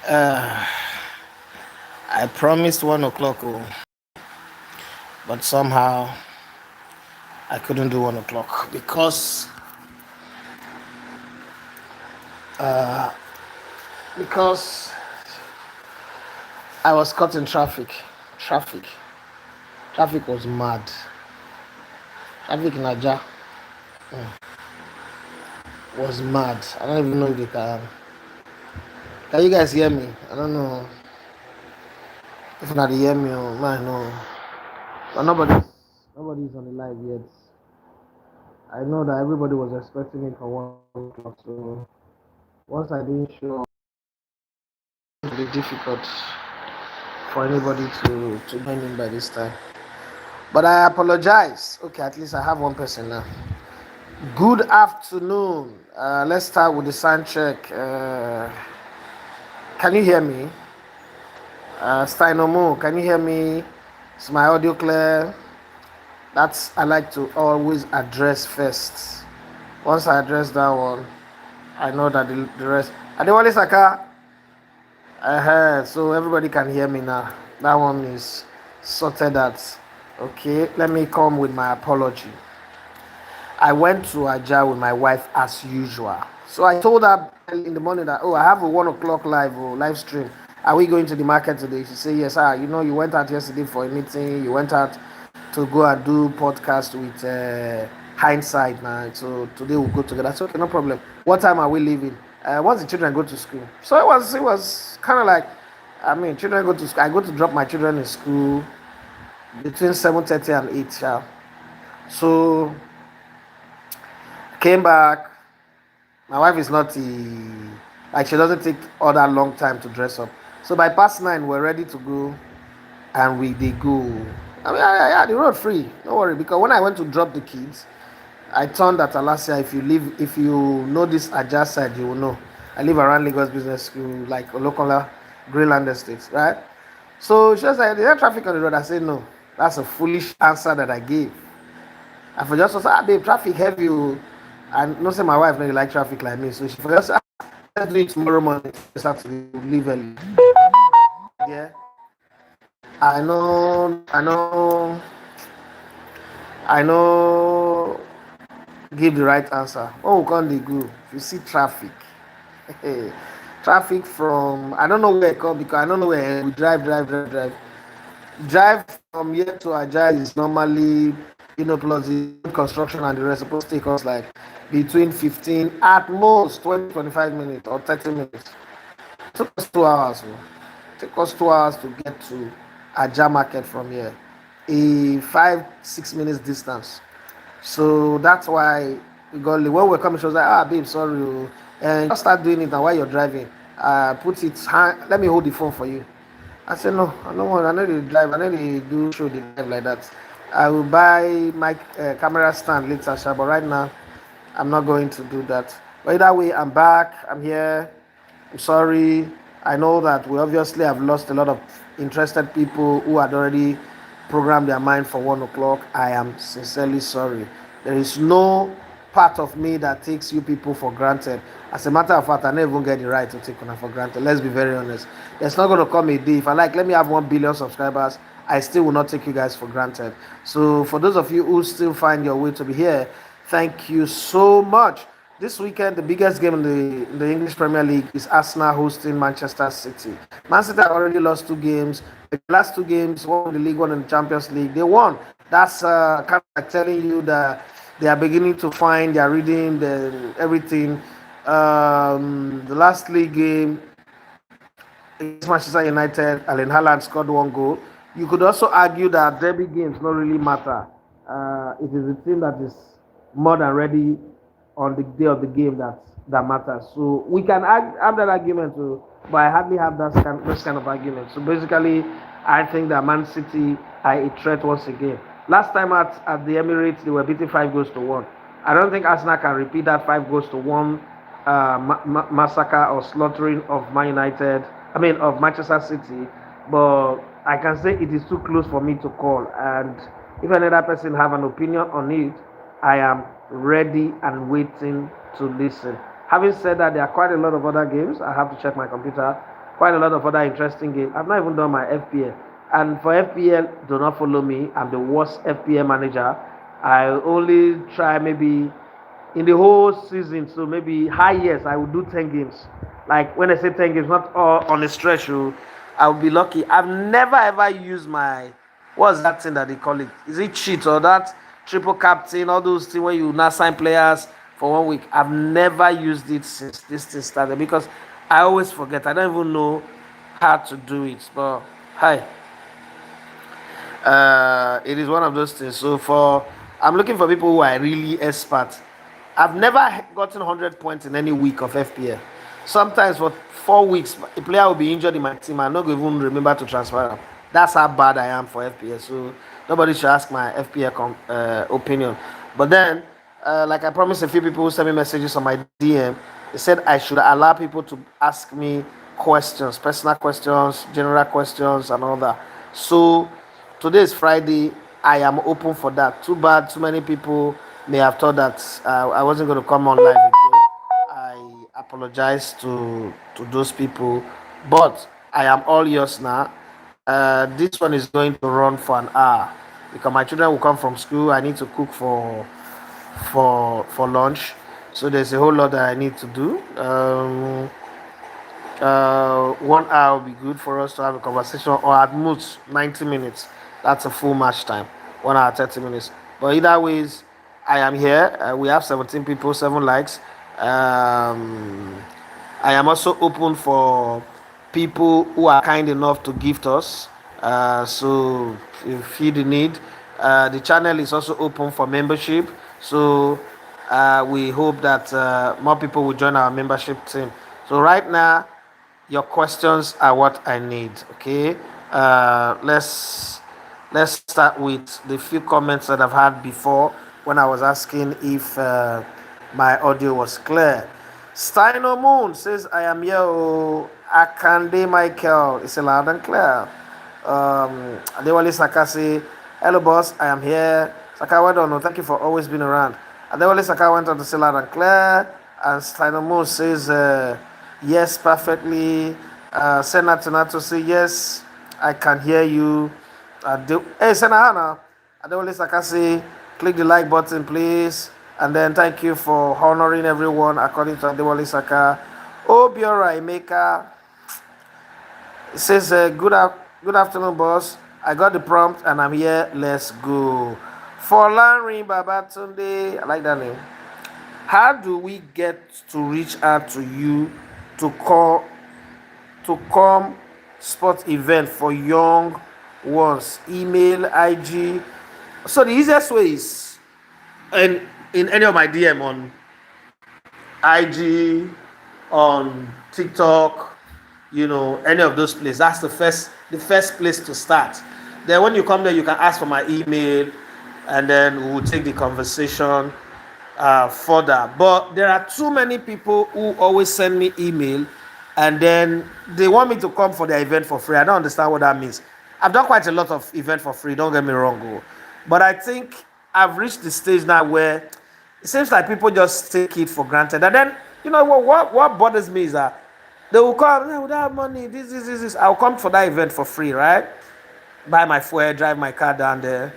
Uh, I promised 1 o'clock, but somehow I couldn't do 1 o'clock uh, because I was caught in traffic. Traffic, traffic was mad. Traffic in Aja was mad. I don't even know if they can. Can you guys hear me? I don't know if not hear me. Man, no. But nobody's on the live yet. I know that everybody was expecting it for 1 o'clock. So once I didn't show up, it would be difficult for anybody to join in by this time. But I apologize. Okay, at least I have one person now. Good afternoon. Let's start with the sound check. Can you hear me? Steinomo, can you hear me? Is my audio clear? That's I like to always address first. Once I address that one, I know that the rest. Adewale Saka. So everybody can hear me now. That one is sorted out. Okay, let me come with my apology. I went to Aja with my wife as usual. So I told her in the morning that, I have a 1 o'clock live stream. Are we going to the market today? She said, yes. You went out yesterday for a meeting. You went out to go and do podcast with Hindsight now. So today we'll go together. I said, okay, no problem. What time are we leaving? Once the children go to school. So it was kind of like, children go to school. I go to drop my children in school between 7:30 and 8. Yeah. So came back. My wife is not like she doesn't take all that long time to dress up. So by past 9, we're ready to go, and they go. Yeah, the road free. Don't worry, because when I went to drop the kids, I turned at Alasia. If you know this Aja side, you will know. I live around Lagos Business School, like local Greenland Estates, right? So she was like, "Is there traffic on the road?" I said, "No." That's a foolish answer that I gave. I for just say, babe, traffic heavy. And no say my wife really like traffic like me, so she forgot say, let's do it tomorrow morning. Saturday, we'll leave early. Yeah, I know, I know. Give the right answer. Oh, can't they go? If you see traffic, traffic from I don't know where it come because I don't know where we drive from here to Aja is normally plus the construction and the rest supposed to take us like between 15 at most 20-25 minutes or 30 minutes. It took us 2 hours. It took us 2 hours to get to Aja market from here, a 5-6 minutes distance. So that's why we got when we're coming, she was like, babe, sorry, and just start doing it and while you're driving. Put it let me hold the phone for you. I said, no, I don't want. I know they drive. I know they do show the drive like that. I will buy my camera stand later, sha, but right now, I'm not going to do that. But either way, I'm back. I'm here. I'm sorry. I know that we obviously have lost a lot of interested people who had already programmed their mind for 1 o'clock. I am sincerely sorry. There is no part of me that takes you people for granted. As a matter of fact, I never even get the right to take one for granted. Let's be very honest. There's not going to come a day. If I let me have 1 billion subscribers, I still will not take you guys for granted. So for those of you who still find your way to be here, thank you so much. This weekend, the biggest game in the English Premier League is Arsenal hosting Manchester City. Man City have already lost 2 games. The last 2 games, one in the League, one in the Champions League, they won. That's kind of like telling you that they are beginning to find their reading, everything. The last league game against Manchester United, Erling Haaland scored 1 goal. You could also argue that derby games don't really matter. It is the team that is more than ready on the day of the game that matters. So we can have that argument too, but I hardly have those kind of argument. So basically, I think that Man City are a threat once again. Last time at the Emirates, they were beating 5 goals to 1. I don't think Arsenal can repeat that 5 goals to 1 massacre or slaughtering of Man United. Of Manchester City. But I can say it is too close for me to call. And if another person have an opinion on it, I am ready and waiting to listen. Having said that, there are quite a lot of other games. I have to check my computer. quite a lot of other interesting games. I've not even done my FPL. And for FPL, do not follow me. I'm the worst FPL manager. I only try maybe in the whole season, so maybe high years, I will do 10 games. Like when I say 10 games, not all on a stretch, I'll be lucky. I've never ever used my, what's that thing that they call it? Is it cheat or that triple captain, all those things where you now sign players for 1 week? I've never used it since this thing started because I always forget. I don't even know how to do it. But hi, it is one of those things. So for I'm looking for people who are really expert. I've never gotten 100 points in any week of FPL. Sometimes for 4 weeks, a player will be injured in my team. I'm not going to even remember to transfer him. That's how bad I am for FPL. So nobody should ask my FPL opinion. But then, like I promised a few people who sent me messages on my DM, they said I should allow people to ask me questions, personal questions, general questions, and all that. So today is Friday. I am open for that. Too bad, too many people may have thought that I wasn't going to come on live again. I apologize to those people, but I am all yours now. This one is going to run for an hour because my children will come from school. I need to cook for lunch, so there's a whole lot that I need to do. 1 hour will be good for us to have a conversation, or at most 90 minutes. That's a full match time. 1 hour, 30 minutes. But either ways, I am here. We have 17 people, 7 likes. I am also open for people who are kind enough to gift us. So if you the need, the channel is also open for membership. So we hope that more people will join our membership team. So right now, your questions are what I need. Okay, let's start with the few comments that I've had before when I was asking if my audio was clear. Steino Moon says, I am here. Oh, Akande Michael. It's a loud and clear. Adewale Saka say, hello boss, I am here. Saka, well done. Thank you for always being around. Adewale Saka went on to say loud and clear. And Steino Moon says, yes, perfectly. Senator Nato say, yes, I can hear you. Hey, Senator, Adewale Saka say, click the like button, please. And then thank you for honoring everyone according to Adewale Saka. Obiora Emeka says, good afternoon, boss. I got the prompt and I'm here. Let's go. For Larry Babatunde, I like that name. How do we get to reach out to you to come sports event for young ones? Email, IG. So the easiest way is in any of my DM on IG, on TikTok, any of those places. That's the first place to start. Then when you come there, you can ask for my email, and then we will take the conversation further. But there are too many people who always send me email, and then they want me to come for their event for free. I don't understand what that means. I've done quite a lot of event for free. Don't get me wrong, but I think I've reached the stage now where it seems like people just take it for granted. And then, what bothers me is that they will come without money. This. I'll come for that event for free, right? Buy my fuel, drive my car down there.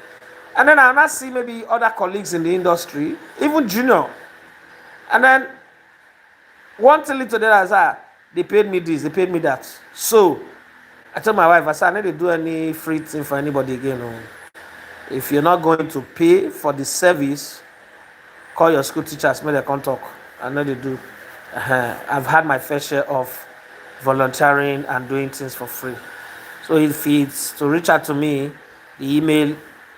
And then I'll not see maybe other colleagues in the industry, even junior. And then one thing to the other, they paid me this, they paid me that. So I told my wife, I said, I need to do any free thing for anybody again. If you're not going to pay for the service, call your school teachers, make them come talk. I know they do. I've had my fair share of volunteering and doing things for free. So if it's to reach out to me, the email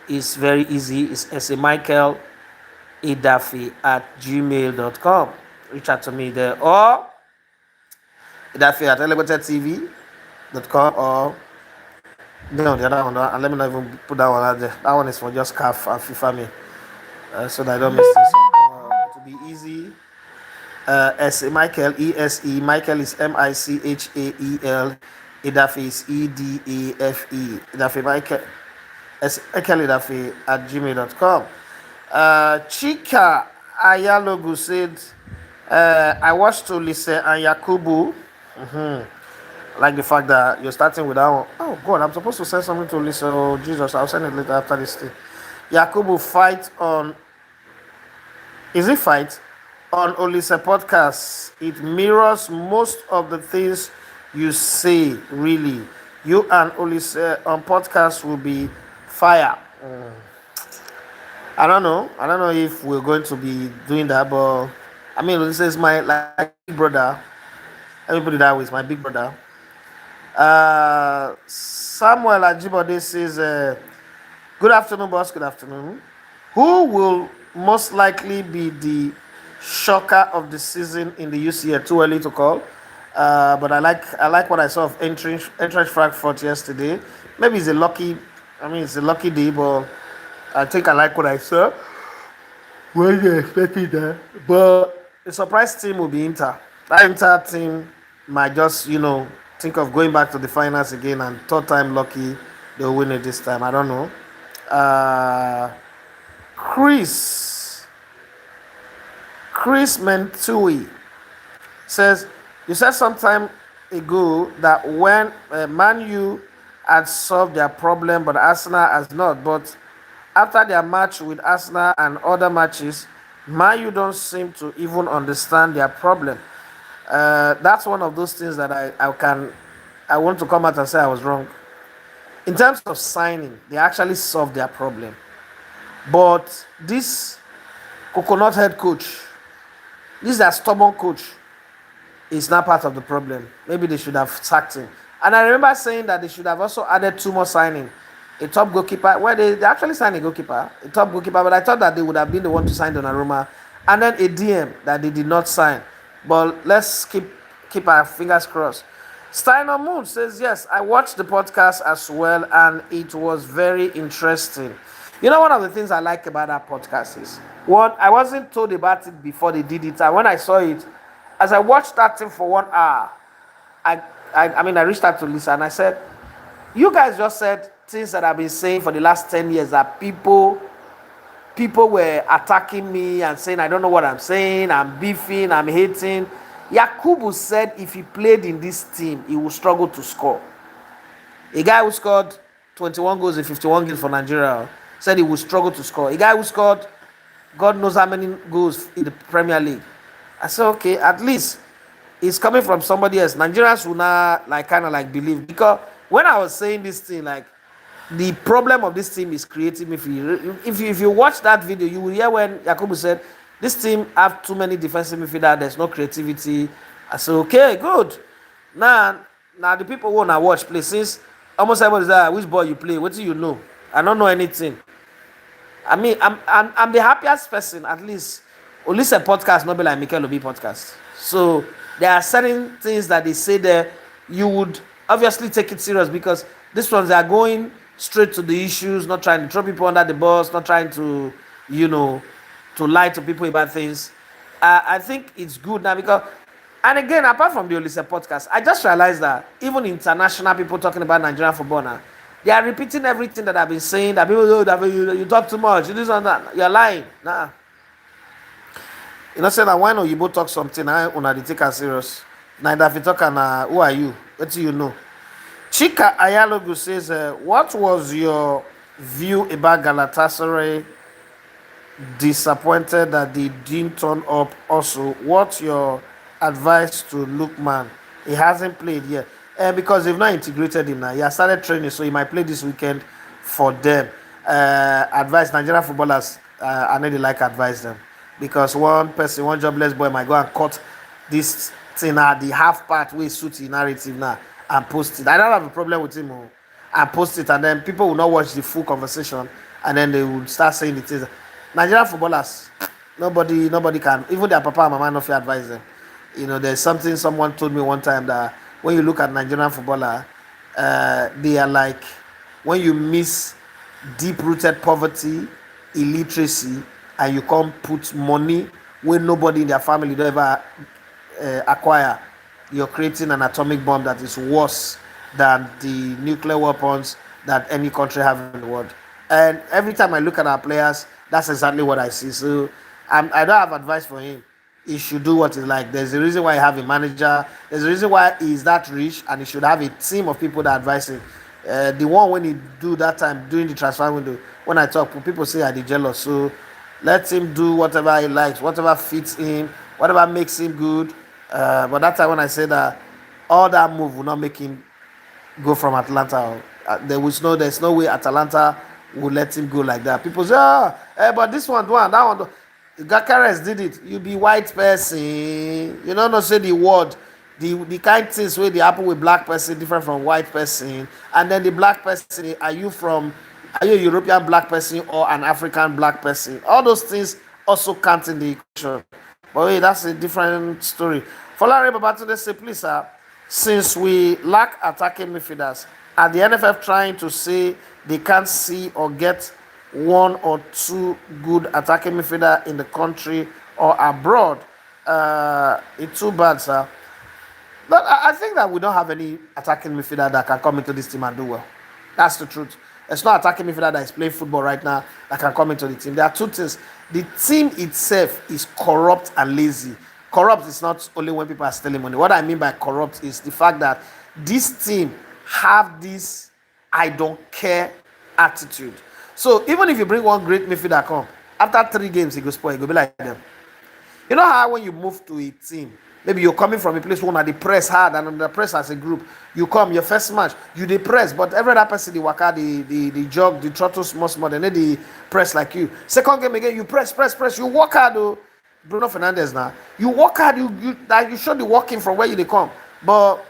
is very easy. It's samichaelidafi@gmail.com. Reach out to me there, or idafi@elevatortv.com, or no, the other one. And let me not even put that one out there. That one is for just CAF and FIFA me, so that I don't mess this up. To be easy, Michael, ESE. Michael is Michael. Idafi is EDAFE. Idafi Michael. Michaelidafi@gmail.com. Chika Ayalogu said, I watched Olise and Yakubu. Like the fact that you're starting with that one. Oh God, I'm supposed to send something to Lisa. Oh Jesus, I'll send it later after this thing. Yakubu fight on is it fight on Olise podcast. It mirrors most of the things you say. Really, you and Olise on podcast will be fire. I don't know. I don't know if we're going to be doing that, but I mean, Olise is my like big brother. Everybody that way is my big brother. Samuel Ajibode says, good afternoon, boss. Good afternoon. Who will most likely be the shocker of the season in the UCL? Too early to call. But I like what I saw of Eintracht Frankfurt yesterday. Maybe it's a lucky, I mean, it's a lucky day, but I think I like what I saw. When you expecting that? But the surprise team will be Inter. That Inter team might just, think of going back to the finals again and third time lucky they'll win it this time. I don't know. Uh, Chris Chris Mentui says you said some time ago that when Man U had solved their problem, but Arsenal has not. But after their match with Arsenal and other matches, Man U don't seem to even understand their problem. That's one of those things that I want to come out and say I was wrong. In terms of signing, they actually solved their problem. But this coconut head coach, this is a stubborn coach, is not part of the problem. Maybe they should have sacked him. And I remember saying that they should have also added two more signing. A top goalkeeper, where they actually signed a top goalkeeper, but I thought that they would have been the one to sign Donnarumma, and then a DM that they did not sign. But let's keep our fingers crossed. Steiner Moon says, yes, I watched the podcast as well, and it was very interesting. One of the things I like about that podcast is, one, I wasn't told about it before they did it, and when I saw it, as I watched that thing for 1 hour, I reached out to Lisa and I said, you guys just said things that I've been saying for the last 10 years that people were attacking me and saying I don't know what I'm saying, I'm beefing, I'm hating. Yakubu said if he played in this team, he would struggle to score. A guy who scored 21 goals in 51 games for Nigeria said he would struggle to score. A guy who scored God knows how many goals in the Premier League. I said, okay, at least it's coming from somebody else. Nigerians will not kind of believe, because when I was saying this thing, the problem of this team is creative midfield. If you watch that video, you will hear when Yakubu said this team have too many defensive midfielders. There's no creativity. I said, okay, good. Now the people who wanna watch play, since almost everybody say, which ball you play? What do you know? I don't know anything. I mean, I'm the happiest person, at least. Olise podcast not be like Mikel Obi podcast. So there are certain things that they say there, you would obviously take it serious, because these ones are going straight to the issues, not trying to throw people under the bus, not trying to, to lie to people about things. I think it's good now, because, and again, apart from the Olise podcast, I just realized that even international people talking about Nigerian football now, they are repeating everything that I've been saying, that people that you talk too much, you do something, that. You're lying. Nah. Say that when you both talk something, I una dey take it serious. Neither if you talk and who are you? What do you know? Chika Ayalogu says, what was your view about Galatasaray? Disappointed that they didn't turn up. Also, what's your advice to Lookman? He hasn't played yet. Because they've not integrated him now. He has started training, so he might play this weekend for them. Advice Nigerian footballers, I know they advise them. Because one jobless boy might go and cut this thing out, the half part where suit the narrative now, and post it. I don't have a problem with him. And post it, and then people will not watch the full conversation, and then they will start saying the things. Nigerian footballers, nobody can, even their papa and mama not advise them. There's something someone told me one time, that when you look at Nigerian footballer, they are like, when you miss deep-rooted poverty, illiteracy, and you can't put money where nobody in their family don't ever acquire, you're creating an atomic bomb that is worse than the nuclear weapons that any country have in the world. And every time I look at our players, that's exactly what I see. So I don't have advice for him. he should do what he like. There's a reason why he have a manager. There's a reason why he's that rich, and he should have a team of people that advise him. The one when he do that time during the transfer window, when I talk, people say I'm jealous. So let him do whatever he likes, whatever fits him, whatever makes him good. But that time when I said that all that move will not make him go from Atlanta. There's no way Atalanta will let him go like that. People say, but this one, that one. Gakares did it. You be white person. You don't know say the word, the kind things where they happen with black person different from white person. And then the black person, are you a European black person or an African black person? All those things also count in the equation. But wait, that's a different story. Folare Babatunde say, please, sir, since we lack attacking midfielders, are the NFF trying to say they can't see or get one or two good attacking midfielder in the country or abroad? It's too bad, sir. But I think that we don't have any attacking midfielder that can come into this team and do well. That's the truth. It's not attacking midfielder that is playing football right now that can come into the team. There are two things. The team itself is corrupt and lazy. Corrupt is not only when people are stealing money. What I mean by corrupt is the fact that this team have this I don't care attitude. So even if you bring one great midfielder come, after 3 games he go spoil, he go be like them. You know how when you move to a team, maybe you're coming from a place where they press hard and under press as a group, you come your first match, you they press, but every other person they work out, the jog, the throttle small, they need the press like you. Second game again, you press, you work hard though. Bruno Fernandes now. You work hard, you should be working from where you they come. But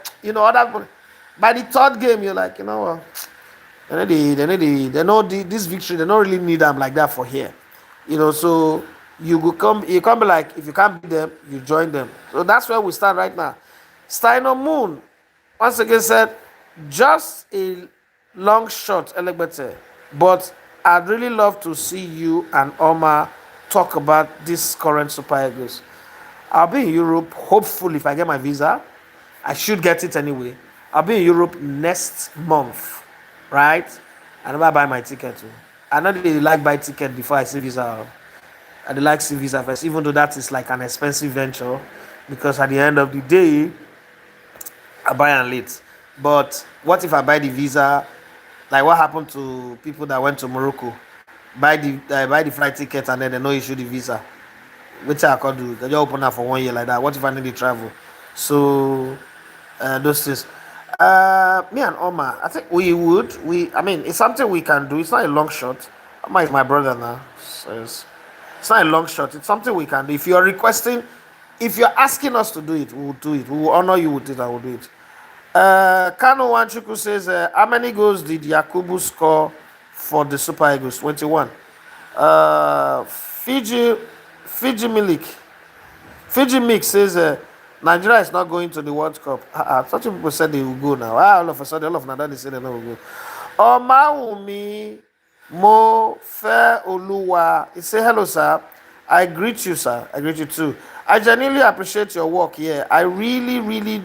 by the third game, you're like, you know what? They know this victory, they don't really need them like that for here. So you come be like, if you can't beat them, you join them. So that's where we start right now. Steiner Moon once again said, just a long shot, Elegbete, but I'd really love to see you and Omar talk about this current Super Eagles. I'll be in Europe, hopefully, if I get my visa. I should get it anyway. I'll be in Europe next month, right? I never buy my ticket too. I know they like buy ticket before I see visa. I like see visa first, even though that is like an expensive venture, because at the end of the day, I buy and late. But what if I buy the visa? Like what happened to people that went to Morocco? Buy the flight ticket and then they no issue the visa. Which I can do. They just open up for 1 year like that. What if I need to travel? So those things. Me and Omar, I think we would. It's something we can do. It's not a long shot. Omar is my brother now. So it's not a long shot. It's something we can do. If you're asking us to do it, we will do it. We will honor you with it and we'll do it. Kano Wanchuku says, how many goals did Yakubu score for the Super Eagles? 21. Fiji Mix says, Nigeria is not going to the World Cup. Such people said they will go now. All of a sudden, all of Nigeria they say they will go. Omaumi Mo Fe Oluwa. He say, hello, sir. I greet you, sir. I greet you too. I genuinely appreciate your work here. I really, really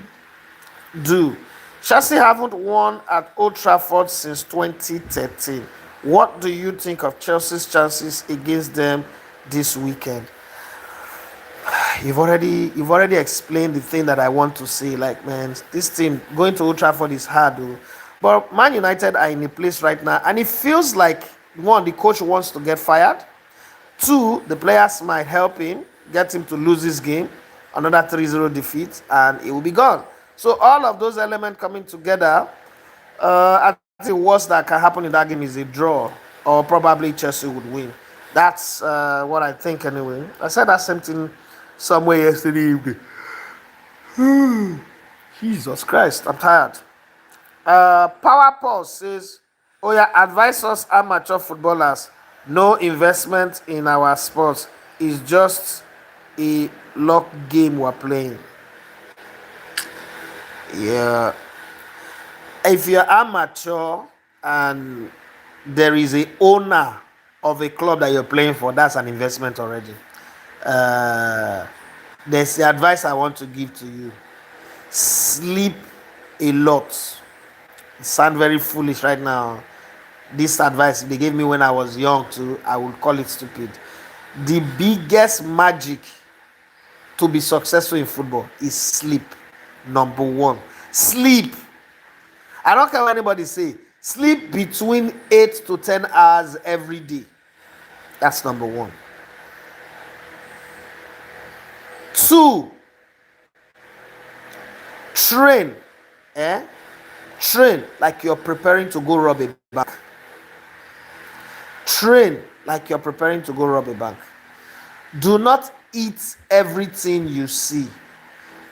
do. Chelsea haven't won at Old Trafford since 2013. What do you think of Chelsea's chances against them this weekend? You've already explained the thing that I want to say. Like, man, this team going to Old Trafford is hard, though. But Man United are in a place right now, and it feels like, one, the coach wants to get fired. Two, the players might help him, get him to lose this game, another 3-0 defeat, and it will be gone. So all of those elements coming together, I think the worst that can happen in that game is a draw, or probably Chelsea would win. That's what I think anyway. I said that same thing somewhere yesterday evening. Jesus Christ, I'm tired. Power Paul says, oh yeah, advise us amateur footballers, no investment in our sports. It's just a luck game we're playing. Yeah. If you're amateur and there is a owner of a club that you're playing for, that's an investment already. There's the advice I want to give to you. Sleep a lot. It sounds very foolish right now. This advice they gave me when I was young too, I would call it stupid. The biggest magic to be successful in football is sleep. Number one, sleep. I don't care what anybody say. Sleep between 8 to 10 hours every day. That's number one. Two, train. Eh? Train like you're preparing to go rob a bank. Train like you're preparing to go rob a bank. Do not eat everything you see.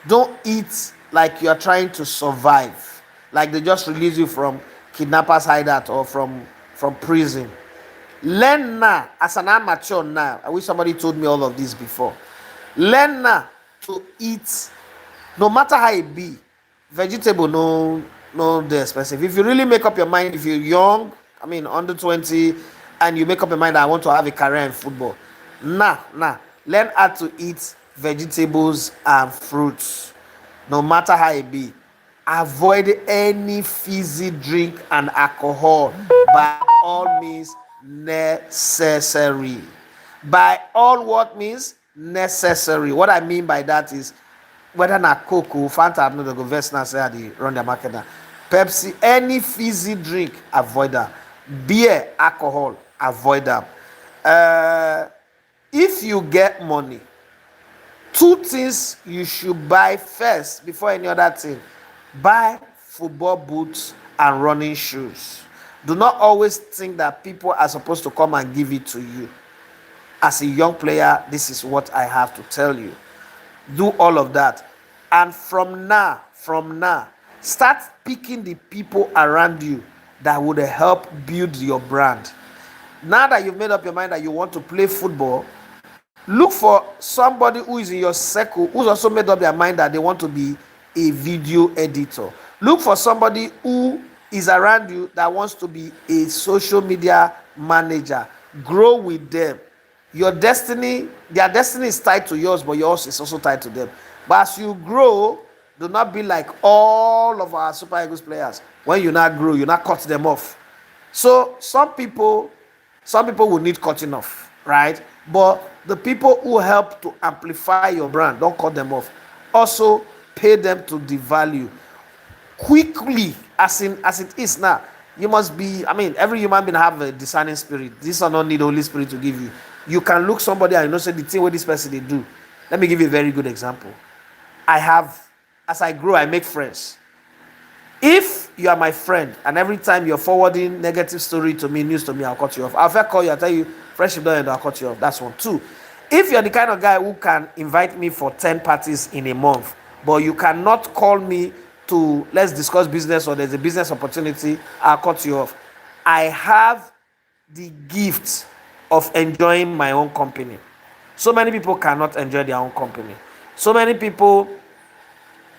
Don't eat like you're trying to survive. Like they just release you from kidnappers hideout or from prison. Learn now as an amateur now. I wish somebody told me all of this before. Learn now to eat, no matter how it be. Vegetable no dey expensive. If you really make up your mind, if you're young, I mean under 20, and you make up your mind that I want to have a career in football, learn how to eat vegetables and fruits, no matter how it be. Avoid any fizzy drink and alcohol by all means necessary. By all what means necessary. What I mean by that is whether na Coke or Fanta, I'm not going to verse now say they run their market now. Pepsi, any fizzy drink, avoid that. Beer, alcohol, avoid them. If you get money, two things you should buy first before any other thing. Buy football boots and running shoes. Do not always think that people are supposed to come and give it to you. As a young player, this is what I have to tell you. Do all of that. And from now, start picking the people around you that would help build your brand. Now that you've made up your mind that you want to play football, look for somebody who is in your circle who's also made up their mind that they want to be a video editor. Look for somebody who is around you that wants to be a social media manager. Grow with them. Your destiny, their destiny is tied to yours, but yours is also tied to them. But as you grow, do not be like all of our Super Eagles players. When you not grow, you not cut them off. So some people will need cutting off, right? But the people who help to amplify your brand, don't cut them off. Also, pay them to the value quickly, as it is now. You must be, I mean, every human being have a discerning spirit. This will not need the Holy Spirit to give you. You can look somebody and you know, say the thing what this person they do. Let me give you a very good example. As I grow, I make friends. If you are my friend and every time you're forwarding negative story to me, news to me, I'll cut you off. I'll first call you, I'll tell you, friendship don't end, I'll cut you off. That's one. Two, if you're the kind of guy who can invite me for 10 parties in a month, but you cannot call me to let's discuss business or there's a business opportunity, I'll cut you off. I have the gift of enjoying my own company. So many people cannot enjoy their own company. So many people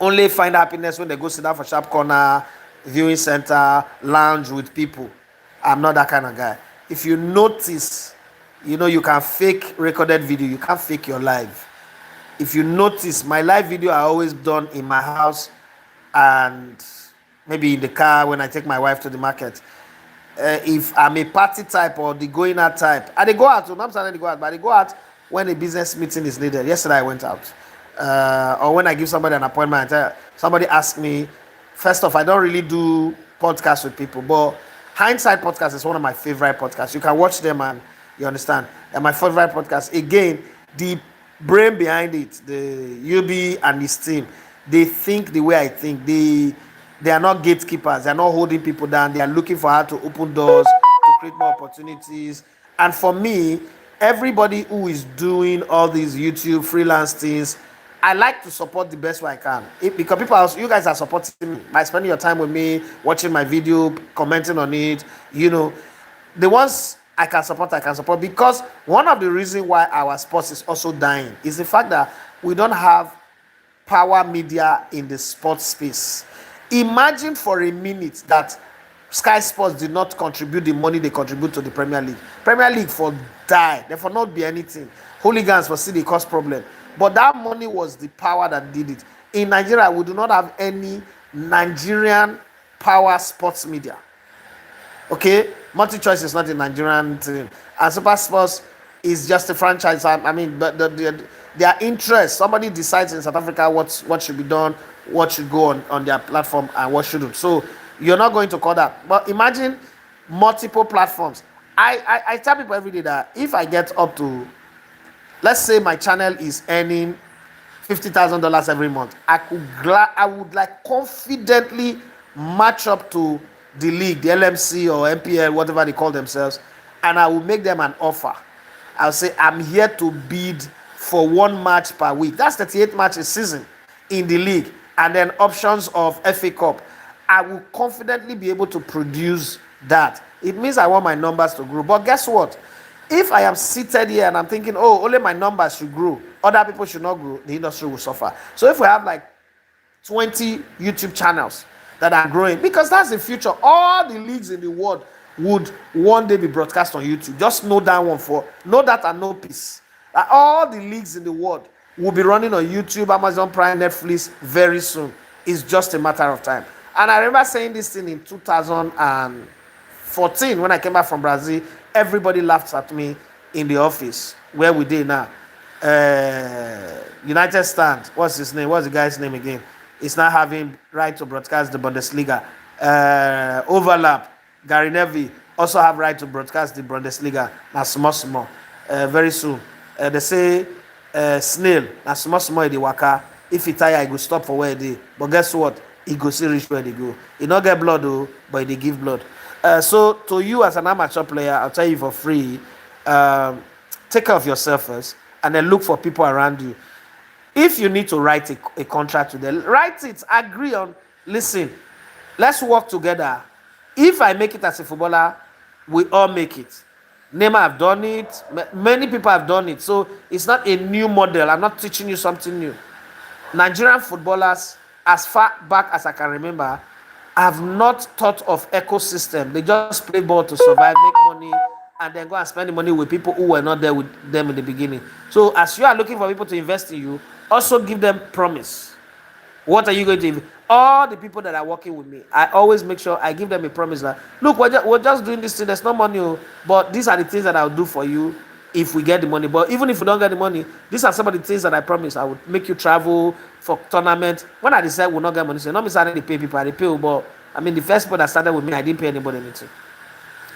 only find happiness when they go sit down for sharp corner, viewing center, lounge with people. I'm not that kind of guy. If you notice, you know you can fake recorded video. You can't fake your live. If you notice, my live video are always done in my house and maybe in the car when I take my wife to the market. If I'm a party type or the going out type, I they go out. So I'm saying they go out, but they go out when a business meeting is needed. Yesterday I went out. Or when I give somebody an appointment, somebody asked me, first off, I don't really do podcasts with people, but Hindsight Podcast is one of my favorite podcasts. You can watch them and you understand. They're my favorite podcast. Again, the brain behind it, the UB and his team, they think the way I think. They are not gatekeepers. They are not holding people down. They are looking for how to open doors, to create more opportunities. And for me, everybody who is doing all these YouTube freelance things, I like to support the best way I can. Because you guys are supporting me by spending your time with me, watching my video, commenting on it. You know, the ones I can support. Because one of the reasons why our sports is also dying is the fact that we don't have power media in the sports space. Imagine for a minute that Sky Sports did not contribute the money they contribute to the Premier League. Premier League for die. There for not be anything. Hooligans for still the cost problem. But that money was the power that did it. In Nigeria, we do not have any Nigerian power sports media. Okay? Multi-choice is not a Nigerian thing. And Super Sports is just a franchise. I mean, but their interest. Somebody decides in South Africa what should be done, what should go on their platform, and what shouldn't. So you're not going to call that. But imagine multiple platforms. I tell people every day that if I get up to, let's say my channel is earning $50,000 every month, I would like confidently match up to the league, the LMC or MPL, whatever they call themselves, and I will make them an offer. I'll say I'm here to bid for one match per week. That's 38 matches a season in the league, and then options of FA Cup. I will confidently be able to produce that. It means I want my numbers to grow. But guess what? If I am seated here and I'm thinking, oh, only my numbers should grow, other people should not grow, the industry will suffer. So if we have like 20 YouTube channels that are growing, because that's the future, all the leagues in the world would one day be broadcast on YouTube. Just know that one, for know that and know peace. That all the leagues in the world will be running on YouTube, Amazon Prime, Netflix very soon. It's just a matter of time. And I remember saying this thing in 2014 when I came back from Brazil. Everybody laughed at me in the office where we did now. United Stand, what's his name? What's the guy's name again? He's now having right to broadcast the Bundesliga. Overlap, Gary Neville also have right to broadcast the Bundesliga. Now small, very soon. They say snail, now small the waka. If he tire, he go stop for where they. But guess what? He go see reach where they go. He not get blood though, but they give blood. So to you as an amateur player, I'll tell you for free, take care of yourself first, and then look for people around you. If you need to write a contract to them, write it, agree on, listen, let's work together. If I make it as a footballer, we all make it. Neymar have done it, many people have done it, so it's not a new model. I'm not teaching you something new. Nigerian footballers, as far back as I can remember, have not thought of ecosystem. They just play ball to survive, make money, and then go and spend the money with people who were not there with them in the beginning. So as you are looking for people to invest in you, also give them promise. What are you going to invest? All the people that are working with me, I always make sure I give them a promise that, look, we're just doing this thing, there's no money, but these are the things that I'll do for you if we get the money. But even if we don't get the money, these are some of the things that I promise. I would make you travel for tournament. When I decide we'll not get money, so not me starting to pay people, I pay, but I mean the first people that started with me, I didn't pay anybody anything.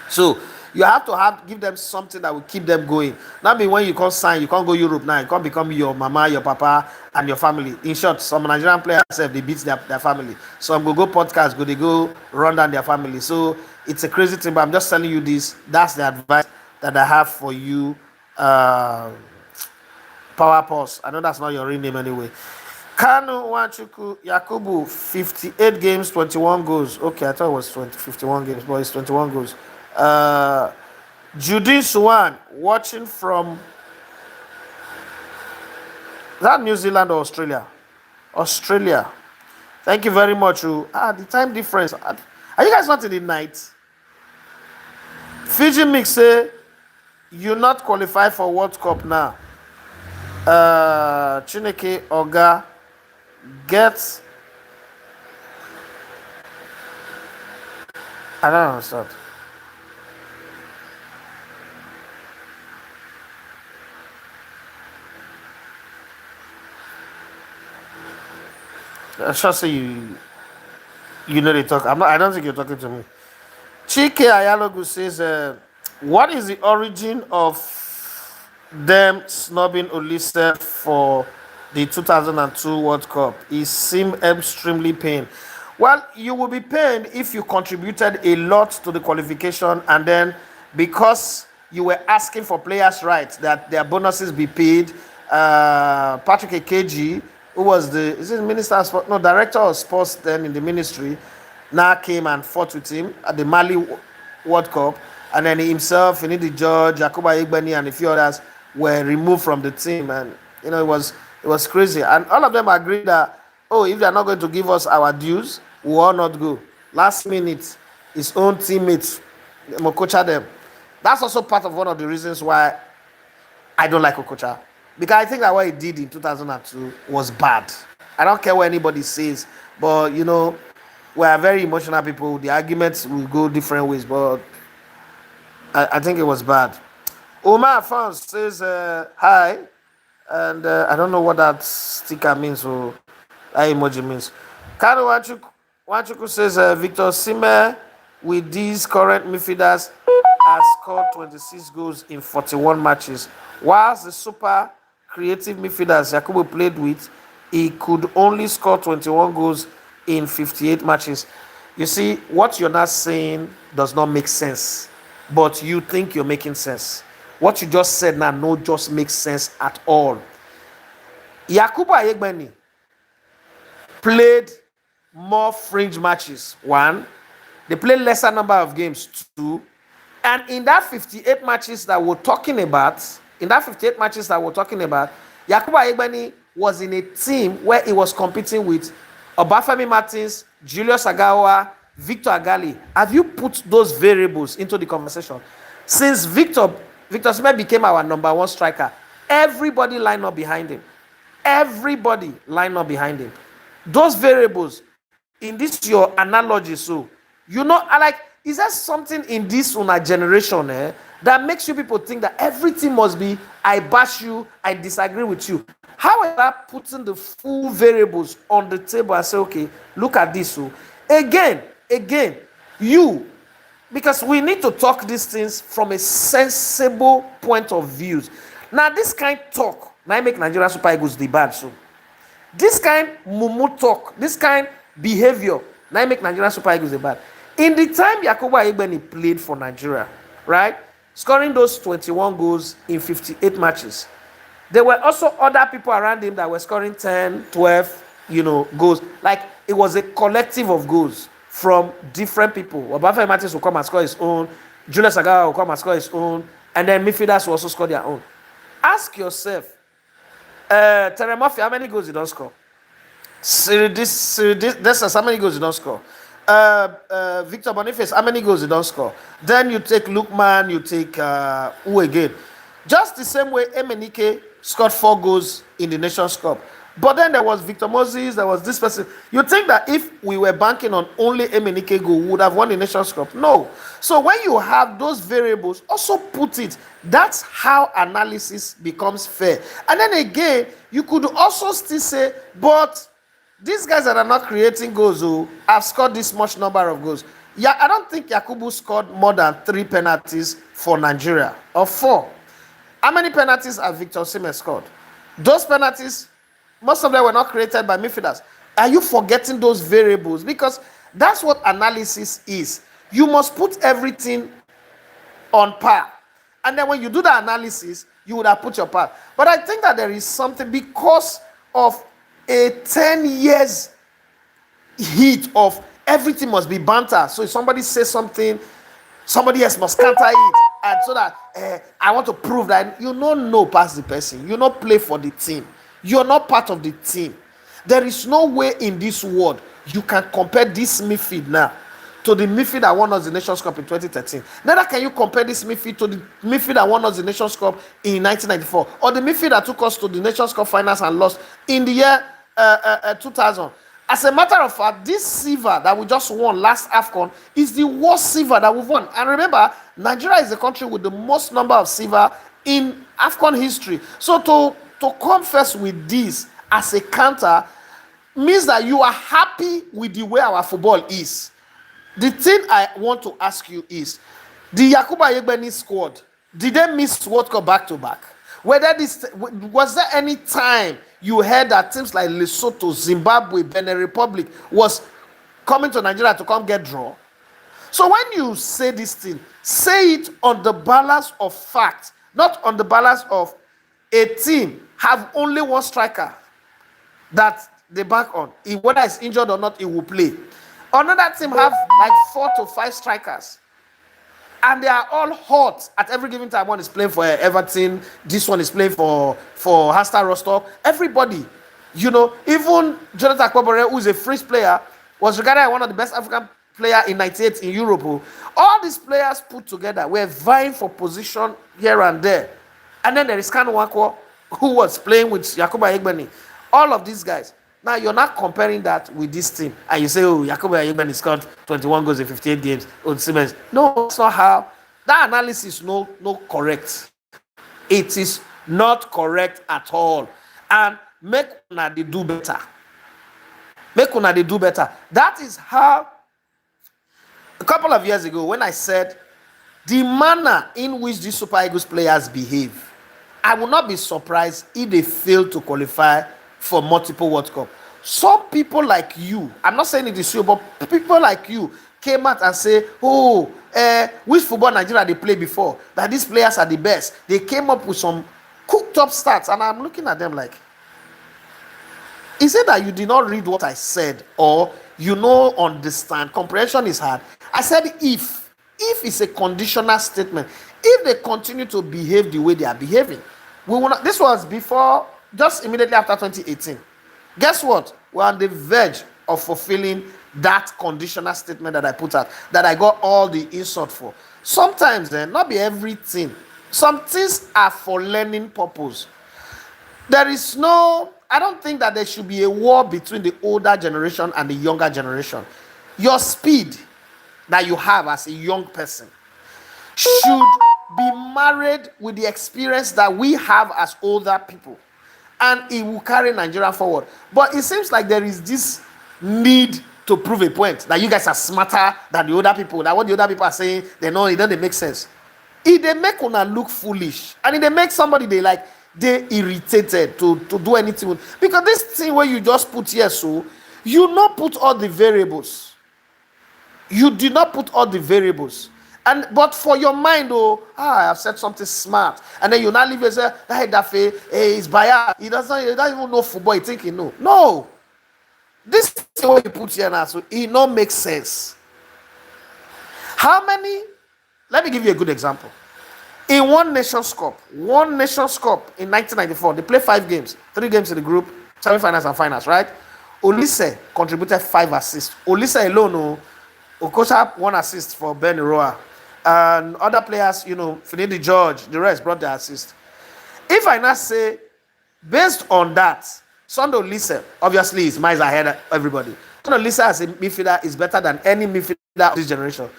So you have to give them something that will keep them going. Not be when you can't sign, you can't go Europe now, you can't become your mama, your papa, and your family. In short, some Nigerian players they beat their family. Some go podcast, they go run down their family. So it's a crazy thing, but I'm just telling you this. That's the advice that I have for you. Power Pulse. I know that's not your real name anyway. Kanu Wanchuku Yakubu, 58 games, 21 goals. Okay, I thought it was 51 games, but it's 21 goals. Judy Swan, watching from, is that New Zealand or Australia? Australia. Thank you very much. The time difference. Are you guys not in the night? Fiji Mix say, you're not qualified for World Cup now. Chineke Oga gets. I don't understand. I should say you know they talk. I don't think you're talking to me. Chike Ayalogu says, what is the origin of them snubbing Olise for the 2002 World Cup? It seemed extremely pain. Well, you will be pained if you contributed a lot to the qualification, and then because you were asking for players' rights that their bonuses be paid. Patrick Ekeji, who was minister of sports, no, director of sports then in the ministry, now came and fought with him at the Mali World Cup, and then he himself, Finidi George, Jacoba Igbeni, and a few others were removed from the team, and it was crazy. And all of them agreed that, if they are not going to give us our dues, we will all not go. Last minute, his own teammates, Okocha them. That's also part of one of the reasons why I don't like Okocha. Because I think that what he did in 2002 was bad. I don't care what anybody says, but we are very emotional people. The arguments will go different ways, but I think it was bad. Omar Fans says, hi. And I don't know what that sticker means, or that emoji means. Kano Wanchuku says Victor Sime with these current midfielders has scored 26 goals in 41 matches. Whilst the super creative midfielders Yakubu played with, he could only score 21 goals in 58 matches. You see, what you're not saying does not make sense, but you think you're making sense. What you just said now no just makes sense at all. Yakubu Ayegbeni played more fringe matches. One, they played lesser number of games. Two, and in that 58 matches that we're talking about, Yakubu Ayegbeni was in a team where he was competing with Obafemi Martins, Julius Agawa, Victor Agali. Have you put those variables into the conversation? Since Victor Smith became our number one striker, everybody lined up behind him. Those variables in this your analogy, so you know, like, is there something in this generation that makes you people think that everything must be I bash you, I disagree with you? However, putting the full variables on the table and say, okay, look at this. So again, you, because we need to talk these things from a sensible point of view. Now, this kind of talk, now make Nigeria Super Eagles the bad. So this kind mumu talk, this kind behavior, now make Nigeria Super Eagles the bad. In the time Yakubu Ayegbeni played for Nigeria, right, scoring those 21 goals in 58 matches, there were also other people around him that were scoring 10, 12, goals. Like, it was a collective of goals from different people. Obafemi Martins will come and score his own. Julius Agawa will come and score his own. And then midfielders will also score their own. Ask yourself, Terry Murphy, how many goals did he score? This how many goals did he score? Victor Boniface, how many goals did he score? Then you take Lukman, you take who again? Just the same way Emenike scored 4 goals in the Nations Cup. But then there was Victor Moses, there was this person. You think that if we were banking on only Emenike goal, we would have won the Nations Cup? No. So when you have those variables, also put it. That's how analysis becomes fair. And then again, you could also still say, but these guys that are not creating goals have scored this much number of goals. Yeah, I don't think Yakubu scored more than 3 penalties for Nigeria, or 4. How many penalties have Victor Osimhen scored? Those penalties, most of them were not created by midfielders. Are you forgetting those variables? Because that's what analysis is. You must put everything on par. And then when you do the analysis, you would have put your part. But I think that there is something, because of a 10 years heat of everything must be banter. So if somebody says something, somebody else must counter it. And so that I want to prove that you don't know past the person. You don't play for the team. You're not part of the team. There is no way in this world you can compare this midfield now to the midfield that won us the Nations Cup in 2013. Neither can you compare this midfield to the midfield that won us the Nations Cup in 1994, or the midfield that took us to the Nations Cup finals and lost in the year 2000. As a matter of fact, this silver that we just won last AFCON is the worst silver that we've won. And remember, Nigeria is the country with the most number of silver in AFCON history. So to come first with this as a counter means that you are happy with the way our football is. The thing I want to ask you is, the Yakubu Ayegbeni squad, did they miss World Cup back to back? Was there any time you heard that teams like Lesotho, Zimbabwe, Benin Republic was coming to Nigeria to come get draw? So when you say this thing, say it on the balance of fact, not on the balance of a team have only one striker that they back on. Whether it's injured or not, he will play. Another team have like 4 to 5 strikers. And they are all hot at every given time. One is playing for Everton. This one is playing for Hasta Rostock. Everybody, even Jonathan Kwabore, who is a French player, was regarded as one of the best African players in 98 in Europe. All these players put together were vying for position here and there. And then there is Kanu Wako, who was playing with Yakubu Ayegbeni. All of these guys. Now, you're not comparing that with this team. And you say, Yakubu Ayegbeni scored 21 goals in 58 games. No, that's not how. That analysis is no correct. It is Not correct at all. And make una dey do better. Make una dey do better. That is how, a couple of years ago, when I said the manner in which these Super Eagles players behave, I will not be surprised if they fail to qualify for multiple World Cup. Some people like you, I'm not saying it is you, but people like you came out and say, oh, which football Nigeria they play before, that these players are the best. They came up with some cooked up stats, and I'm looking at them like, is it that you did not read what I said, or you know understand? Comprehension is hard. I said if it's a conditional statement, if they continue to behave the way they are behaving, we will not. This was before, just immediately after 2018. Guess what? We're on the verge of fulfilling that conditional statement that I put out, that I got all the insult for. Sometimes, not be everything. Some things are for learning purpose. There is no, I don't think that there should be a war between the older generation and the younger generation. Your speed that you have as a young person should be married with the experience that we have as older people, and it will carry Nigeria forward. But it seems like there is this need to prove a point that you guys are smarter than the older people, that what the older people are saying, they know it doesn't make sense. It they make una look foolish, and it they make somebody they irritated to do anything with, because this thing where you just put here, so you not put all the variables. You did not put all the variables. And but for your mind, I have said something smart, and then you now leave and say, hey, Dafe, hey, he's biased. He doesn't even know football. He think he know. No, this thing what you put here now, so it not make sense. How many? Let me give you a good example. In one Nations Cup in 1994, they play 5 games, 3 games in the group, semi-finals and finals, right? Olise contributed 5 assists. Olise alone, Okocha 1 assist for Ben Roa. And other players, Finidi George, the rest brought their assist. If I now say, based on that, Sunday Olise obviously is miles ahead of everybody. Sunday Olise as a midfielder is better than any midfielder of this generation.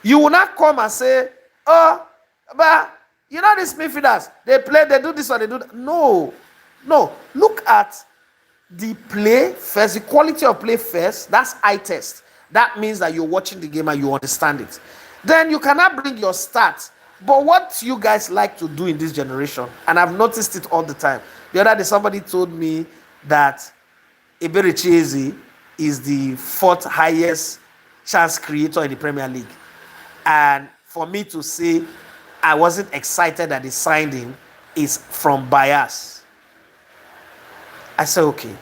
You will not come and say, oh, but these midfielders, they do this or they do that. No. Look at the play first, the quality of play first. That's eye test. That means that you're watching the game and you understand it. Then you cannot bring your stats. But what you guys like to do in this generation, and I've noticed it all the time. The other day, somebody told me that Eberechi is the 4th highest chance creator in the Premier League. And for me to say I wasn't excited that he signed him is from bias. I said, okay.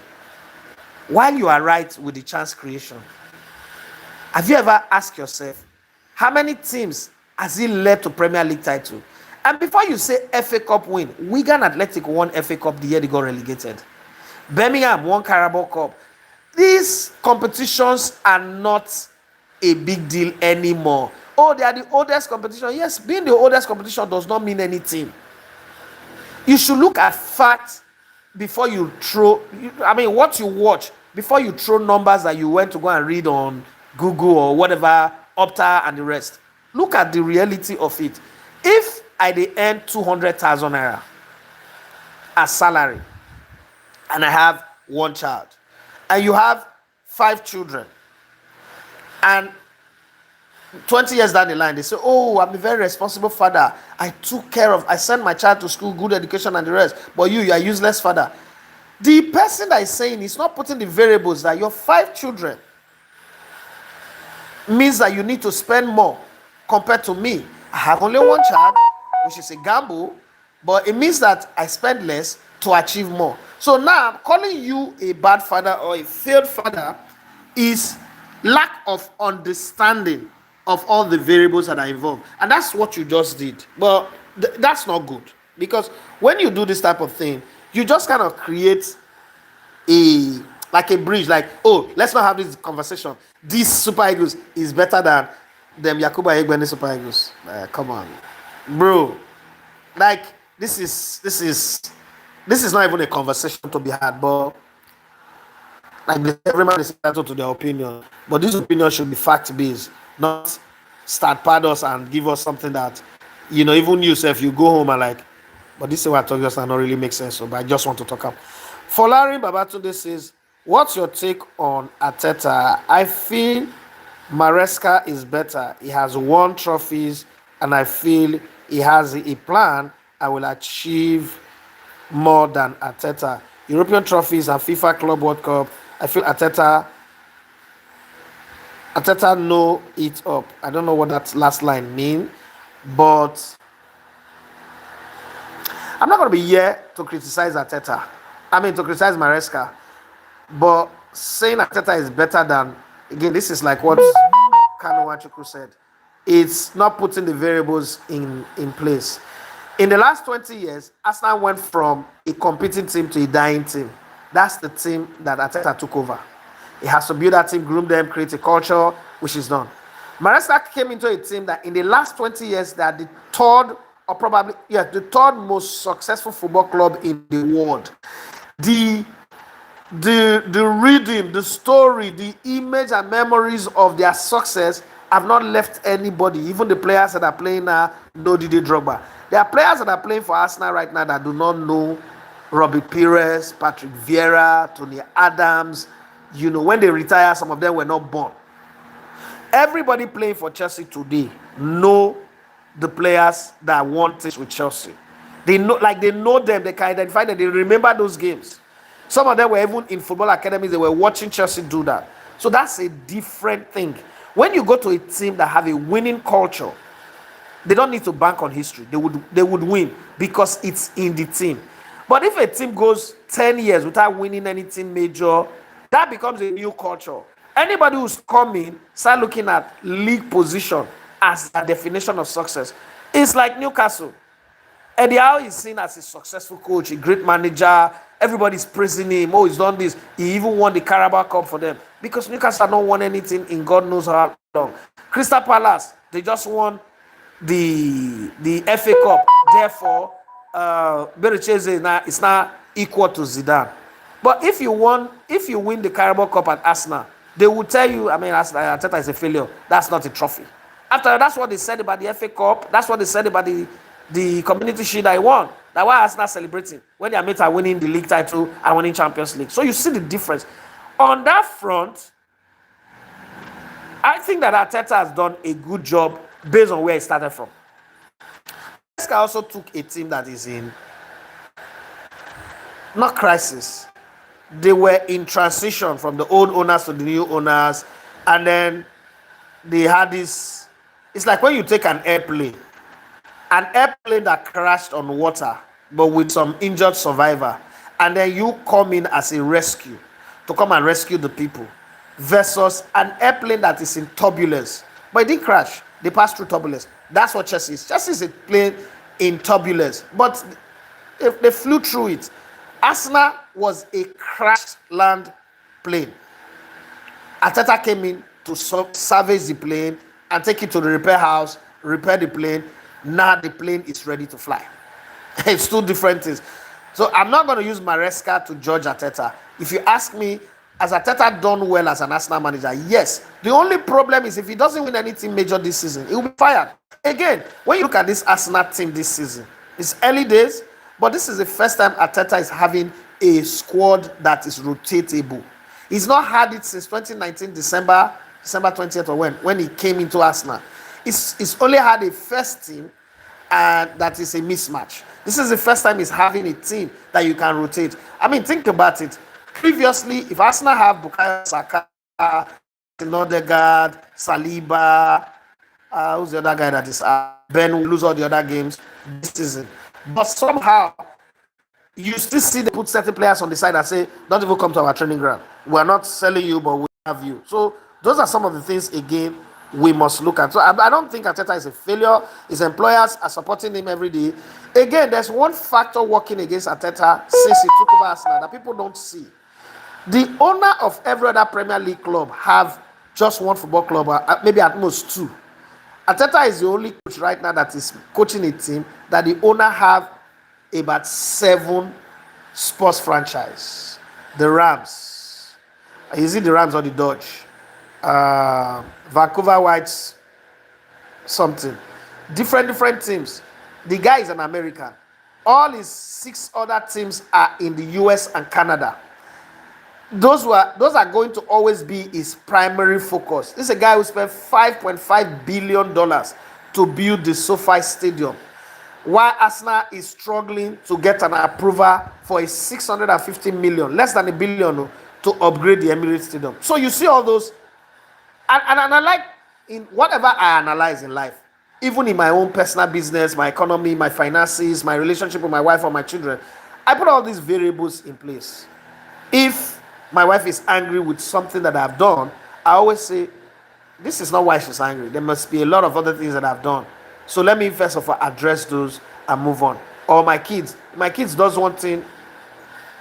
While you are right with the chance creation, have you ever asked yourself, how many teams has he led to Premier League title? And before you say FA Cup win, Wigan Athletic won FA Cup the year they got relegated. Birmingham won Carabao Cup. These competitions are not a big deal anymore. Oh, they are the oldest competition. Yes, being the oldest competition does not mean anything. You should look at facts before you throw, what you watch, before you throw numbers that you went to go and read on Google or whatever, Opta and the rest. Look at the reality of it. If I earn 200,000 naira as salary, and I have 1 child, and you have 5 children, and 20 years down the line, they say, oh, I'm a very responsible father. I sent my child to school, good education and the rest. But you are a useless father. The person that is saying is not putting the variables that your 5 children means that you need to spend more compared to me. I have only 1 child, which is a gamble, but it means that I spend less to achieve more. So now, calling you a bad father or a failed father is lack of understanding of all the variables that are involved. And that's what you just did. Well, that's not good. Because when you do this type of thing, you just kind of create a bridge, like, oh, let's not have this conversation. This Super Eagles is better than them Yakuba Egbeni Super Eagles. Come on. Bro. Like, this is not even a conversation to be had, but like every man is entitled to their opinion. But this opinion should be fact-based, not start pad us and give us something that, even yourself, you go home and like, But this is what I told you just now not really makes sense. So, but I just want to talk up. Folarin Babatunde says, "What's your take on Ateta? I feel Maresca is better. He has won trophies, and I feel he has a plan. I will achieve more than Ateta. European trophies and FIFA Club World Cup. I feel Ateta know it up. I don't know what that last line mean, but I'm not going to be here to criticize Ateta. I mean, to criticize Maresca. But saying Ateta is better than, again, this is like what Kanu Wachuku said. It's not putting the variables in place. In the last 20 years, Arsenal went from a competing team to a dying team. That's the team that Ateta took over. He has to build that team, groom them, create a culture, which is done. Maresca came into a team that in the last 20 years, that the third or probably, yeah, the third most successful football club in the world. The the rhythm, the story, the image and memories of their success have not left anybody. Even the players that are playing now know Didier Drogba. There are players that are playing for Arsenal right now that do not know Robbie Pires, Patrick Vieira, Tony Adams. You know, when they retire, some of them were not born. Everybody playing for Chelsea today know the players that won things with Chelsea. They know, like they know them, they can identify them, they remember those games. Some of them were even in football academies, they were watching Chelsea do that. So that's a different thing. When you go to a team that have a winning culture, they don't need to bank on history. They would win because it's in the team. But if a team goes 10 years without winning anything major, that becomes a new culture. Anybody who's coming start looking at league position as a definition of success. It's like Newcastle. Eddie Howe is seen as a successful coach, a great manager. Everybody's praising him. Oh, he's done this. He even won the Carabao Cup for them. Because Newcastle have not won anything in God knows how long. Crystal Palace, they just won the FA Cup. Therefore, Berechese is now equal to Zidane. But if you win the Carabao Cup at Arsenal, they will tell you, I mean, Arteta is a failure. That's not a trophy. After that's what they said about the FA Cup. That's what they said about the Community Shield I won. That's why Arsenal celebrating when their mates are winning the league title and winning Champions League. So you see the difference. On that front, I think that Arteta has done a good job based on where he started from. Maresca also took a team that is in not crisis. They were in transition from the old owners to the new owners, and then they had this. It's like when you take an airplane that crashed on water, but with some injured survivor, and then you come in as a rescue to come and rescue the people, versus an airplane that is in turbulence, but it didn't crash. They passed through turbulence. That's what Chelsea is. Chelsea is a plane in turbulence, but they flew through it. Arsenal was a crashed land plane. Arteta came in to salvage the plane and take it to the repair house, repair the plane. Now the plane is ready to fly. It's two different things. So I'm not going to use Maresca to judge Arteta. If you ask me, has Arteta done well as an Arsenal manager? Yes. The only problem is if he doesn't win anything major this season, he will be fired. Again, when you look at this Arsenal team this season, it's early days, but this is the first time Arteta is having a squad that is rotatable. He's not had it since 2019, December 20th or when he came into Arsenal. He's only had a first team and that is a mismatch. This is the first time he's having a team that you can rotate. I mean, think about it. Previously, if Arsenal have Bukayo Saka, Odegaard, Saliba, who's the other guy that is Ben will lose all the other games this season. But somehow, you still see they put certain players on the side and say, don't even come to our training ground. We're not selling you, but we have you. So those are some of the things, again, we must look at. So I don't think Arteta is a failure. His employers are supporting him every day. Again, there's one factor working against Arteta since he took over Arsenal that people don't see. The owner of every other Premier League club have just one football club, or maybe at most two. Arteta is the only coach right now that is coaching a team that the owner have about 7 sports franchise. The Rams. Is it the Rams or the Dodge? Vancouver Whites something. Different teams. The guy is an American. All his 6 other teams are in the US and Canada. Those are going to always be his primary focus. This is a guy who spent $5.5 billion to build the SoFi Stadium, while Arsenal is struggling to get an approval for a 650 million, less than a billion, to upgrade the Emirates Stadium. So you see all those, and I like, in whatever I analyze in life, even in my own personal business, my economy, my finances, my relationship with my wife or my children, I put all these variables in place. If my wife is angry with something that I've done, I always say, this is not why she's angry. There must be a lot of other things that I've done. So let me first of all address those and move on. Or my kids does one thing,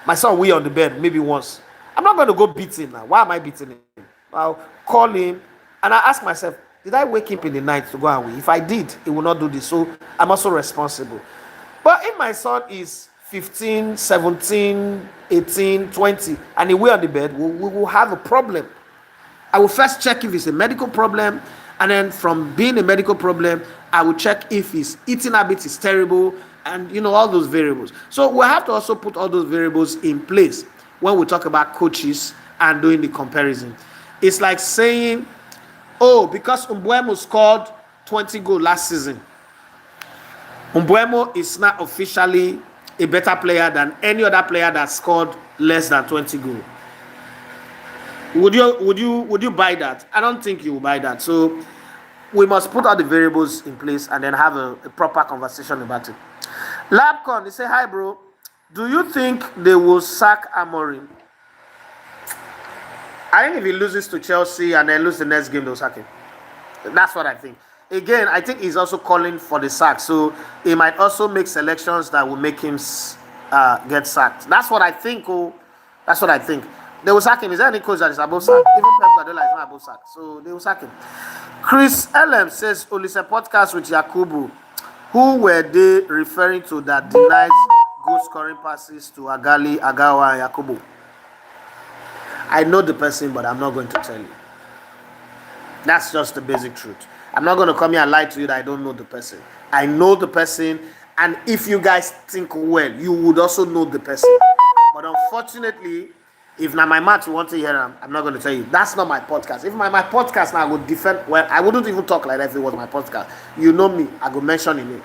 my son wee on the bed maybe once. I'm not going to go beat him now. Why am I beating him? I'll call him and I ask myself, did I wake him in the night to go and wee? If I did, he will not do this. So I'm also responsible. But if my son is 15, 17, 18, 20, and he wee on the bed, we will have a problem. I will first check if it's a medical problem, and then from being a medical problem, I will check if his eating habit is terrible, and all those variables. So we have to also put all those variables in place when we talk about coaches and doing the comparison. It's like saying, oh, because Umbuemo scored 20 goals last season, Umbuemo is not officially a better player than any other player that scored less than 20 goals. Would you buy that? I don't think you will buy that. So we must put all the variables in place and then have a proper conversation about it. Labcon, they say, hi bro, do you think they will sack Amorim? I think if he loses to Chelsea and then lose the next game, they'll sack him. That's what I think. Again, I think he's also calling for the sack. So he might also make selections that will make him get sacked. That's what I think. That's what I think. They will sack him. Is there any coach that is above sack? Even Pep Guardiola is not above sack. So they will sack him. Chris Elem says, Olise podcast with Yakubu. Who were they referring to that denied goal scoring passes to Agali, Agawa, and Yakubu? I know the person, but I'm not going to tell you. That's just the basic truth. I'm not going to come here and lie to you that I don't know the person. I know the person, and if you guys think well, you would also know the person. But unfortunately, if now my match you want to hear I'm not going to tell you. That's not my podcast. If my podcast now I would defend, well, I wouldn't even talk like that if it was my podcast. You know me, I go mention in it.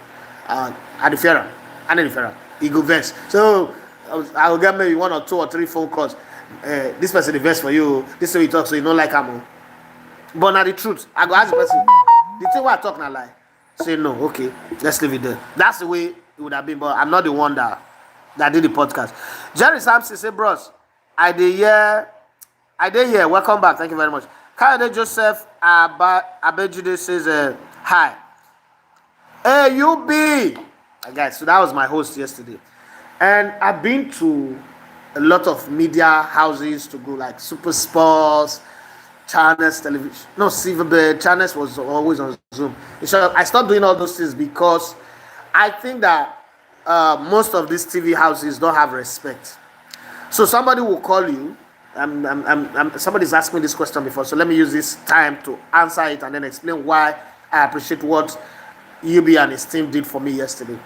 At the fair, and the fair, he go verse. So I will get maybe 1 or 2 or 3 phone calls. This person the verse for you. This way you talk, so you don't like him. But now the truth, I go ask the person. The thing why I talk now lie. Say no, okay, let's leave it there. That's the way it would have been. But I'm not the one that did the podcast. Jerry Sampson say, bros, I did here. Welcome back. Thank you very much. Kayode Joseph Abejude says, hi. Hey, you be. Guys, so that was my host yesterday. And I've been to a lot of media houses to go, like Super Sports, Channels Television. No, Silverbird. Channels was always on Zoom. So I stopped doing all those things because I think that most of these TV houses don't have respect. So somebody will call you. Somebody's asked me this question before, so let me use this time to answer it and then explain why I appreciate what UB and his team did for me yesterday.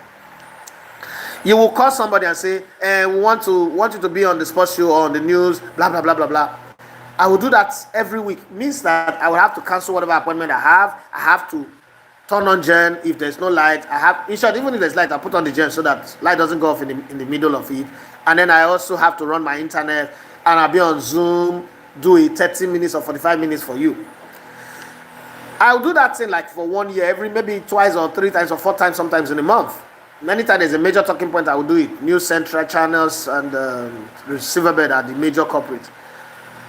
You will call somebody and say, we want you to be on the sports show or on the news, blah, blah, blah, blah, blah. I will do that every week. It means that I will have to cancel whatever appointment I have. I have to turn on gen if there's no light. In short, even if there's light, I put on the gen so that light doesn't go off in the middle of it. And then I also have to run my internet, and I'll be on Zoom, do a 30 minutes or 45 minutes for you. I'll do that thing like for 1 year, maybe 2 or 3 times or 4 times sometimes in a month. Anytime there's a major talking point, I will do it. News Central Channels and Silverbird are the major corporates.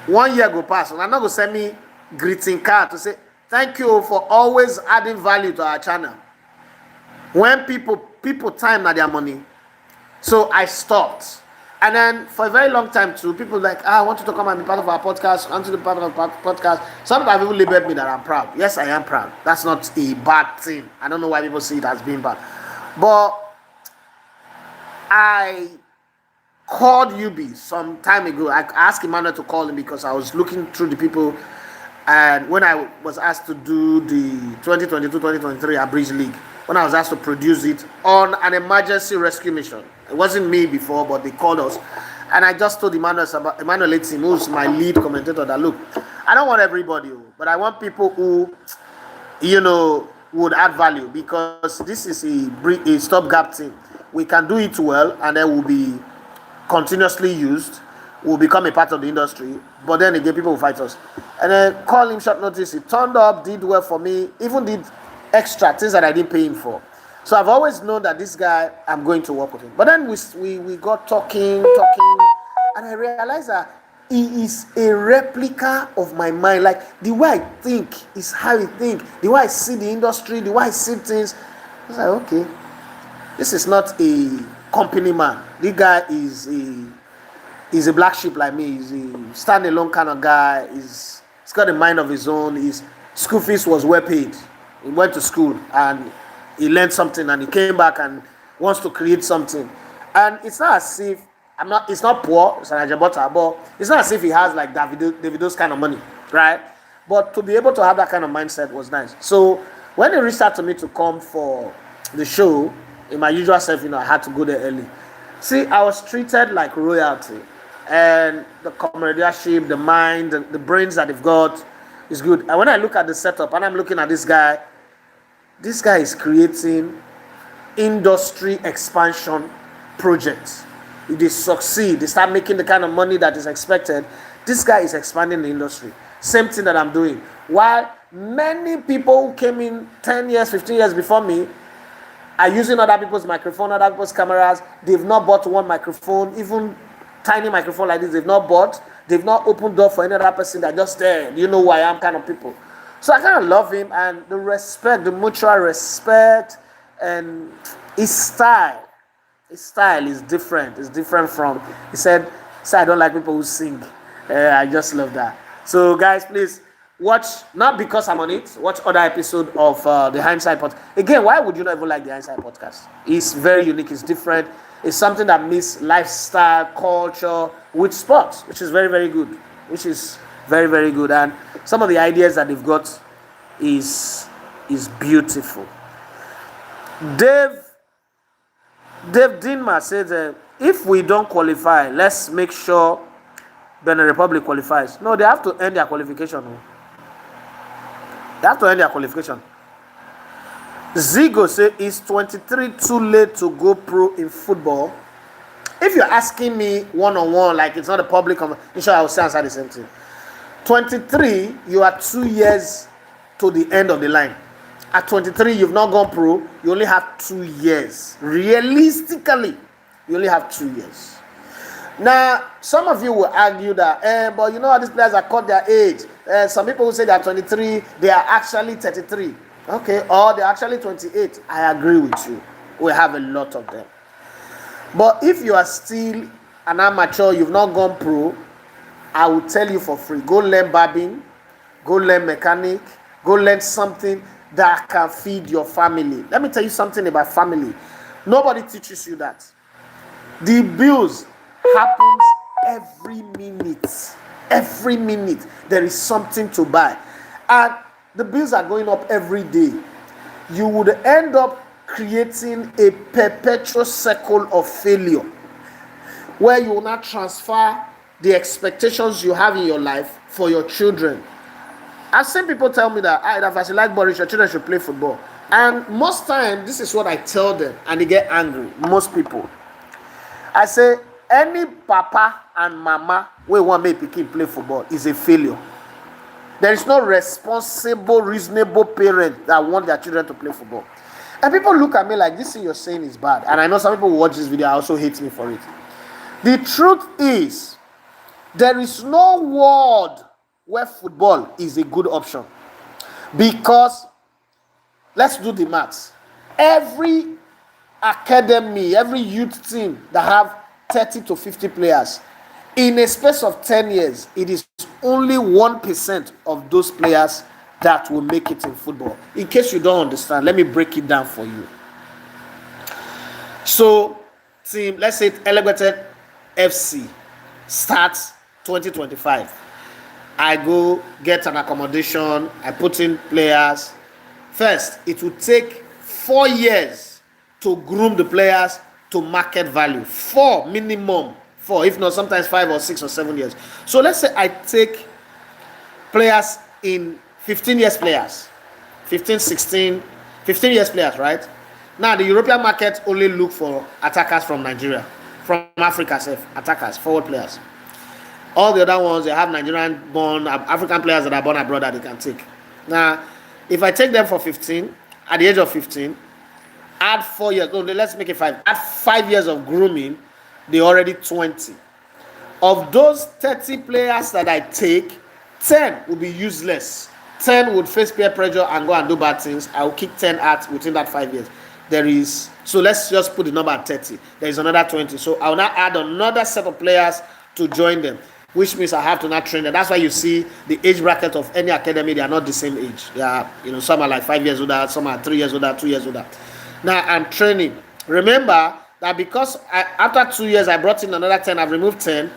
1 year go past, and I'm not going to send me greeting card to say, thank you for always adding value to our channel. When people time na their money. So I stopped. And then for a very long time too, people like, I want you to come and be part of our podcast. I want you to be part of our podcast. Some people have even labeled me that I'm proud. Yes, I am proud. That's not a bad thing. I don't know why people see it as being bad. But I called UB some time ago. I asked Emmanuel to call him because I was looking through the people And when I was asked to do the 2022-2023 Abridged League, when I was asked to produce it on an emergency rescue mission, it wasn't me before, but they called us. And I just told Emmanuel Etim, who's my lead commentator, that look, I don't want everybody, but I want people who, would add value, because this is a stopgap thing. We can do it well, and then we'll be continuously used, will become a part of the industry, but then again people will fight us. And then call him short notice, he turned up, did well for me, even did extra things that I didn't pay him for. So I've always known that this guy, I'm going to work with him. But then we got talking, and I realized that he is a replica of my mind. Like, the way I think is how I think, the way I see the industry, the way I see things. I was like, okay, this is not a company man. This guy is a black sheep like me. He's a standalone kind of guy. He's got a mind of his own. His school fees was well paid. He went to school and he learned something, and he came back and wants to create something. And it's not as if it's not poor, it's an Ajabota, but it's not as if he has like Davido's kind of money, right? But to be able to have that kind of mindset was nice. So when they reached out to me to come for the show, in my usual self, I had to go there early. See, I was treated like royalty, and the comradeship, the mind, the brains that they've got is good. And when I look at the setup, and I'm looking at this guy is creating industry expansion projects. If they succeed, they start making the kind of money that is expected, this guy is expanding the industry. Same thing that I'm doing. While many people who came in 10 years, 15 years before me are using other people's microphone, other people's cameras. They've not bought one microphone, even tiny microphone like this, they've not bought. They've not opened door for any other person. They're just there. You know who I am kind of people. So I kind of love him, and the respect, the mutual respect, and his style. His style is different. It's different from, he said, I don't like people who sing. I just love that. So guys, please watch, not because I'm on it, watch other episode of the Hindsight Podcast. Again, why would you not even like the Hindsight Podcast? It's very unique. It's different. It's something that meets lifestyle, culture with sports, which is very, very good. Which is very, very good. And some of the ideas that they've got is beautiful. Dave Dinma said, if we don't qualify, let's make sure Benin Republic qualifies. No, they have to end their qualification. They have to end their qualification. Zigo said, is 23 too late to go pro in football? If you're asking me one-on-one, like it's not a public conversation, I will say answer the same thing. 23, you are 2 years to the end of the line. At 23, you've not gone pro. You only have 2 years. Realistically, you only have 2 years. Now, some of you will argue that, but you know how these players are caught their age. Some people will say they are 23, they are actually 33. Okay, or they're actually 28. I agree with you. We have a lot of them. But if you are still an amateur, you've not gone pro, I will tell you for free. Go learn barbing, go learn mechanic, go learn something that can feed your family. Let me tell you something about family. Nobody teaches you that. The bills happens every minute. Every minute there is something to buy. And the bills are going up every day. You would end up creating a perpetual cycle of failure where you will not transfer the expectations you have in your life for your children. I've seen people tell me that if I like Boris, your children should play football. And most times, this is what I tell them, and they get angry. Most people. I say, any papa and mama who want make pikin play football is a failure. There is no responsible, reasonable parent that want their children to play football. And people look at me like, this thing you're saying is bad. And I know some people who watch this video also hate me for it. The truth is, there is no world where football is a good option. Because, let's do the maths. Every academy, every youth team that have 30 to 50 players, in a space of 10 years, it is only 1% of those players that will make it in football. In case you don't understand, let me break it down for you. So, team, let's say Elevated FC starts 2025. I go get an accommodation, I put in players. First, it will take 4 years to groom the players to market value. Four minimum, four, if not sometimes 5 or 6 or 7 years. So let's say I take players in 15 years players, 15, 16, 15 years players, right? Now the European market only look for attackers from Nigeria, from Africa, attackers, forward players. All the other ones, they have Nigerian born African players that are born abroad that they can take. Now, if I take them for 15, at the age of 15, add 4 years, no, let's make it 5, add 5 years of grooming, they already 20. Of those 30 players that I take, 10 will be useless. 10 would face peer pressure and go and do bad things. I will kick 10 out within that 5 years. So let's just put the number at 30. There is another 20. So I will now add another set of players to join them, which means I have to not train them. That's why you see the age bracket of any academy, they are not the same age. They are, some are like 5 years older, some are 3 years older, 2 years older. Now I'm training. Remember that because after 2 years I brought in another 10, I've removed 10.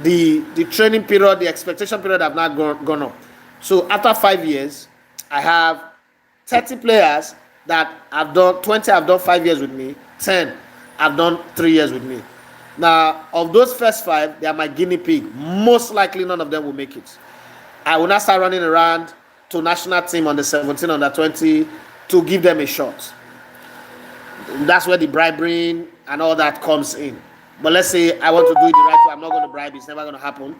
The training period, the expectation period have not gone up. So after 5 years, I have 30 players that have done 20 have done 5 years with me, 10 have done 3 years with me. Now, of those first 5, they are my guinea pig. Most likely, none of them will make it. I will not start running around to national team on the 17, on the 20 to give them a shot. That's where the bribery and all that comes in. But let's say I want to do it the right way. I'm not going to bribe. It's never going to happen.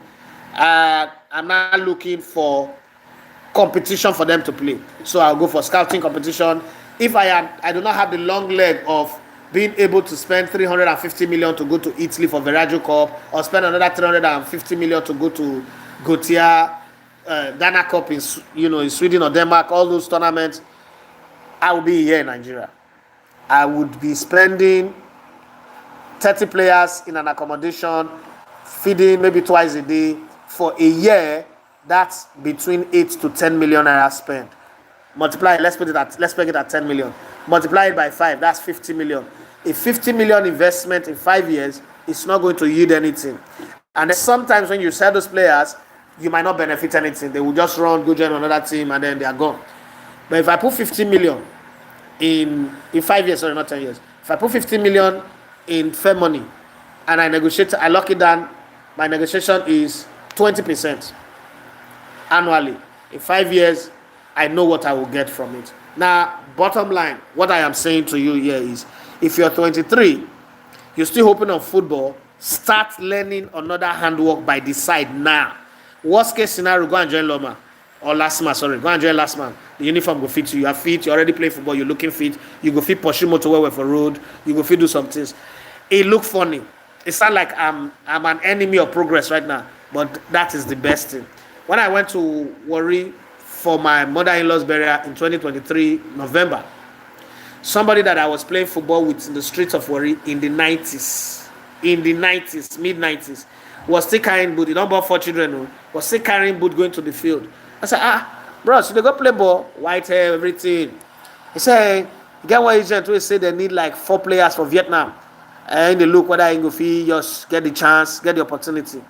I'm not looking for competition for them to play. So I'll go for scouting competition. If I do not have the long leg of being able to spend 350 million to go to Italy for Viraggio Cup, or spend another 350 million to go to Gotia, Dana Cup in Sweden or Denmark, all those tournaments, I will be here in Nigeria. I would be spending 30 players in an accommodation, feeding maybe twice a day for a year. That's between 8 to 10 million naira spent. Multiply, let's make it at 10 million. Multiply it by 5, that's 50 million. A 50 million investment in 5 years is not going to yield anything. And then sometimes when you sell those players, you might not benefit anything. They will just run, go join another team, and then they are gone. But if I put 50 million in 5 years, sorry, not 10 years. If I put 50 million in fair money and I lock it down, my negotiation is 20% annually. In 5 years, I know what I will get from it. Now, bottom line, what I am saying to you here is, if you're 23, you're still hoping on football, start learning another handwork by the side now. Worst case scenario, go and join Loma. Or last man, sorry, go and join last man. The uniform go fit you. You are fit, you already play football, you're looking fit. You go fit pursue motorway for road. You go fit do some things. It look funny. It sounds like I'm an enemy of progress right now. But that is the best thing. When I went to Warri for my mother-in-law's burial in 2023, November, somebody that I was playing football with in the streets of Warri in the 90s, mid-90s, was still carrying boot. He don't born 4 children, was still carrying boot going to the field. I said, bro, so they go play ball, white hair, everything. He said, you get one agent who say they need like 4 players for Vietnam. And they look whether he go fit just get the chance, get the opportunity.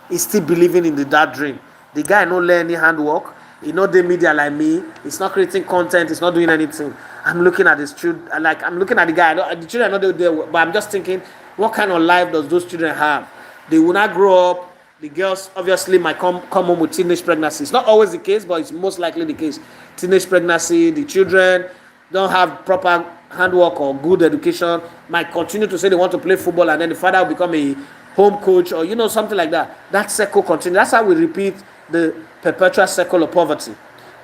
He's still believing in that dream. The guy no learn any handwork. He not the media like me. He's not creating content. He's not doing anything. I'm looking at his children. I'm looking at the guy. The children are not there, but I'm just thinking, what kind of life does those children have? They will not grow up. The girls obviously might come home with teenage pregnancy. It's not always the case, but it's most likely the case. Teenage pregnancy. The children don't have proper handwork or good education. Might continue to say they want to play football, and then the father will become a home coach or something like that. That cycle continues. That's how we repeat the perpetual cycle of poverty.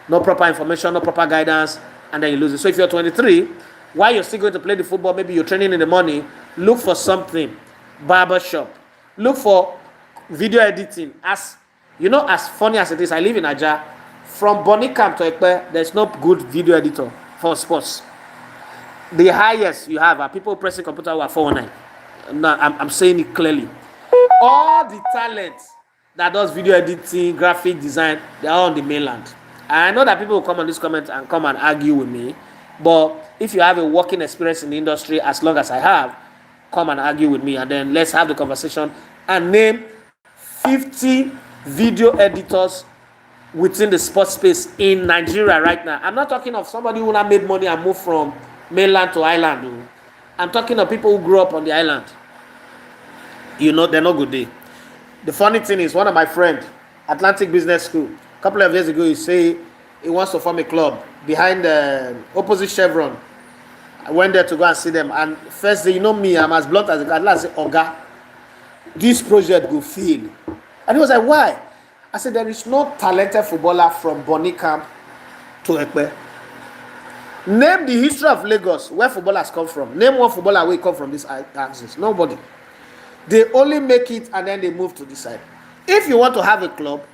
No proper information, no proper guidance, and then you lose it. So if you're 23, while you're still going to play the football, maybe you're training in the morning, look for something. Barber shop. Look for video editing. As funny as it is, I live in Aja. From Bonicamp to Ekpe, there's no good video editor for sports. The highest you have are people pressing computer who are 419. No, I'm saying it clearly. All the talents that does video editing, graphic design, they are on the mainland. I know that people will come on this comment and come and argue with me, but if you have a working experience in the industry, as long as I have, come and argue with me, and then let's have the conversation and name 50 video editors within the sports space in Nigeria right now. I'm not talking of somebody who now made money and moved from mainland to island. I'm talking of people who grew up on the island. You know, they're not good day. The funny thing is, one of my friends, Atlantic Business School, a couple of years ago, he say he wants to form a club behind the opposite Chevron. I went there to go and see them. And first day, you know me, I'm as blunt as a guy. I said, Oga, this project will fail. And he was like, why? I said, there is no talented footballer from Bonny Camp to Ekpe. Name the history of Lagos, where footballers come from. Name one footballer where come from this axis. Nobody. They only make it and then they move to this side. If you want to have a club,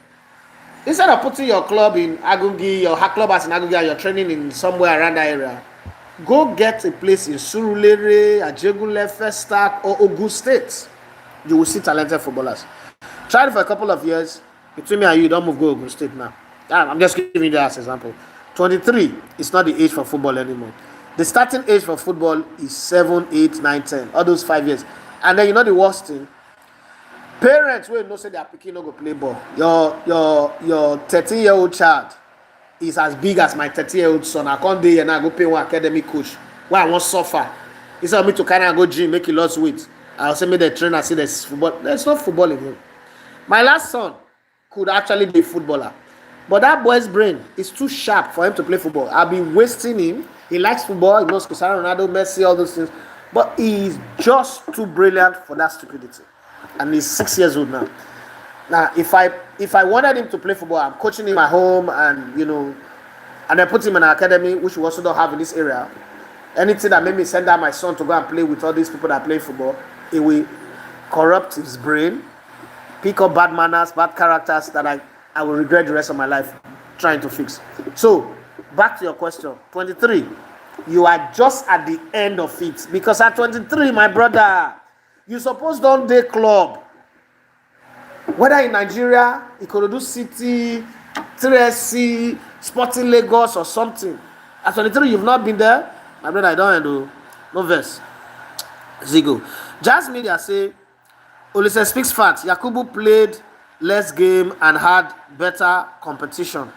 instead of putting your club in Agungi, your club as in Agungi, and you're training in somewhere around that area, go get a place in Surulere, Ajegunle, Festac, or Ogun State. You will see talented footballers. Try it for a couple of years. Between me and you, don't move go Ogun State now. I'm just giving you that as an example. 23 is not the age for football anymore. The starting age for football is 7, 8, 9, 10. All those 5 years. And then you know the worst thing? Parents will not say they are picking no go play ball. Your 13-year-old child is as big as my 30-year-old son. I can't do it and I go pay one academic coach. Why I won't suffer? Instead of me to kind of go gym, make you lose weight. I'll say me the trainer say there's football. There's no football in him. My last son could actually be a footballer. But that boy's brain is too sharp for him to play football. I've been wasting him. He likes football. He knows Cristiano Ronaldo, Messi, all those things. But he's just too brilliant for that stupidity. And he's 6 years old now. Now, if I wanted him to play football, I'm coaching him at home and, and I put him in an academy, which we also don't have in this area. Anything that made me send out my son to go and play with all these people that play football, it will corrupt his brain, pick up bad manners, bad characters that I will regret the rest of my life trying to fix. So, back to your question. 23, you are just at the end of it. Because at 23, my brother, you suppose don't day club. Whether in Nigeria, Ikorodu City, 3SC, Sporting Lagos or something. At 23, you've not been there. My brother, I don't do no verse. Zigo. Jazz Media say, Olise speaks facts. Yakubu played less game and had better competition.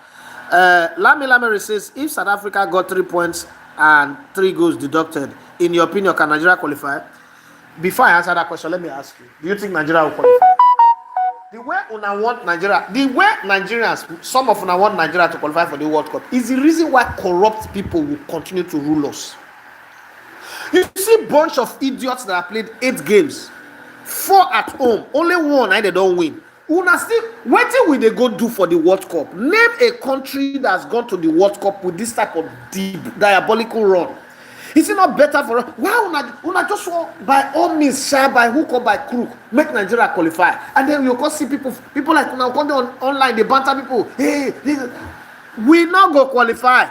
Lami says, if South Africa got 3 points and 3 goals deducted, in your opinion, can Nigeria qualify? Before I answer that question, let me ask you, do you think Nigeria will qualify? The way Nigerians, some of una want Nigeria to qualify for the World Cup is the reason why corrupt people will continue to rule us. You see a bunch of idiots that have played 8 games, 4 at home, only 1 and they don't win. Una still waiting will they go do for the World Cup? Name a country that's gone to the World Cup with this type of diabolical run. Is it not better for us? Why una just want by all means, share by hook or by crook, make Nigeria qualify, and then you can see people like una come online, they banter people. Hey, we not go qualify.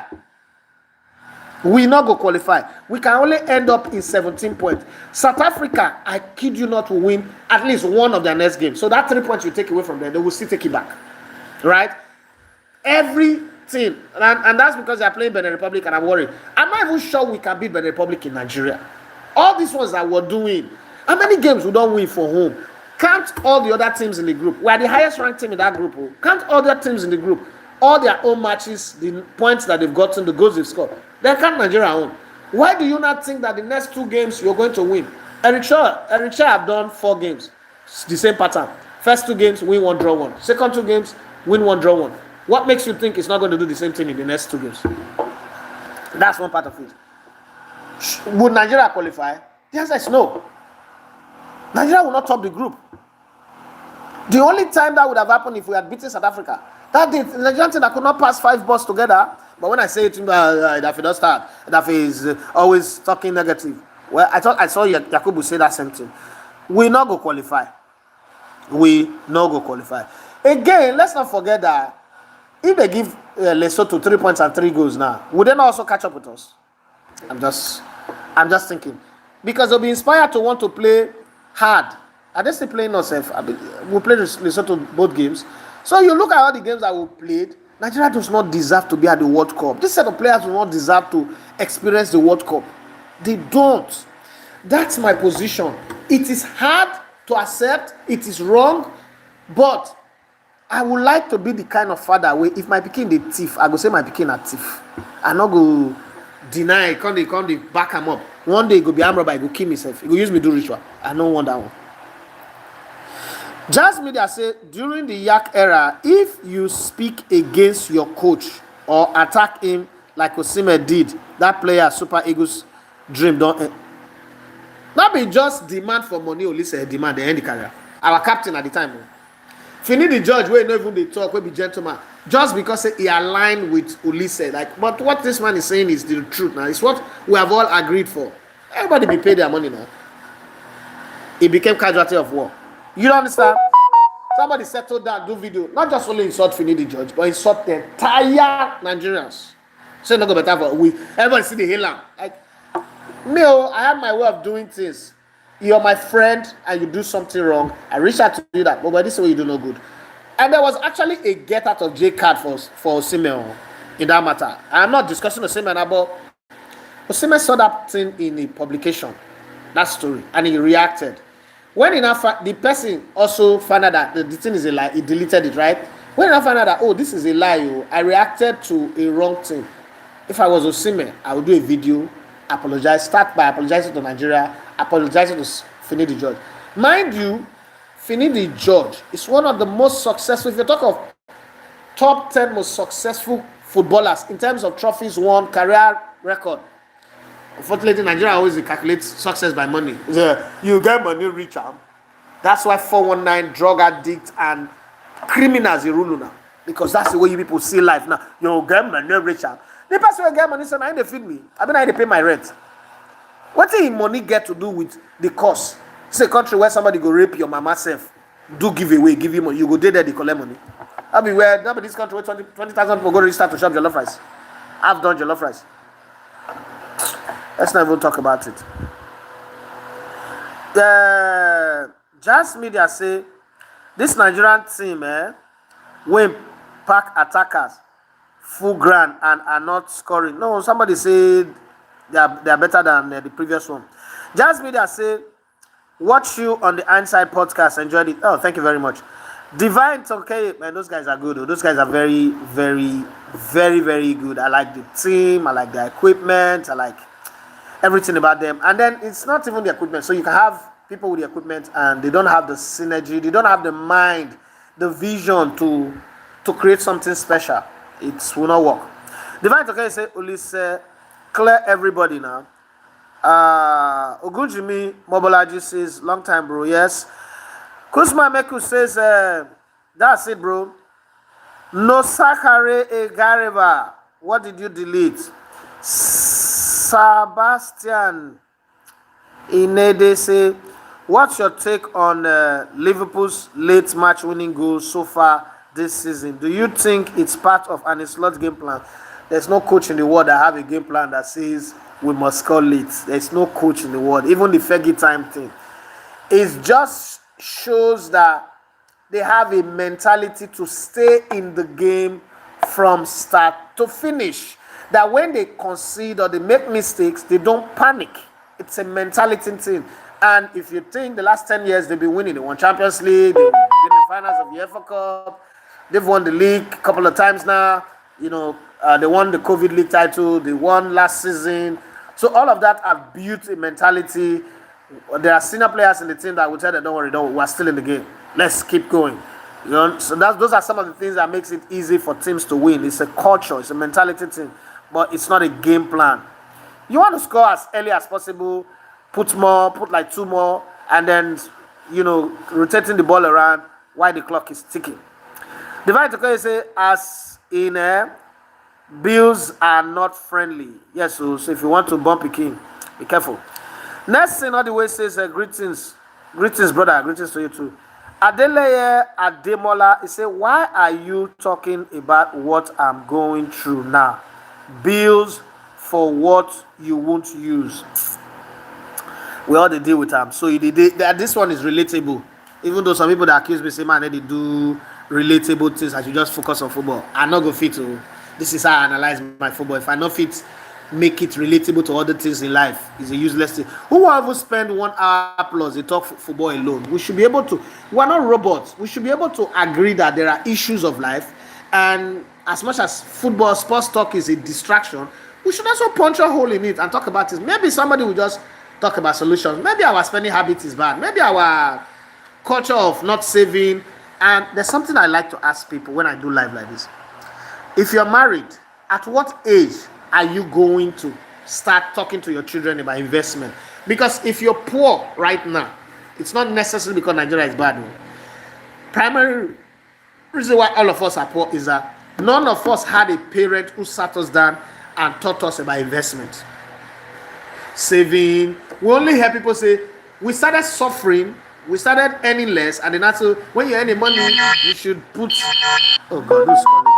We not go qualify. We can only end up in 17 points. South Africa, I kid you not, will win at least one of their next games. So that 3 points you take away from them, they will still take it back. Right? Everything. And that's because they are playing Benin Republic and I'm worried. I'm not even sure we can beat Benin Republic in Nigeria. All these ones that we're doing, how many games we don't win for home? Count all the other teams in the group. We are the highest ranked team in that group. Count all the teams in the group. All their own matches, the points that they've gotten, the goals they've scored. They can't Nigeria own. Why do you not think that the next 2 games you're going to win? Eritrea have done 4 games. It's the same pattern. First 2 games, win 1, draw 1. Second 2 games, win 1, draw 1. What makes you think it's not going to do the same thing in the next 2 games? That's one part of it. Would Nigeria qualify? The answer is no. Nigeria will not top the group. The only time that would have happened if we had beaten South Africa. That the Nigerian team that could not pass 5 balls together. But when I say it, that he does start, that he is always talking negative. Well, I saw Yakubu say that same thing. We not go qualify. We not go qualify. Again, let's not forget that if they give Lesotho 3 points and 3 goals now, would they not also catch up with us? I'm just thinking. Because they'll be inspired to want to play hard. Are they still playing ourselves? We played Lesotho both games. So you look at all the games that we played, Nigeria does not deserve to be at the World Cup. This set of players do not deserve to experience the World Cup. They don't. That's my position. It is hard to accept. It is wrong. But I would like to be the kind of father where if my pikin dey thief, I go say my pikin a thief. I no go deny, come dey back am up. One day he go be armed robber, he go kill himself. He go use me do ritual. I no want that one. Jazz Media say during the Yak era, if you speak against your coach or attack him like Osimhen did, that player Super Eagles dream don't end. Not be just demand for money or listen demand the end the career. Our captain at the time. Fini the judge wey no even dey talk, wey be gentleman, just because he aligned with Ulisse. Like, but what this man is saying is the truth now. It's what we have all agreed for. Everybody be paid their money now. It became casualty of war. You don't understand? Somebody settled down, do video, not just only insult Fini the judge, but insult the entire Nigerians. So not go better for we. Everybody see the hail am. Like, me, I have my way of doing things. You're my friend and you do something wrong. I reach out to you that, but this way you do no good. And there was actually a get out of jail card for Osimhen in that matter. I'm not discussing Osimhen, but Osimhen saw that thing in a publication, that story, and he reacted. When he now the person also found out that the thing is a lie, he deleted it, right? When he now found out that, oh, this is a lie, I reacted to a wrong thing. If I was Osimhen, I would do a video, apologize, start by apologizing to Nigeria, apologizing to Fini the judge. Mind you, Fini the judge is one of the most successful, if you talk of top 10 most successful footballers in terms of trophies won, career record. Unfortunately, Nigeria always calculates success by money. You get money, rich am. That's why 419, drug addict, and criminals in rule now. Because that's the way you people see life now. You get money, rich am. The person who get money, so now they feed me. I mean, I they pay my rent. What did money get to do with the cost? It's a country where somebody go rape your mama self, do giveaway, give you money. You go there, they collect money. I mean, where not be this country where 20,000 people go register to shop jollof rice. I've done jollof rice. Let's not even talk about it. The Jazz Media say this Nigerian team, when pack attackers full ground and are not scoring. No, somebody said they are better than the previous one. Jazz Media say, watch you on the Inside podcast. Enjoyed it. Oh, thank you very much. Divine okay, man, those guys are good. Those guys are very, very, very, very good. I like the team. I like the equipment. I like everything about them. And then it's not even the equipment. So you can have people with the equipment and they don't have the synergy. They don't have the mind, the vision to create something special. It will not work. Divine okay say, Ulisse, clear everybody now. Ogunjimi Mobolaji says, long time, bro. Yes. Kusma Meku says, that's it, bro. No Sakare Egareva. What did you delete? Sebastian Inede say, what's your take on Liverpool's late match winning goal so far this season? Do you think it's part of an slot game plan? There's no coach in the world that have a game plan that says we must score late. There's no coach in the world. Even the Fergie time thing. It just shows that they have a mentality to stay in the game from start to finish. That when they concede or they make mistakes, they don't panic. It's a mentality thing. And if you think the last 10 years they've been winning, they won Champions League, they've been in the finals of the FA Cup, they've won the league a couple of times now. You know, they won the COVID League title, they won last season. So all of that have built a mentality. There are senior players in the team that will tell them, don't worry, we're still in the game. Let's keep going. You know, so those are some of the things that makes it easy for teams to win. It's a culture, it's a mentality thing, but it's not a game plan. You want to score as early as possible, put like 2 more, and then, you know, rotating the ball around while the clock is ticking. Divine Tokoye say, as in bills are not friendly. Yes, so if you want to bump a king, be careful. Next thing, all the way says, greetings, brother, greetings to you too. Adeleye Ademola, he say, why are you talking about what I'm going through now? Bills for what you won't use. We all they deal with them. So this one is relatable. Even though some people that accuse me say, man, they do relatable things, I should just focus on football. I'm not going to fit to. This is how I analyze my football. If I not fit make it relatable to other things in life is a useless thing. Who will ever spend 1 hour plus they talk football alone? We should be able to. We are not robots. We should be able to agree that there are issues of life, and as much as football sports talk is a distraction, we should also punch a hole in it and talk about it. Maybe somebody will just talk about solutions. Maybe our spending habit is bad. Maybe our culture of not saving. And there's something I like to ask people when I do live like this. If you're married, at what age are you going to start talking to your children about investment? Because if you're poor right now, it's not necessarily because Nigeria is bad. Primary reason why all of us are poor is that none of us had a parent who sat us down and taught us about investment, saving. We only hear people say we started suffering, we started earning less, and then also when you're earning money, you should put. Oh God, who's calling me?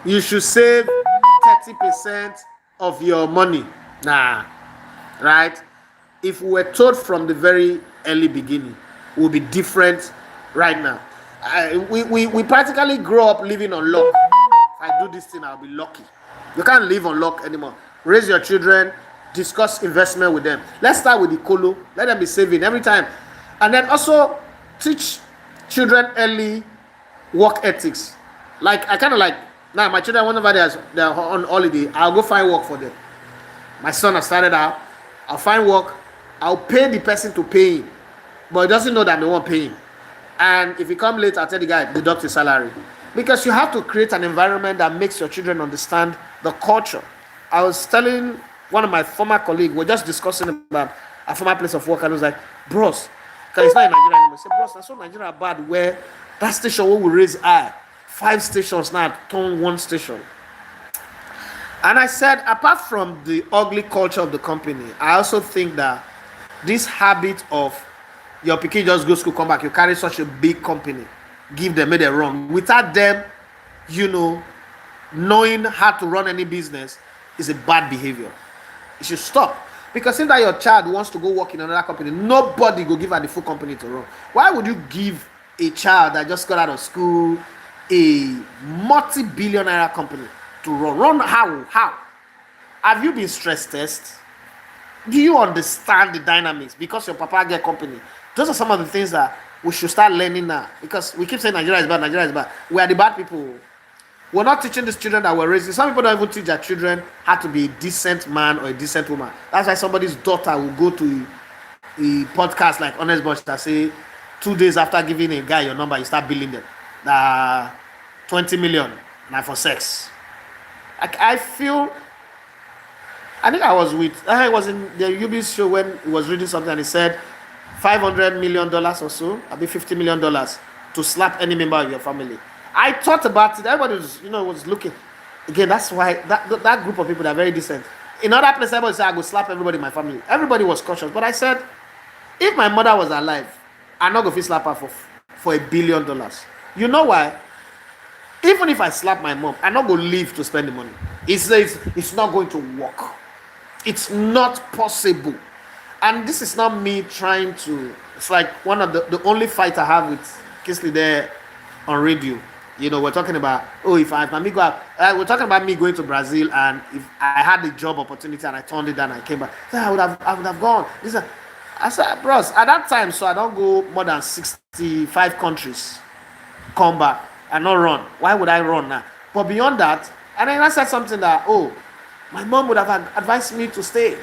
You should save 30% of your money. Nah, right? If we were told from the very early beginning, it would be different right now. We practically grow up living on luck. If I do this thing, I'll be lucky. You can't live on luck anymore. Raise your children, discuss investment with them. Let's start with the colo. Let them be saving every time. And then also teach children early work ethics. Like, I kind of like, now my children, whenever they're on holiday, I'll go find work for them. My son has started out. I'll find work. I'll pay the person to pay him. But he doesn't know that they won't pay him. And if he come late, I'll tell the guy, deduct his salary. Because you have to create an environment that makes your children understand the culture. I was telling one of my former colleagues, we're just discussing about a former place of work, and I was like, bros, because it's not in Nigeria anymore. I said, bros, that's so Nigeria bad where that station where we raise eye, 5 stations now turn 1 station. And I said, apart from the ugly culture of the company, I also think that this habit of your pikin just go school, come back, you carry such a big company, give them, make them run. Without them, knowing how to run any business is a bad behavior. It should stop. Because if that your child wants to go work in another company, nobody will give her the full company to run. Why would you give a child that just got out of school a multi-billionaire company to run? Run how? How? Have you been stress tested? Do you understand the dynamics? Because your papa get company. Those are some of the things that we should start learning now. Because we keep saying Nigeria is bad, Nigeria is bad. We are the bad people. We're not teaching these children that we're raising. Some people don't even teach their children how to be a decent man or a decent woman. That's why somebody's daughter will go to a podcast like Honest Bunch that say 2 days after giving a guy your number, you start billing them. 20 million now for sex. I think I was in the UB's show when he was reading something and he said $500 million or so, I'll be $50 million to slap any member of your family. I thought about it. Everybody was looking. Again, that's why that group of people that are very decent. In other places, everybody said I go slap everybody in my family. Everybody was cautious. But I said, if my mother was alive, I'm not going to slap her for $1 billion. You know why? Even if I slap my mom, I'm not going to live to spend the money. It's not going to work. It's not possible. And this is not me trying to. It's like one of the only fight I have with Kisley there on radio. We're talking about, if me go out, we're talking about me going to Brazil, and if I had a job opportunity and I turned it down and I came back, I would have gone. I said, bros, at that time, so I don't go more than 65 countries, come back and not run. Why would I run now? But beyond that, and then I said something that, my mom would have advised me to stay.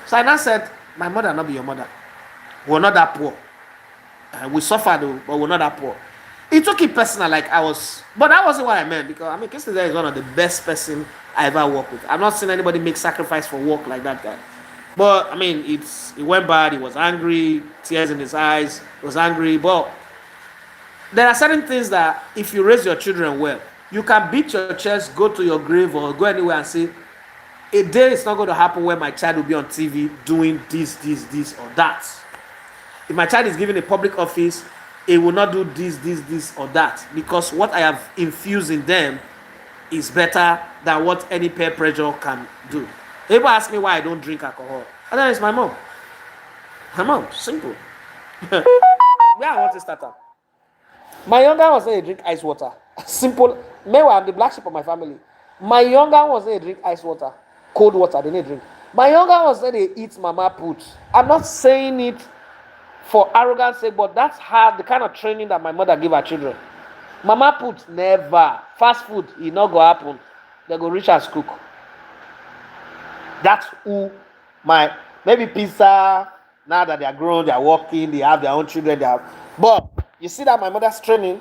So I now said, my mother not be your mother. We're not that poor. We suffered though, but we're not that poor. He took it personal, like but that wasn't what I meant, because Kisley is one of the best person I ever worked with. I've not seen anybody make sacrifice for work like that guy. But it went bad. He was angry, tears in his eyes. He was angry. But there are certain things that if you raise your children well, you can beat your chest, go to your grave, or go anywhere and say, a day is not going to happen where my child will be on TV doing this, or that. If my child is given a public office, it will not do this, or that. Because what I have infused in them is better than what any peer pressure can do. People ask me why I don't drink alcohol. And then it's my mom. My mom, simple. Where I want to start up. My younger one say drink ice water. Simple. Meanwhile, I'm the black sheep of my family. My younger ones they drink ice water, cold water. They need drink. My younger ones they eat mama put. I'm not saying it for arrogance sake, but that's how the kind of training that my mother give her children. Mama put never. Fast food, it not go happen. They go reach as cook. That's who my maybe pizza. Now that they are grown, they are working, they have their own children. They have. But you see that my mother's training.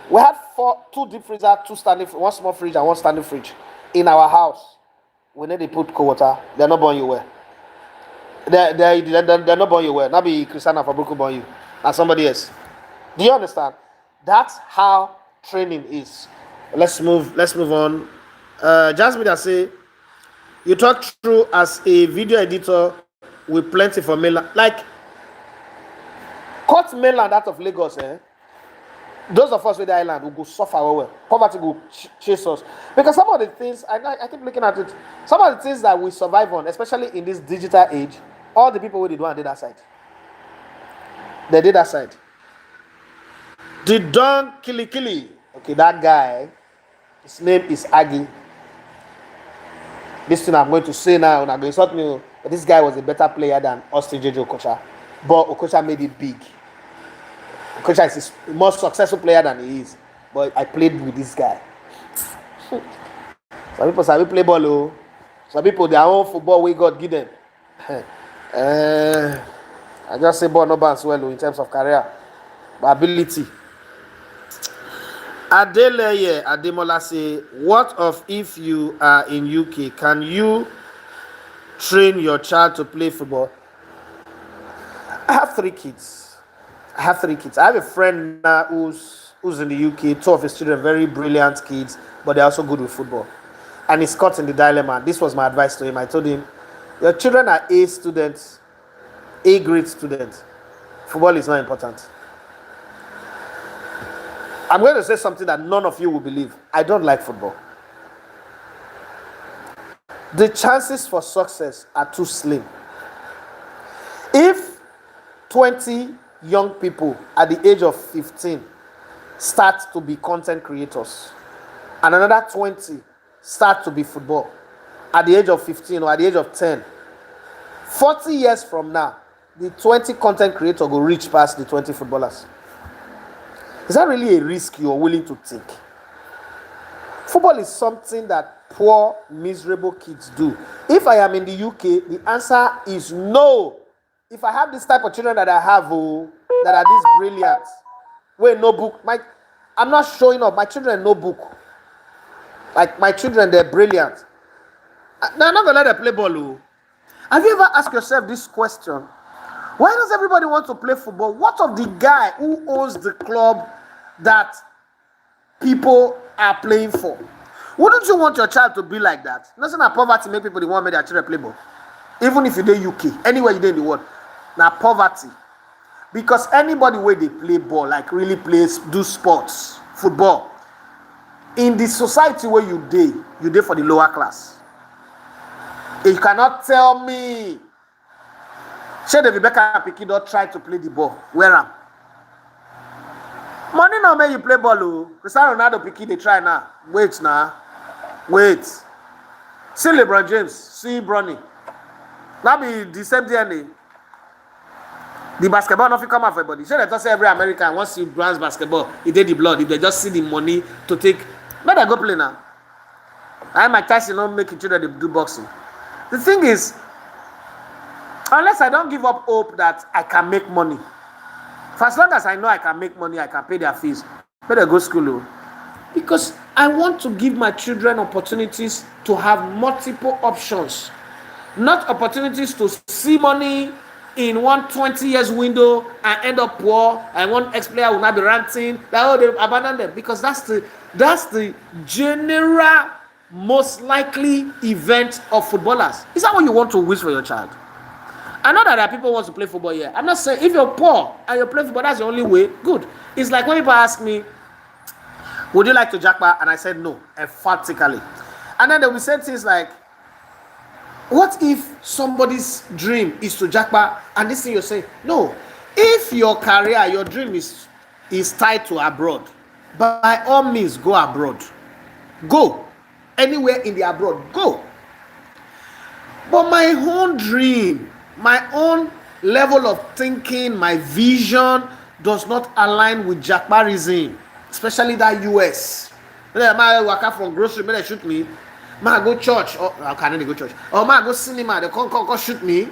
We had two deep freezer, two standing, one small fridge and one standing fridge in our house. We need to put cold water. They're not born you well. They're not born you well. Not be Christiana for Brooklyn born you. And somebody else. Do you understand? That's how training is. Let's move on. Jasmine that say you talk through as a video editor with plenty for mainland. Like cut mainland out of Lagos, those of us with the island will go suffer well. Poverty will chase us. Because some of the things, I keep looking at it, some of the things that we survive on, especially in this digital age, all the people who did one did that side. They did that side. The Don Kili. Okay, that guy, his name is Aggie. This thing I'm going to say now, and I'm going to insult me, but this guy was a better player than Austin J.J. Okocha. But Okocha made it big. Okocha is a more successful player than he is. But I played with this guy. Some people say we play ball, oh. Some people, their own football, we God give them. I just say ball no bounce well in terms of career. But ability. Adeleye Ademola say, what of if you are in UK? Can you train your child to play football? I have three kids. I have a friend now who's in the UK. Two of his children, very brilliant kids, but they're also good with football. And he's caught in the dilemma. This was my advice to him. I told him, your children are A students, A grade students. Football is not important. I'm going to say something that none of you will believe. I don't like football. The chances for success are too slim. If 20 young people at the age of 15 start to be content creators, and another 20 start to be football at the age of 15 or at the age of 10, 40 years from now, the 20 content creators will reach past the 20 footballers. Is that really a risk you're willing to take? Football is something that poor, miserable kids do. If I am in the UK, the answer is no. If I have this type of children that I have, that are this brilliant, wait, no book. I'm not showing up. My children, no book. Like my children, they're brilliant. They're not gonna let them play ball. Have you ever asked yourself this question? Why does everybody want to play football? What of the guy who owns the club that people are playing for? Wouldn't you want your child to be like that? Nothing that poverty make people want to make their children play ball. Even if you're in the UK, anywhere you're in the world. Now poverty. Because anybody where they play ball, like really plays, do sports, football, in the society where you day for the lower class. You cannot tell me Shey David Beckham and Pikin don't try to play the ball. Where am? Money no make you play ball. Cristiano Ronaldo Pikin they try now. Wait. See LeBron James, see Bronny. Now be the same DNA. The basketball nothing come out for everybody. Shey they just say every American wants to dance basketball. It did the blood. If they just see the money to take, let them go play now. Mike Tyson don't make it children they do boxing. The thing is, unless I don't give up hope that I can make money. For as long as I know I can make money, I can pay their fees. Let them go to school. Because I want to give my children opportunities to have multiple options. Not opportunities to see money in one 20 years window and end up poor, and one ex-player will not be ranting, that they abandon them. Because that's the general most likely event of footballers. Is that what you want to wish for your child? I know that there are people who want to play football here. I'm not saying if you're poor and you play football, that's the only way. Good. It's like when people ask me, would you like to jackpot? And I said no, emphatically. And then they will say things like, what if somebody's dream is to jackpot? And this thing you're saying, no. If your career, your dream is tied to abroad, by all means, go abroad. Go. anywhere in the abroad, go. But my own dream, my own level of thinking, my vision does not align with Jackparism, especially that US. When I walk out from grocery, may they shoot me. May I go church, or can I go church? Or may I go cinema, they come shoot me.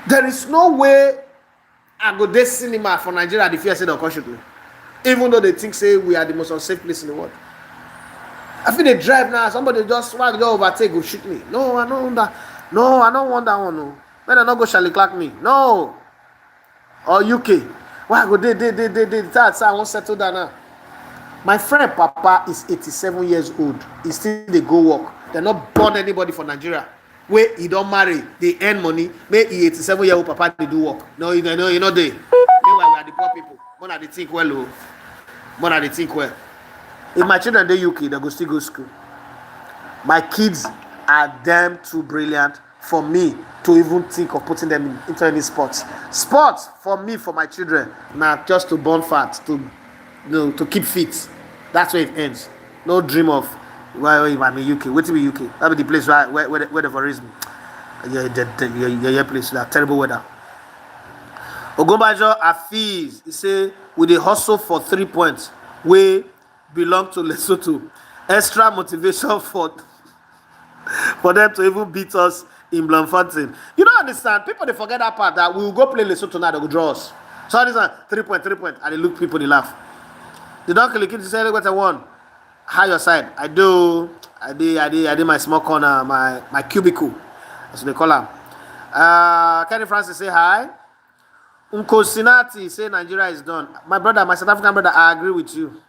There is no way I go to cinema for Nigeria, the fear say they'll come shoot me. Even though they think say we are the most unsafe place in the world. I feel they drive now, somebody just overtake, go shoot me. No, I don't want that. No, I don't want that one. No. When I not go Charlie Clark me. No. Or UK. Why I go that's I won't settle down now. My friend Papa is 87 years old. He still they go work. They're not born anybody for Nigeria. Where he don't marry, they earn money. May he 87-year-old Papa they do work. No, you know they. Meanwhile, we are the poor people. More than they think well, oh. More than they think well. If my children in the UK, they go still go school. My kids are damn too brilliant for me to even think of putting them into any sports. Sports for me, for my children, now just to burn fat, to keep fit. That's where it ends. No dream of where I'm in UK. Wait till be UK. That'll be the place where they've raised me. Yeah, place that terrible weather. Ogombajo Afiz, he say we dey hustle for 3 points. We belong to Lesotho. Extra motivation for them to even beat us in Bloemfontein. You don't understand. People they forget that part that we will go play Lesotho now. They go draw us. So this one 3 point, and they look people they laugh. They don't click it to say what I want. How your side? I did my small corner, my cubicle. That's what they call them. Kenny Francis say hi. Unko Sinati say Nigeria is done. My brother, my South African brother, I agree with you.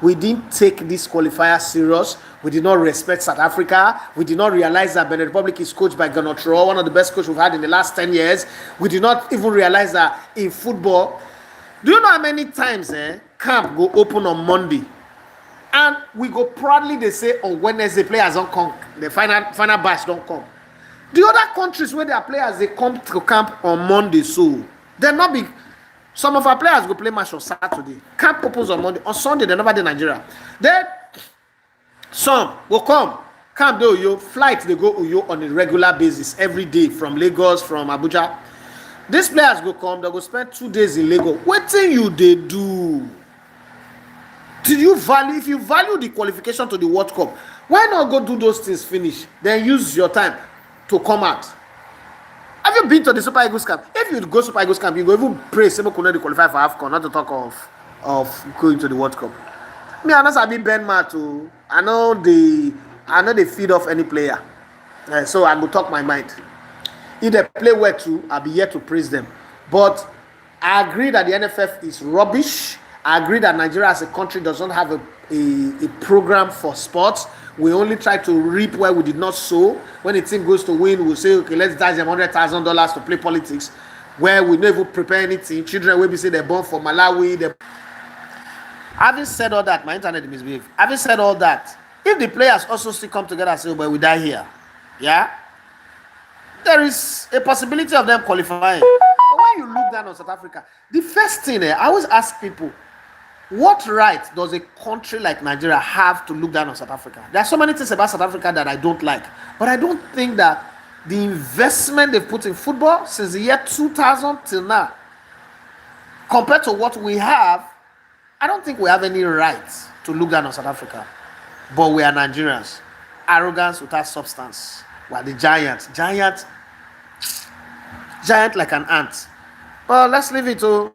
We didn't take this qualifier serious. We did not respect South Africa. We did not realize that Benin Republic is coached by Gunnar Tro, one of the best coaches we've had in the last 10 years. We did not even realize that in football. Do you know how many times camp go open on Monday? And we go proudly, they say on Wednesday, players don't come. The final batch don't come. The other countries where their players, they come to camp on Monday, so they're not big. Some of our players go play match on Saturday. Camp opens on Monday. On Sunday, they never did Nigeria. Then some will come. Camp do Uyo. Flight, they go Uyo on a regular basis every day from Lagos, from Abuja. These players go come. They go spend 2 days in Lagos. What thing you they do? Did you value? If you value the qualification to the World Cup, why not go do those things finish? Then use your time to come out. Have you been to the Super Eagles camp? If you go Super Eagles camp, you go even pray Sebo Kunde qualify for AFCON, not to talk of going to the World Cup. Me, I know Sabi Ben Mato. I know they feed off any player. So I go talk my mind. If they play well too, I'll be here to praise them. But I agree that the NFF is rubbish. I agree that Nigeria as a country does not have a program for sports. We only try to reap where we did not sow. When the team goes to win, we'll say, okay, let's dash them $100,000 to play politics, where we never prepare anything. Children will be say they're born for Malawi. Having said all that, my internet misbehaved. Having said all that, if the players also still come together and say, oh, but we die here, yeah, there is a possibility of them qualifying. But when you look down on South Africa, the first thing I always ask people, what right does a country like Nigeria have to look down on South Africa? There are so many things about South Africa that I don't like. But I don't think that the investment they've put in football since the year 2000 till now, compared to what we have, I don't think we have any right to look down on South Africa. But we are Nigerians. Arrogance without substance. We are the giant. Giant like an ant. Well, let's leave it to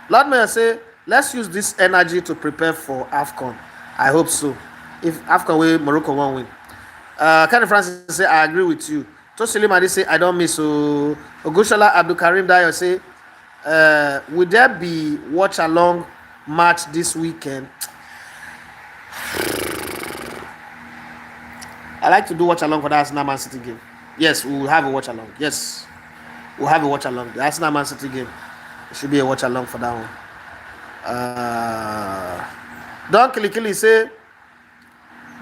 Lord Mayor say, let's use this energy to prepare for AFCON. I hope so. If AFCON win, Morocco won't win. Kenny Francis say, I agree with you. Tosili Madi say, I don't miss. So Ogushala Abdul Karim Dayo say, would there be watch along match this weekend? I like to do watch along for the Arsenal Man City game. Yes, we will have a watch along. Yes, we'll have a watch along. The Arsenal Man City game. It should be a watch along for that one. Don Kilikili say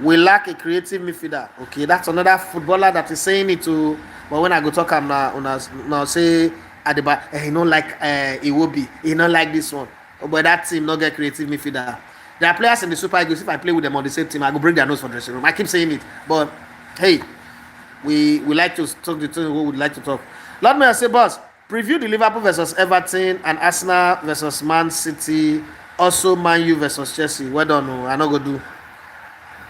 we lack a creative midfielder. Okay, that's another footballer that is saying it too. But when I go talk, I'm now say Adiba, he don't like Iwobi, he don't like this one. But that team not get creative midfielder. There are players in the Super Eagles. If I play with them on the same team, I go bring their nose for dressing room. I keep saying it, but hey, we like to talk the thing we would like to talk. Lord may I say, boss, preview the Liverpool versus Everton and Arsenal versus Man City, also Man U versus Chelsea. Well done, no, I not go do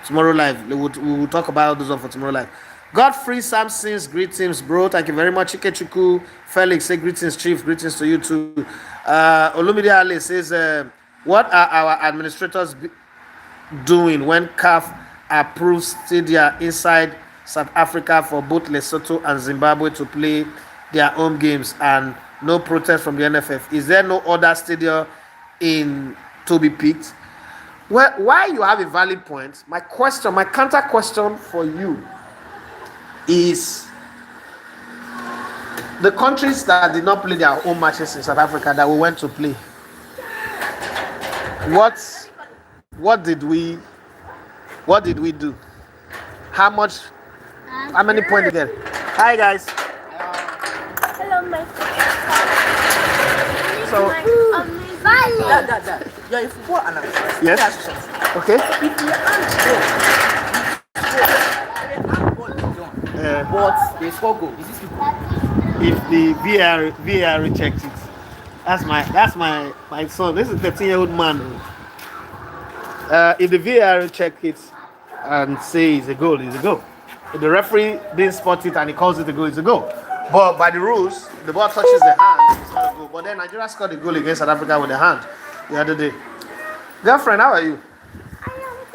tomorrow live. We will talk about those one for tomorrow live. Godfrey Samson's greetings, bro. Thank you very much. Ikechuku Felix say greetings, chief. Greetings to you too. Olumide Ali says, what are our administrators doing when CAF approves stadia inside South Africa for both Lesotho and Zimbabwe to play their home games and no protest from the NFF? Is there no other stadium in to be picked? Well, why you have a valid point, my counter question for you is the countries that did not play their home matches in South Africa that we went to play. What did we do? How many points did we get? Hi guys. Hello, my So Dad. You're a football analyst. yes. Okay. If the handball is done, but they score goal, is this people? If the VAR rejects it, that's my son. This is 13-year-old man. If the VAR check it and say it's a goal, it's a goal. If the referee didn't spot it and he calls it a goal, it's a goal. But by the rules, the ball touches the hand, it's not a goal. But then Nigeria scored a goal against South Africa with the hand the other day. Girlfriend, how are you?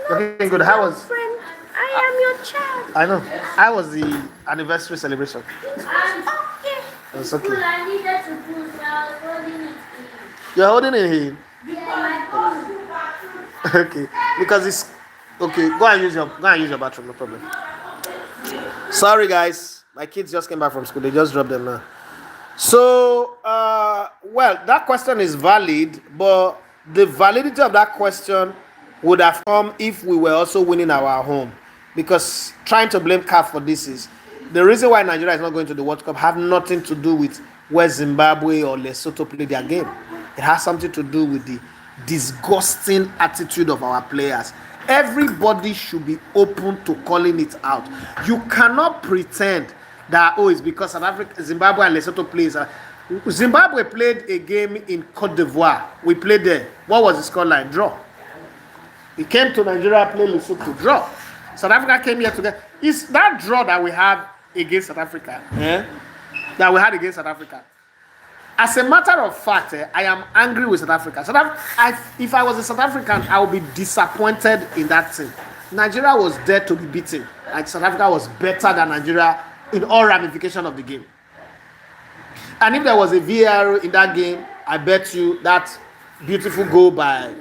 Looking good. How was? friend. I am your child. I know. How was the anniversary celebration? Okay. It's okay. I needed to pull, so I was holding it. You're holding it here. Yeah. Okay. Because it's okay. Go and use your bathroom. No problem. Sorry, guys. My kids just came back from school. They just dropped them now. So, well, that question is valid, but the validity of that question would have come if we were also winning our home. Because trying to blame CAF for this is the reason why Nigeria is not going to the World Cup have nothing to do with where Zimbabwe or Lesotho play their game. It has something to do with the disgusting attitude of our players. Everybody should be open to calling it out. You cannot pretend that it's because South Africa, Zimbabwe and Lesotho plays. Zimbabwe played a game in Cote d'Ivoire. We played there. What was the scoreline? Draw. He came to Nigeria, played Lesotho, draw. South Africa came here together. It's that draw that we have against South Africa. That we had against South Africa. As a matter of fact, I am angry with South Africa. If I was a South African, I would be disappointed in that team. Nigeria was there to be beaten. Like South Africa was better than Nigeria in all ramifications of the game. And if there was a VAR in that game, I bet you that beautiful goal by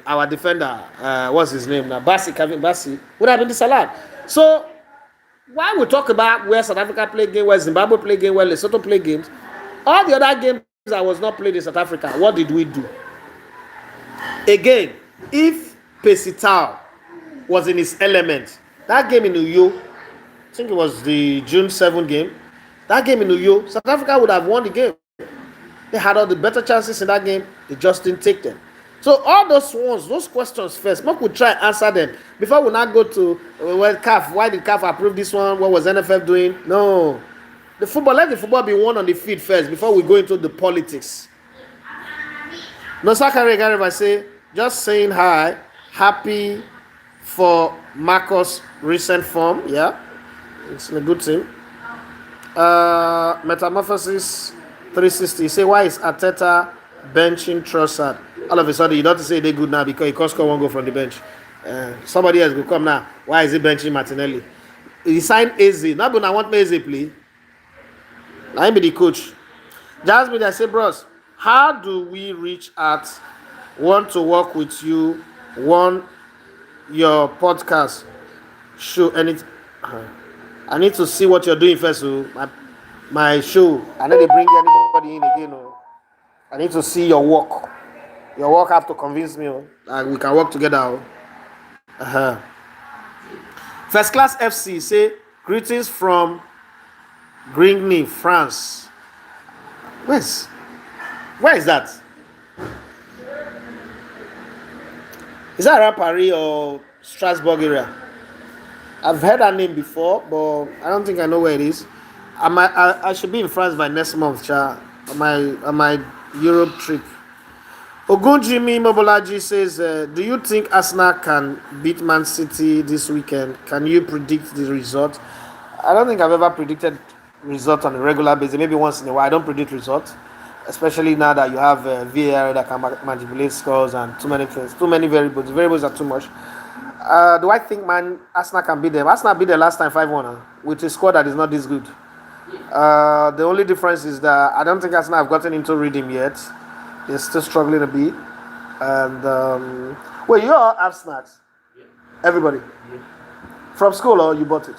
our defender, what's his name now? Kevin Bassi, would have been disallowed. So why we talk about where South Africa play game, where Zimbabwe play game, where Lesotho play games, all the other games that was not played in South Africa, what did we do? Again, if Pesitao was in his element, that game in Uyo, I think it was the June 7 game, that game in Uyo, South Africa would have won the game. They had all the better chances in that game, they just didn't take them. So all those questions first, Mark will try and answer them before we now go to CAF. Why did CAF approve this one? What was NFF doing? No. Let the football be won on the field first before we go into the politics. No, Sakari say, just saying hi, happy for Marcos' recent form. Yeah, it's a good team. Metamorphosis 360. Say, why is Arteta benching Trossard? All of a sudden, you don't say they're good now because he can't score one goal from the bench. Somebody else will come now. Why is he benching Martinelli? He signed Eze. Now, but I want me Eze, please. I be the coach. Jasmine, I say, bros, how do we reach out? Want to work with you? Want your podcast show? And I need to see what you're doing first. So my show. I know they bring anybody in again. I need to see your work. Your work have to convince me that we can work together. First Class FC say greetings from Grigny, France. Where is that? Is that around Paris or Strasbourg area? I've heard that name before, but I don't think I know where it is. I should be in France by next month, cha, on my Europe trip. Ogunjimi Mobolaji says, "Do you think Arsenal can beat Man City this weekend? Can you predict the result?" I don't think I've ever predicted result on a regular basis. Maybe once in a while. I don't predict results, especially now that you have VAR that can manipulate scores and too many things, too many variables. Variables are too much. Do I think Arsenal can beat them? Arsenal beat them last time 5-1 with a squad that is not this good. The only difference is that I don't think Arsenal have gotten into rhythm yet. They're still struggling a bit. And wait, you all have snacks? Yeah. Everybody? Yeah. From school or you bought it?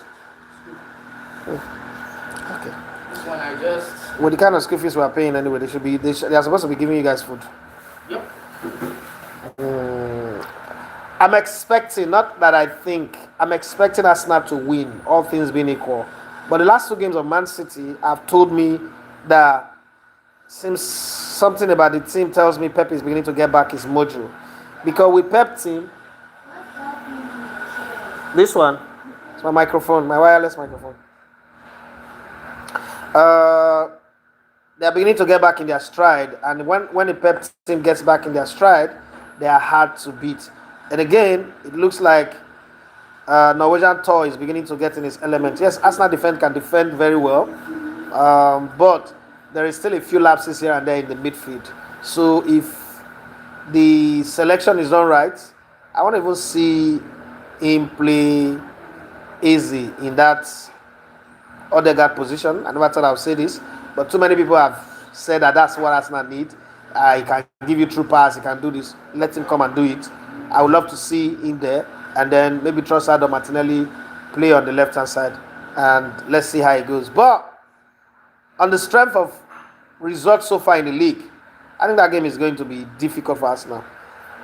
Okay. This one I just. With the kind of school fees we're paying anyway, they are supposed to be giving you guys food. Yep. I'm expecting, not that I think, I'm expecting Arsenal to win, all things being equal. But the last two games of Man City have told me that seems something about the team tells me Pep is beginning to get back his mojo. Because with Pep team, this one, it's my microphone, my wireless microphone. They're beginning to get back in their stride, and when the Pep team gets back in their stride, they are hard to beat. And again, it looks like Norwegian Tour is beginning to get in his element. Yes, Arsenal can defend very well, but there is still a few lapses here and there in the midfield. So if the selection is done right, I want to even see him play easy in that Odegaard position. I never thought I would say this, but too many people have said that that's what Arsenal need. He can give you true pass, he can do this. Let him come and do it. I would love to see him there, and then maybe Trossard or Martinelli play on the left-hand side, and let's see how it goes. But on the strength of results so far in the league, I think that game is going to be difficult for Arsenal.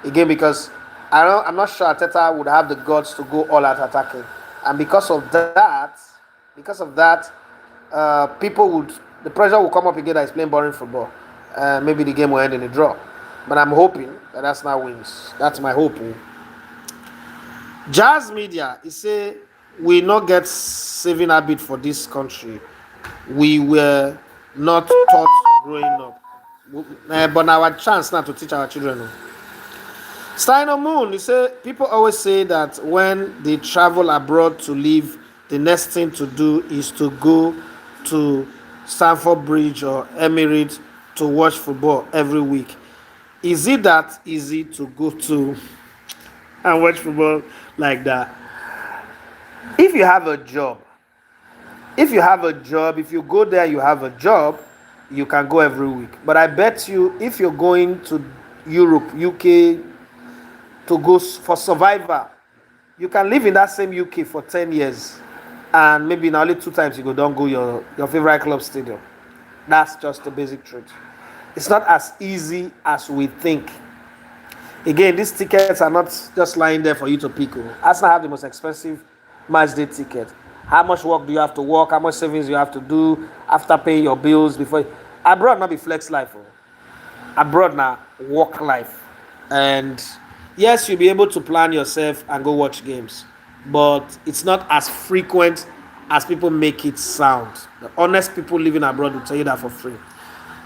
Again, because I'm not sure Arteta would have the guts to go all out attacking, and because of that, the pressure will come up again that he's playing boring football. Maybe the game will end in a draw. But I'm hoping that Arsenal wins. That's my hope. Jazz Media, he say, we not get saving habit for this country. We were not taught growing up. But now our chance now to teach our children. Steiner Moon, he say, people always say that when they travel abroad to live, the next thing to do is to go to Stamford Bridge or Emirates to watch football every week. Is it that easy to go to and watch football like that? If you have a job, if you go there, you have a job, you can go every week. But I bet you, if you're going to Europe, UK, to go for survivor, you can live in that same UK for 10 years. And maybe in only 2 times you don't go your favorite club stadium. That's just the basic truth. It's not as easy as we think. Again, these tickets are not just lying there for you to pick. Arsenal have the most expensive match day ticket. How much work do you have to work? How much savings you have to do after paying your bills before? Abroad not be flex life. Abroad now work life. And yes, you'll be able to plan yourself and go watch games. But it's not as frequent as people make it sound. The honest people living abroad will tell you that for free.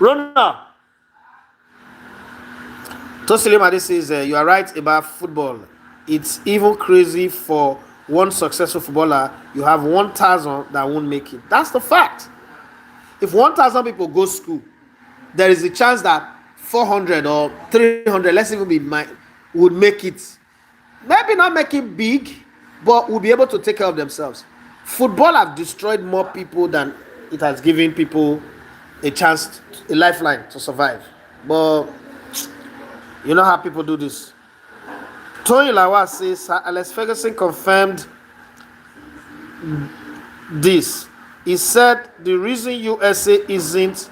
Rona Tosilimade says, you are right about football. It's even crazy for one successful footballer. You have 1,000 that won't make it. That's the fact. If 1,000 people go to school, there is a chance that 400 or 300, let's even be would make it. Maybe not make it big, but will be able to take care of themselves. Football have destroyed more people than it has given people a chance, a lifeline to survive. But you know how people do this. Tony Lawa says, Alex Ferguson confirmed this. He said the reason USA isn't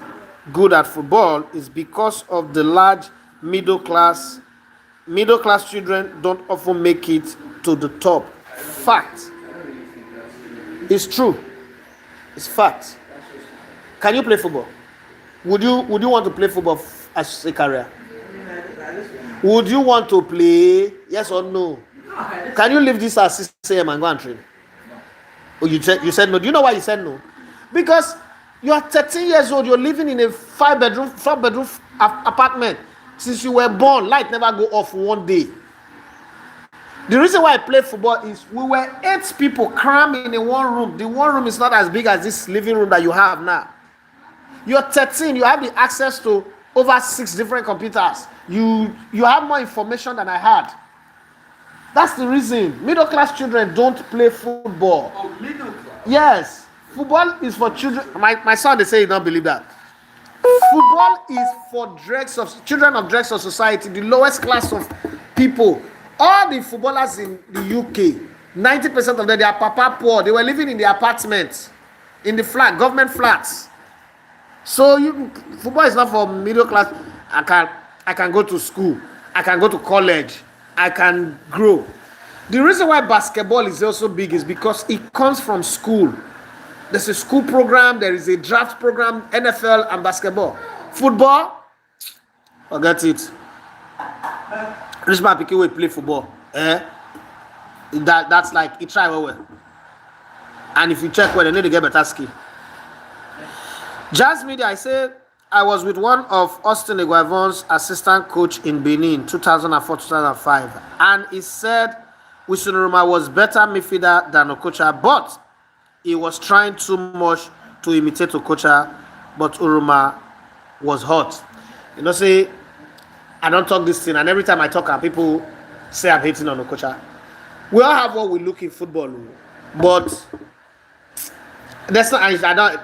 good at football is because of the large middle class children don't often make it to the top. Fact. It's true. It's fact. Can you play football? Would you want to play football as a career? Would you want to play Yes or no? Can you leave this at 6 a.m. and go and train? Oh, you said no. Do you know why you said no? Because you are 13 years old. You're living in a 4 bedroom apartment. Since you were born, light never go off one day. The reason why I play football is we were 8 people crammed in one room. The one room is not as big as this living room that you have now. You're 13. You have the access to over 6 different computers. You have more information than I had. That's the reason middle class children don't play football. Oh, middle class. Yes, football is for children. My son, they say he don't believe that. Football is for children of dregs of society, the lowest class of people. All the footballers in the UK, 90% of them, they are papa poor. They were living in the apartments, in the government flats. So football is not for middle class. I can go to school. I can go to college. I can grow. The reason why basketball is also big is because it comes from school. There's a school program, there is a draft program, NFL and basketball. Football, forget it. Rich man pikin wey play football. That's like, he try well. And if you check well, they need to get better skill. Jazz Media, I say, I was with one of Austin Eguavon's assistant coach in Benin, 2004-2005, and he said Wissunuruma was better midfielder than Okocha, but he was trying too much to imitate Okocha, but Uruma was hot. You know, say, I don't talk this thing, and every time I talk, and people say I'm hating on Okocha. We all have what we look in football, but that's not, I don't.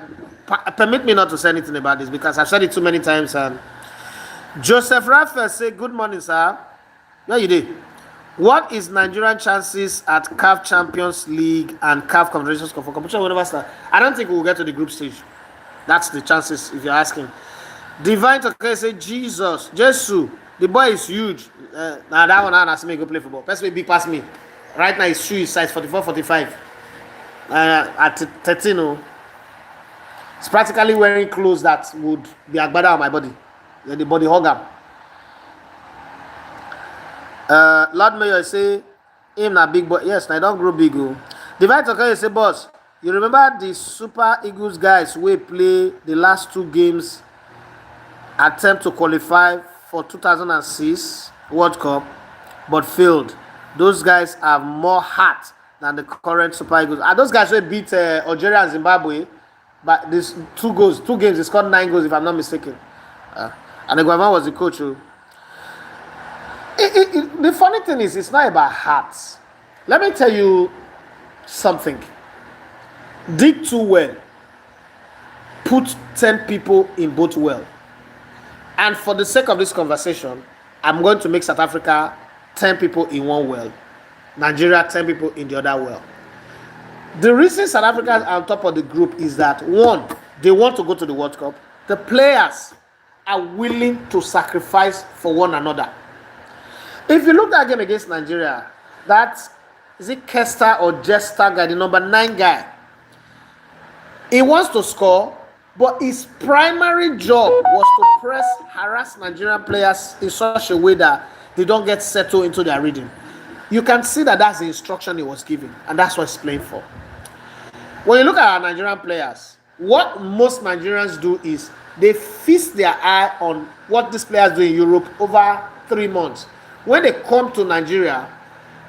Permit me not to say anything about this because I've said it too many times. And Joseph Raphael say, good morning, sir. Where you did? What is Nigerian chances at CAF Champions League and CAF Confederations for competition? Whatever start. I don't think we'll get to the group stage. That's the chances if you're asking. Divine Toke say, Jesus, the boy is huge. Now that one asked me to go play football. Person will be past me. Right now his shoe is size 44-45. At 13. Oh. It's practically wearing clothes that would be agbada on my body. Then the body hug am. Lord Mayor say, him na big boy. Yes, I don't grow big. Oh. Divide Tokai say, boss, you remember the Super Eagles guys who play the last 2 games, attempt to qualify for 2006 World Cup, but failed. Those guys have more heart than the current Super Eagles. Are those guys who beat Algeria and Zimbabwe? But this 2 games, they scored 9 goals if I'm not mistaken. And the government was the coach. The funny thing is, it's not about hearts. Let me tell you something. Dig 2 well. Put 10 people in both well. And for the sake of this conversation, I'm going to make South Africa 10 people in one well. Nigeria 10 people in the other well. The reason South Africa is on top of the group is that, one, they want to go to the World Cup. The players are willing to sacrifice for one another. If you look at that game against Nigeria, is it Kester or Jester guy, the number 9 guy? He wants to score, but his primary job was to harass Nigerian players in such a way that they don't get settled into their rhythm. You can see that that's the instruction he was given, and that's what he's playing for. When you look at our Nigerian players, what most Nigerians do is they feast their eye on what these players do in Europe over 3 months. When they come to Nigeria,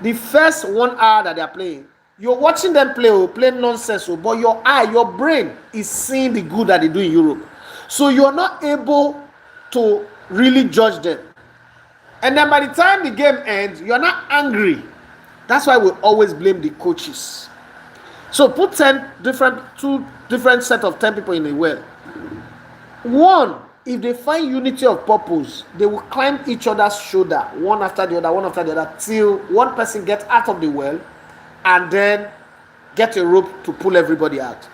the first 1 hour that they're playing, you're watching them play nonsense, but your brain is seeing the good that they do in Europe. So you're not able to really judge them. And then by the time the game ends, you're not angry. That's why we always blame the coaches. So put 2 different set of 10 people in a well. One, if they find unity of purpose, they will climb each other's shoulder, one after the other, till one person gets out of the well and then get a rope to pull everybody out.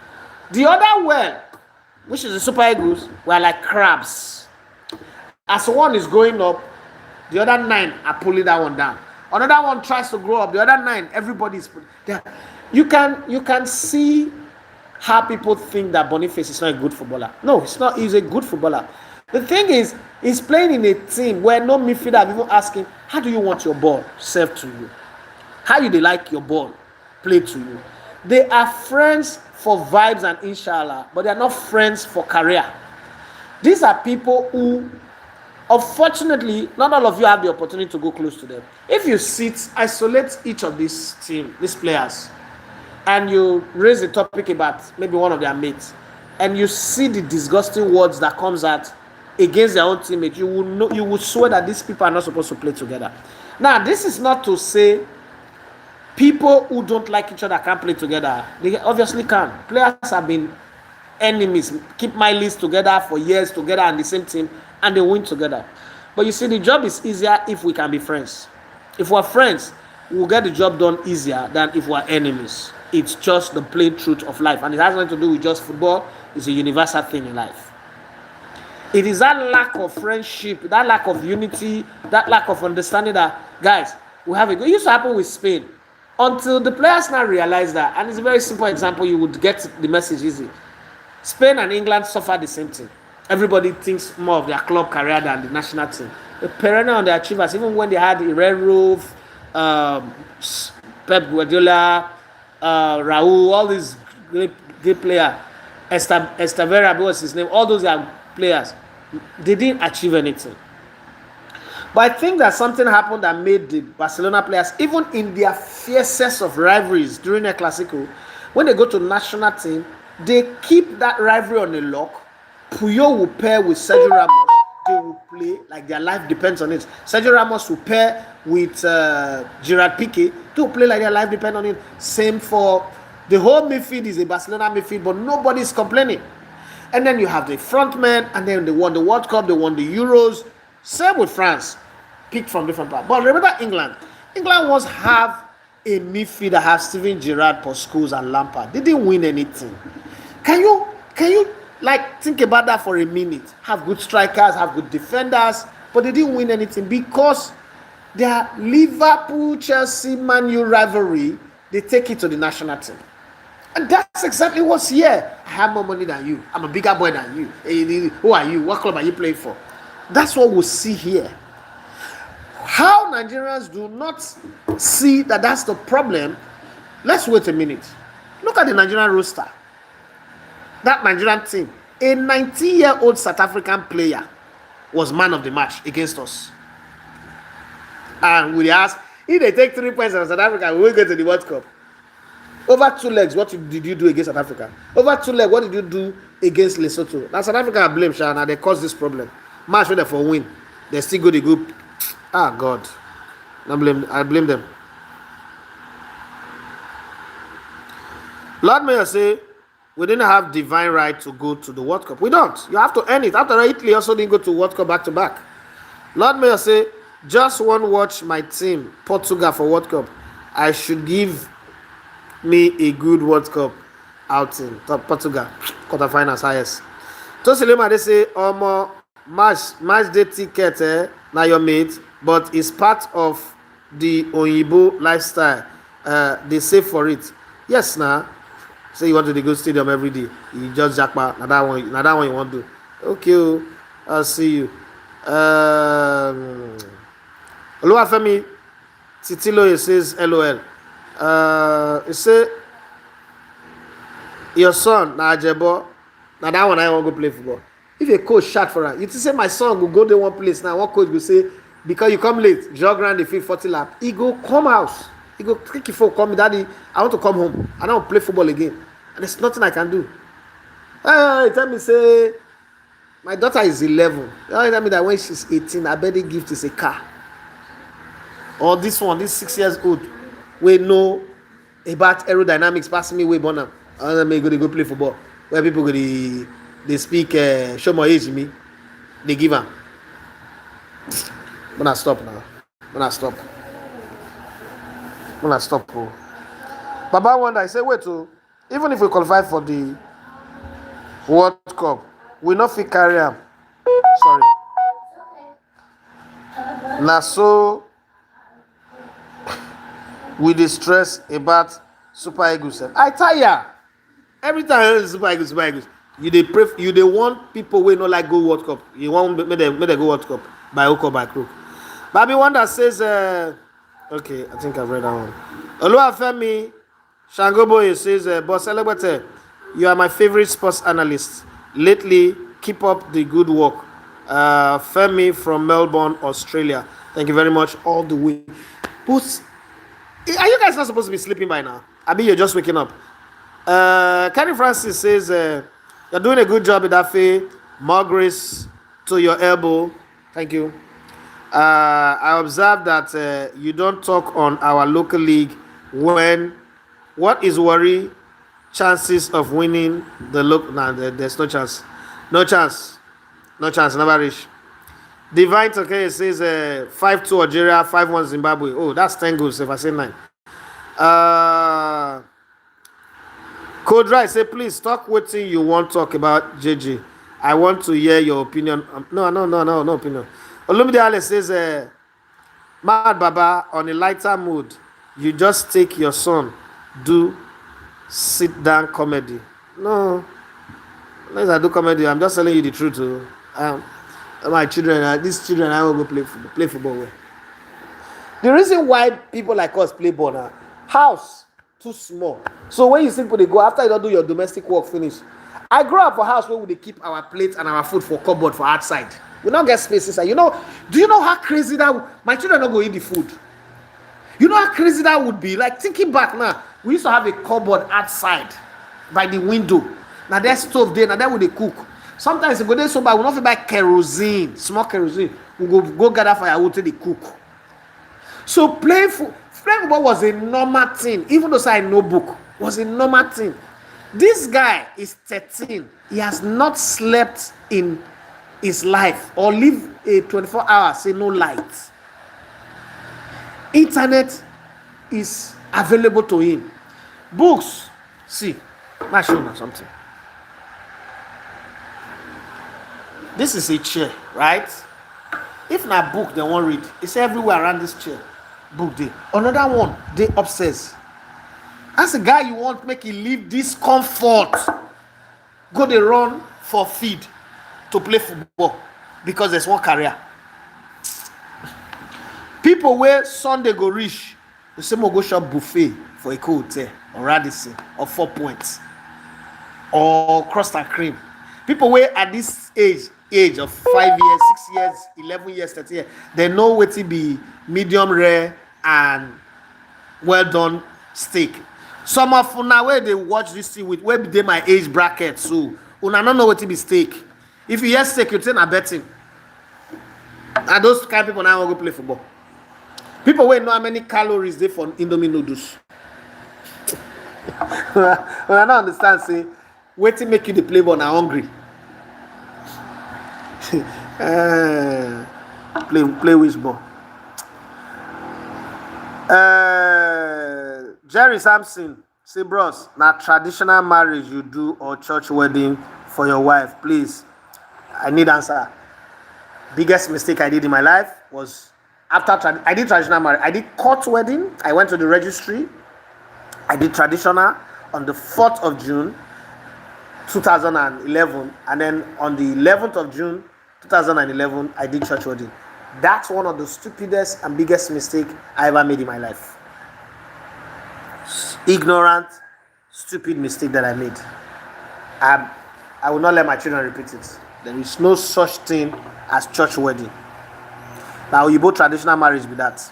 The other well, which is the Super Eagles, were like crabs. As one is going up, the other 9 are pulling that one down. Another one tries to grow up. The other 9, everybody's there. You can see how people think that Boniface is not a good footballer. No, it's not. He's a good footballer. The thing is, he's playing in a team where no midfielder have even asked him, how do you want your ball served to you? How you they like your ball played to you? They are friends for vibes and inshallah, but they are not friends for career. These are people who, unfortunately, not all of you have the opportunity to go close to them. If you isolate each of these players, and you raise a topic about maybe one of their mates, and you see the disgusting words that comes out against their own teammate, you will swear that these people are not supposed to play together. Now, this is not to say people who don't like each other can't play together. They obviously can. Players have been enemies, keep my list together for years together on the same team, and they win together. But you see, the job is easier if we can be friends. If we're friends, we'll get the job done easier than if we're enemies. It's just the plain truth of life, and it has nothing to do with just football. It's a universal thing in life. It is that lack of friendship, that lack of unity, that lack of understanding that, guys, we have a good. It used to happen with Spain until the players now realize that, and it's a very simple example. You would get the message easy. Spain and England suffer the same thing. Everybody thinks more of their club career than the national team. The perennial underachievers, even when they had Herrera, Pep Guardiola, Raul, all these great players, Estavera, what was his name? All those are players. They didn't achieve anything. But I think that something happened that made the Barcelona players, even in their fiercest of rivalries during the Clasico, when they go to national team, they keep that rivalry on the lock. Puyol will pair with Sergio Ramos. They will play like their life depends on it. Sergio Ramos will pair with Gerard Piqué. They will play like their life depends on it. Same for the whole midfield is a Barcelona midfield, but nobody is complaining. And then you have the front men, and then they won the World Cup, they won the Euros. Same with France, picked from different parts. But remember England. England once have a midfield that has Steven Gerrard, Paul Scholes, and Lampard. They didn't win anything. Can you like think about that for a minute? Have good strikers, have good defenders, but they didn't win anything because their Liverpool, Chelsea, Man U rivalry, they take it to the national team. And that's exactly what's here. I have more money than you. I'm a bigger boy than you. Hey, who are you? What club are you playing for? That's what we'll see here. How Nigerians do not see that that's the problem. Let's wait a minute. Look at the Nigerian roster. That Nigerian team, a 19-year-old South African player was man of the match against us. And we asked, if they take 3 points from South Africa, we will go to the World Cup. Over 2 legs, what did you do against South Africa? Over 2 legs, what did you do against Lesotho? Now South Africa blame Shana, they caused this problem. Match where they for win. They still go the group. Ah God. I blame them. Lord Mayor say, we didn't have divine right to go to the World Cup. We don't. You have to earn it. After Italy also didn't go to World Cup back to back. Lord Mayor say, just one watch my team, Portugal for World Cup. I should give me a good World Cup outing. Portugal, quarterfinals, highest. Tosilema, they say, match day ticket, now your mate, but it's part of the Oyibo lifestyle. They save for it. Yes, now. Say you want to go stadium every day. You just jackpot. Now that one you want to do. Okay, I'll see you. Oluwafemi Titilo, it says LOL. It say your son na Ajebo. Now that one I want to go play football. If a coach shout for her, you say my son will go to one place now. One coach will say because you come late, jog around the field 40 lap. He go come house. He go click your phone, call me, daddy. I want to come home. I don't play football again, and there's nothing I can do. He tell me say my daughter is 11. He tell me that when she's 18, her birthday gift is a car. Or this 6 years old, we know about aerodynamics. Pass me way born am. And then go play football. Where people go they speak show my age me. They give am. When I stop now. When I stop. Oh. Baba wonder, I say wait oh, even if we qualify for the World Cup, we not fit carry am. Sorry. Now so we dey stress about Super Eagles. I tire. Every time I hear Super Eagles. You dey pray. You dey want people wey no like go World Cup. You want make them go World Cup by hook or by crook. Baby one that says, okay, I think I've read that one. Oluwafemi Shangoboye says, Boss Elegbete, you are my favorite sports analyst. Lately, keep up the good work. Femi from Melbourne, Australia. Thank you very much. All the way. But are you guys not supposed to be sleeping by now? I mean, you're just waking up. Kenny Francis says, you're doing a good job, Idafe. More grace to your elbow. Thank you. I observed that you don't talk on our local league when what is worry chances of winning the look. Nah, there's no chance. No chance. No chance. Never reach. Divine okay says 5-2 Algeria, 5-1 Zimbabwe. Oh, that's 10 goals if I say 9. Code Right say please talk what you want to talk about JJ. I want to hear your opinion. No opinion. Olumide Ale says Mad Baba, on a lighter mood, you just take your son, do sit down comedy. No, unless I do comedy, I'm just telling you the truth. My children, these children, I will go play football with. The reason why people like us play ball now, house too small. So when you see people they go after you don't do your domestic work finish. I grew up for house where we they keep our plates and our food for cupboard for outside. We don't get space inside. Do you know how crazy that my children don't go eat the food? You know how crazy that would be? Like thinking back now, we used to have a cupboard outside by the window. Now there's stove there, now that would they cook. Sometimes we go there so bad, we don't buy kerosene, small kerosene. We go gather firewood till they cook. So playing football was a normal thing, even though I no book, was a normal thing. This guy is 13. He has not slept in his life or live a 24 hours, say no light. Internet is available to him. Books, see, I'll show you something. This is a chair, right? If not book, they won't read. It's everywhere around this chair. Book day. Another one, they upstairs. As a guy you want make you live this comfort. Go they run for feed to play football because there's one career. People where Sunday go reach, the same will go shop buffet for a cool hotel or Radisson or 4 Points or crust and cream. People where at this age of 5 years, 6 years, 11 years, 30 years, they know what to be medium rare and well done steak. Some of una where they watch this thing with where they my age bracket, so una don't know what to be steak. If you hear steak, you tell a betting. And those kind of people now go play football. People will know how many calories they for Indomie noodles. I don't understand, say, wait to make you the play ball now hungry. Play which ball? Jerry Sampson, say bros, now traditional marriage you do or church wedding for your wife, please. I need answer. Biggest mistake I did in my life was after I did traditional marriage. I did court wedding. I went to the registry. I did traditional on the 4th of June 2011, and then on the 11th of June 2011 I did church wedding. That's one of the stupidest and biggest mistake I ever made in my life. Ignorant, stupid mistake that I made. I will not let my children repeat it. There is no such thing as church wedding. Now you both traditional marriage with that.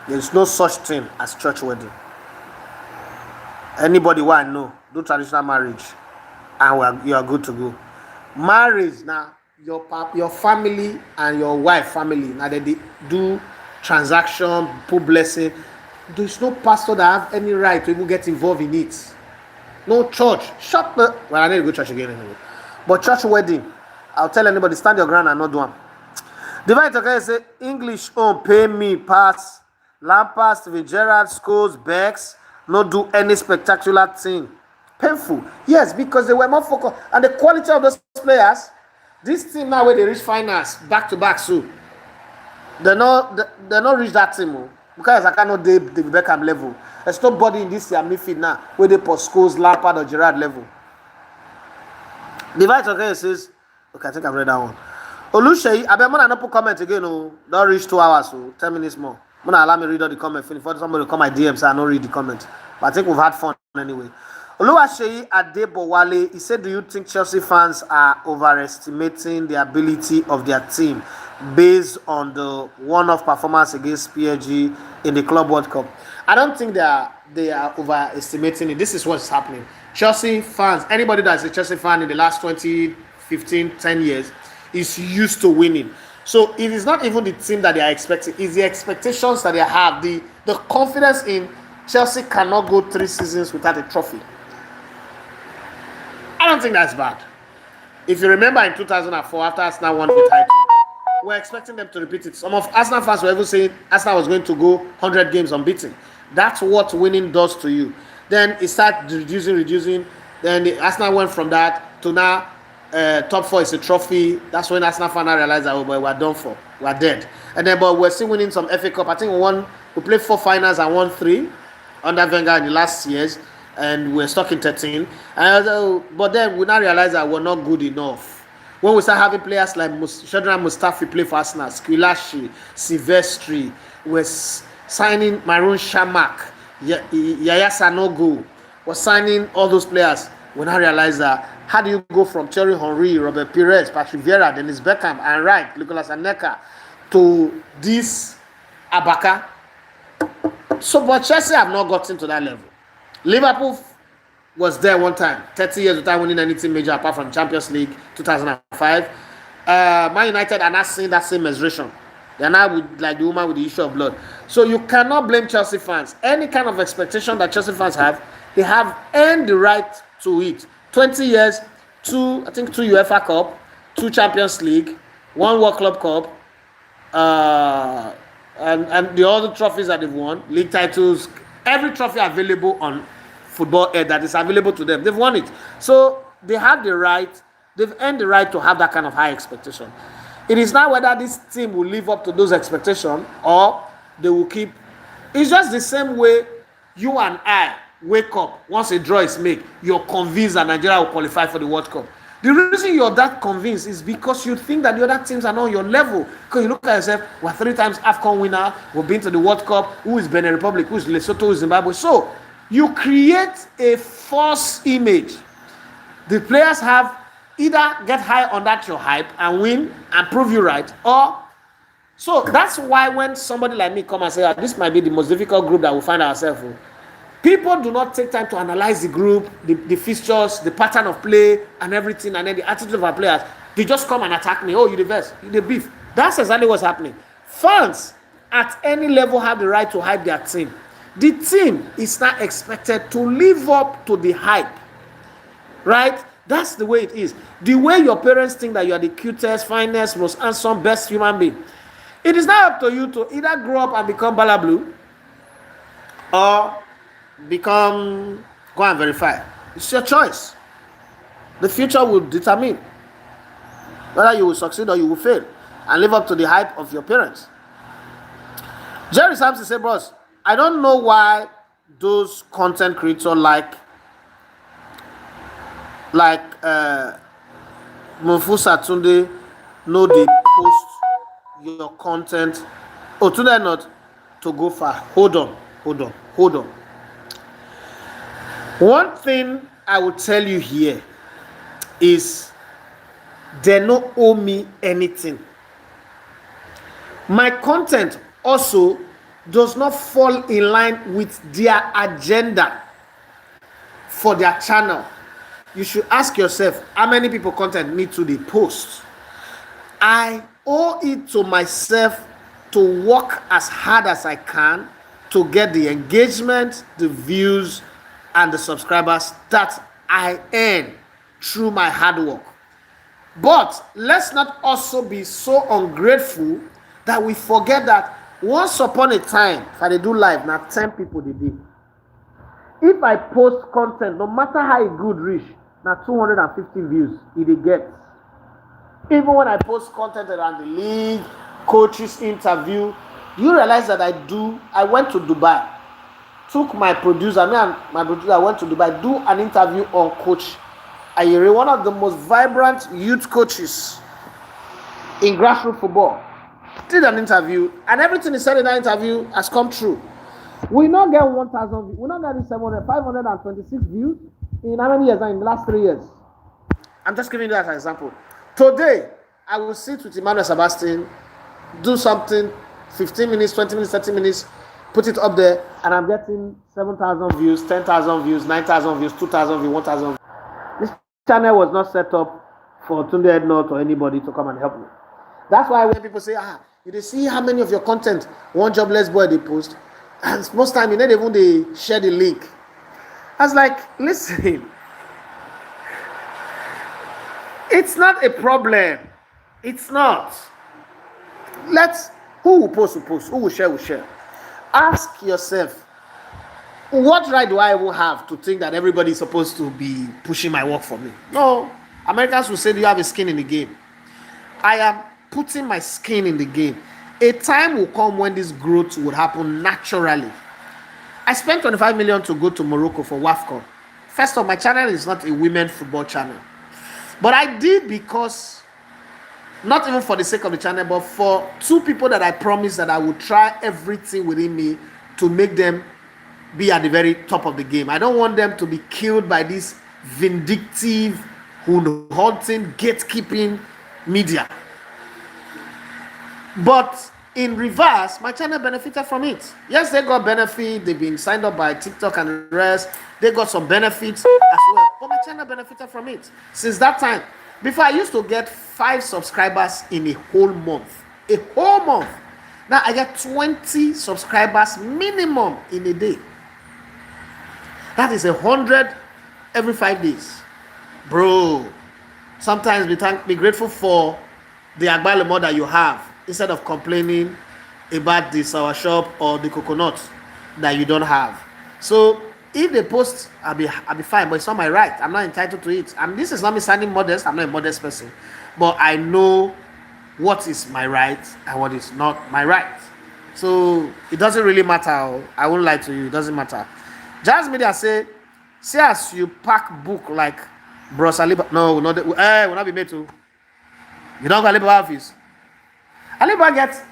There is no such thing as church wedding. Anybody who I know do traditional marriage, and you are good to go. Marriage now, your family and your wife family now they do transaction, put blessing. There is no pastor that have any right to even get involved in it. No church. Well, I need to go church again anyway. But church wedding, I'll tell anybody, stand your ground and not do one. Divine Tokai say, English pay me pass. Lampard, Steven Gerrard, Scholes, Becks, not do any spectacular thing. Painful. Yes, because they were more focused. And the quality of those players, this team now where they reach finals, back to back soon. They not reach that team. Because I cannot the Beckham level. There's nobody in this year midfield now where they put Scholes, Lampard or Gerrard level. Divide okay says, okay, I think I've read that one. Oluseyi, I bet Mona not put comment again. Oh, don't reach 2 hours. So 10 minutes more. Mona allow me read all the comment. Finish. For somebody to come my DM, so I don't read the comment. But I think we've had fun anyway. Oluwaseyi Adebowale, he said, "Do you think Chelsea fans are overestimating the ability of their team based on the one-off performance against PSG in the Club World Cup?" I don't think they are overestimating it. This is what's happening. Chelsea fans, anybody that's a Chelsea fan in the last 20, 15, 10 years is used to winning. So it is not even the team that they are expecting, it's the expectations that they have, the confidence in Chelsea cannot go 3 seasons without a trophy. I don't think that's bad. If you remember in 2004, after Arsenal won the title, we're expecting them to repeat it. Some of Arsenal fans were even saying Arsenal was going to go 100 games unbeaten. That's what winning does to you. Then it started reducing. Then Arsenal went from that to now top 4 is a trophy. That's when Arsenal finally realized that, oh boy, we're done for. We're dead. And then, but we're still winning some FA Cup. I think we played 4 finals and won 3 under Wenger in the last years. And we're stuck in 13. But then we now realize that we're not good enough. When we start having players like Shadran Mustafi play for Arsenal, Squillaci, Silvestri, we're signing Maroon Shamak, Yaya Sanogo, we're signing all those players. We now realize that how do you go from Thierry Henry, Robert Pires, Patrick Vieira, Dennis Beckham, and Wright, Nicolas Anelka to this Abaka? So, but Chelsea have not gotten to that level. Liverpool was there one time, 30 years without winning anything major apart from Champions League 2005. Man United are not seeing that same menstruation. They are now with, like the woman with the issue of blood. So you cannot blame Chelsea fans. Any kind of expectation that Chelsea fans have, they have earned the right to it. 20 years, 2 UEFA Cup, 2 Champions League, 1 World Club Cup, and the other trophies that they've won, league titles, every trophy available on football that is available to them, they've won it. So they have the right, they've earned the right to have that kind of high expectation. It is not whether this team will live up to those expectations or they will keep. It's just the same way you and I wake up once a draw is made, you're convinced that Nigeria will qualify for the World Cup. The reason you're that convinced is because you think that the other teams are not on your level. Because you look at yourself, we're 3 times AFCON winner, we've been to the World Cup, who is Benin Republic, who is Lesotho, who is Zimbabwe. So you create a false image. The players have either get high on that your hype and win and prove you right, or so that's why when somebody like me come and say, this might be the most difficult group that we find ourselves in, people do not take time to analyze the group, the fixtures, the pattern of play, and everything, and then the attitude of our players. They just come and attack me. Oh, you the best, you the beef. That's exactly what's happening. Fans at any level have the right to hype their team. The team is not expected to live up to the hype, right? That's the way it is. The way your parents think that you are the cutest, finest, most handsome, best human being. It is not up to you to either grow up and become Bala Blue or go and verify. It's your choice. The future will determine whether you will succeed or you will fail and live up to the hype of your parents. Jerry Sampson said, bros, I don't know why those content creators like Mufusa Tunde know they post your content. Oh, Tunde not to go far. Hold on. One thing I will tell you here is they don't owe me anything. My content also does not fall in line with their agenda for their channel. You should ask yourself, how many people content need to post? I owe it to myself to work as hard as I can to get the engagement, the views, and the subscribers that I earn through my hard work. But let's not also be so ungrateful that we forget that once upon a time, if I do live, now 10 people they did. If I post content, no matter how it good reach, now 250 views, it gets. Even when I post content around the league, coaches interview, you realize that I went to Dubai, took my producer, me and my producer went to Dubai, do an interview on Coach Ayere, one of the most vibrant youth coaches in grassroots football, did an interview, and everything he said in that interview has come true. We not get 1,000 views. We not get 700, 526 views in how many years? In the last 3 years. I'm just giving you that as an example. Today, I will sit with Emmanuel Sebastian, do something, 15 minutes, 20 minutes, 30 minutes, put it up there, and I'm getting 7,000 views, 10,000 views, 9,000 views, 2,000 views, 1,000 views. This channel was not set up for Tunde Ednot or anybody to come and help me. That's why when people say, you see how many of your content one jobless boy they post, and most time they even they share the link. I was like, listen, it's not a problem. It's not. Who will post, who will share, will share. Ask yourself, what right do I even have to think that everybody is supposed to be pushing my work for me? No. Americans will say, do you have a skin in the game? I am putting my skin in the game. A time will come when this growth would happen naturally. I spent 25 million to go to Morocco for WAFCON. First of all, my channel is not a women football channel. But I did because, not even for the sake of the channel, but for two people that I promised that I would try everything within me to make them be at the very top of the game. I don't want them to be killed by this vindictive, hunting, gatekeeping media. But in reverse, my channel benefited from it. Yes, they got benefit. They've been signed up by TikTok and the rest. They got some benefits as well. But my channel benefited from it. Since that time, before I used to get 5 subscribers in a whole month. A whole month. Now I get 20 subscribers minimum in a day. That is 100 every 5 days. Bro, sometimes be grateful for the agbalemo that you have instead of complaining about the sour shop or the coconut that you don't have. So if they post, I'll be fine, but it's not my right. I'm not entitled to it. And this is not me sounding modest. I'm not a modest person. But I know what is my right and what is not my right. So it doesn't really matter. I won't lie to you. It doesn't matter. Jazz Media say, see as you pack book like Bros Aliba. No, not will not be made to. You don't go Alibaba office. Alibaba get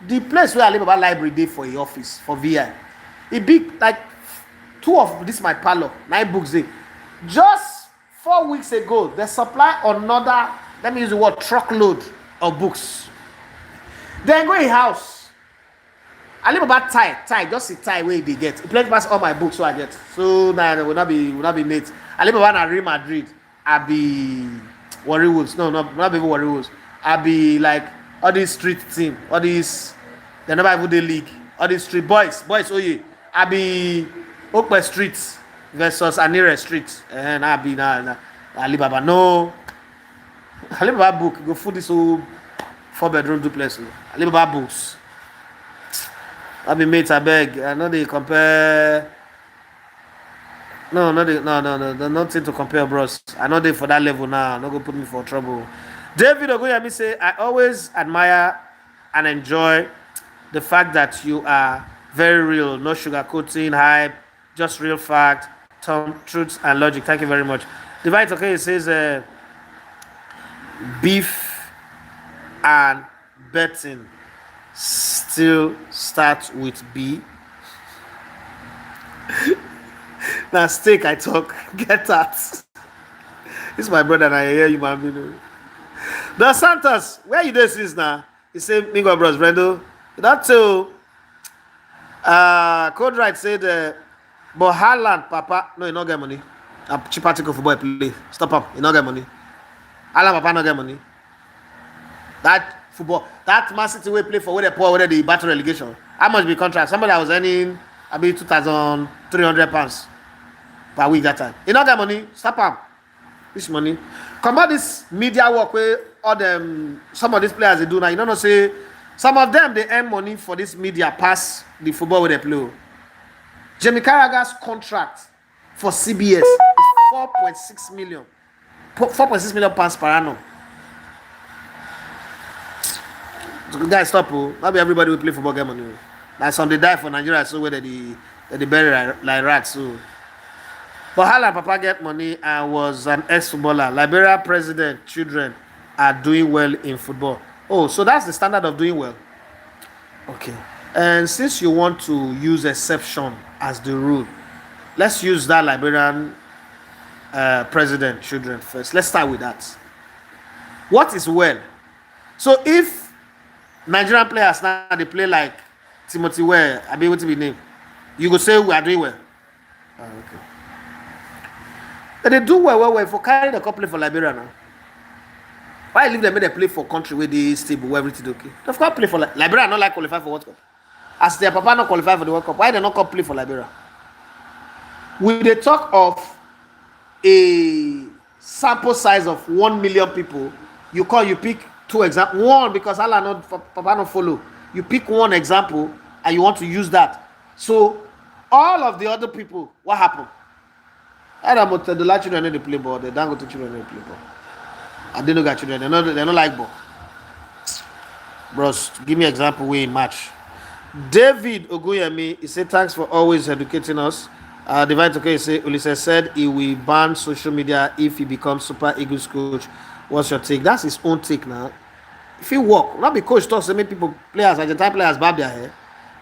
the place where Alibaba library dey for a office for VI. It big like 2 of this my parlor, 9 books there. Just 4 weeks ago, they supply another, let me use the word truckload of books. Then go in house. Alibaba tie, just the tie where they get. It plenty pass all my books so I get. So now will not be mate. Alibaba na Real Madrid. I be Warri Wolves. No, not be Warri Wolves. I be like all these street team, all these they never even the league. All these street boys, oh yeah. I be Okpe Street versus Anire Street. And I be na Alibaba. No. Alibaba book go for this whole 4-bedroom duplex. Alibaba books. I be mates, I beg. I know they compare. No, nothing to compare, bros. I know they for that level now. Not gonna put me for trouble. David Ogoyami say, I always admire and enjoy the fact that you are very real, no sugarcoating, hype, just real fact, truth and logic. Thank you very much. Divide okay, it says beef and betting still start with B. Now steak I talk, get that. This is my brother and I hear you, man. The Santos, where you this is now? He said, Mingo Bros, Brendo. That's too. Code right said, but Haaland, Papa, no, you not get money. A cheap article for boy play. Stop up, you not get money. Haaland, Papa, not get money. That football, that Man City way play for where they pour, where they battle relegation. How much be contract? Somebody that was earning, I mean, £2,300 per week that time. You not get money. Stop up. This money. Come on, this media work where all them, some of these players they do now. You don't know, say some of them they earn money for this media pass the football where they play. Jamie Carragher's contract for CBS is 4.6 million. 4.6 million pounds per annum. So guys, stop. Maybe everybody will play football get money. Like some they die for Nigeria, so where they bury like rats. So But how Papa get money and was an ex-footballer. Liberia president children are doing well in football. Oh, so that's the standard of doing well. Okay. And since you want to use exception as the rule, let's use that Liberian president children first. Let's start with that. What is well? So if Nigerian players now they play like Timothy Ware, I mean what to be named, you go say we are doing well. Okay. But they do well for carry the couple for Liberia now. Why leave them make they play for country where they stable, where everything okay? Of course play for Liberia not like qualify for World Cup. As their papa not qualify for the World Cup, why they not come play for Liberia? With the talk of a sample size of 1 million people, you pick two examples. One because Allah not papa not follow. You pick one example and you want to use that. So all of the other people, what happened? I don't know the large children they play ball, the Dangote children they play ball. I didn't know children, they don't like ball. Bros, give me an example where in match. David Oguyemi, he said thanks for always educating us. Divine Toke say Ulysses said he will ban social media if he becomes Super Eagles coach. What's your take? That's his own take now. If he work, not be coach talk say make people players, Argentine players barb their hair.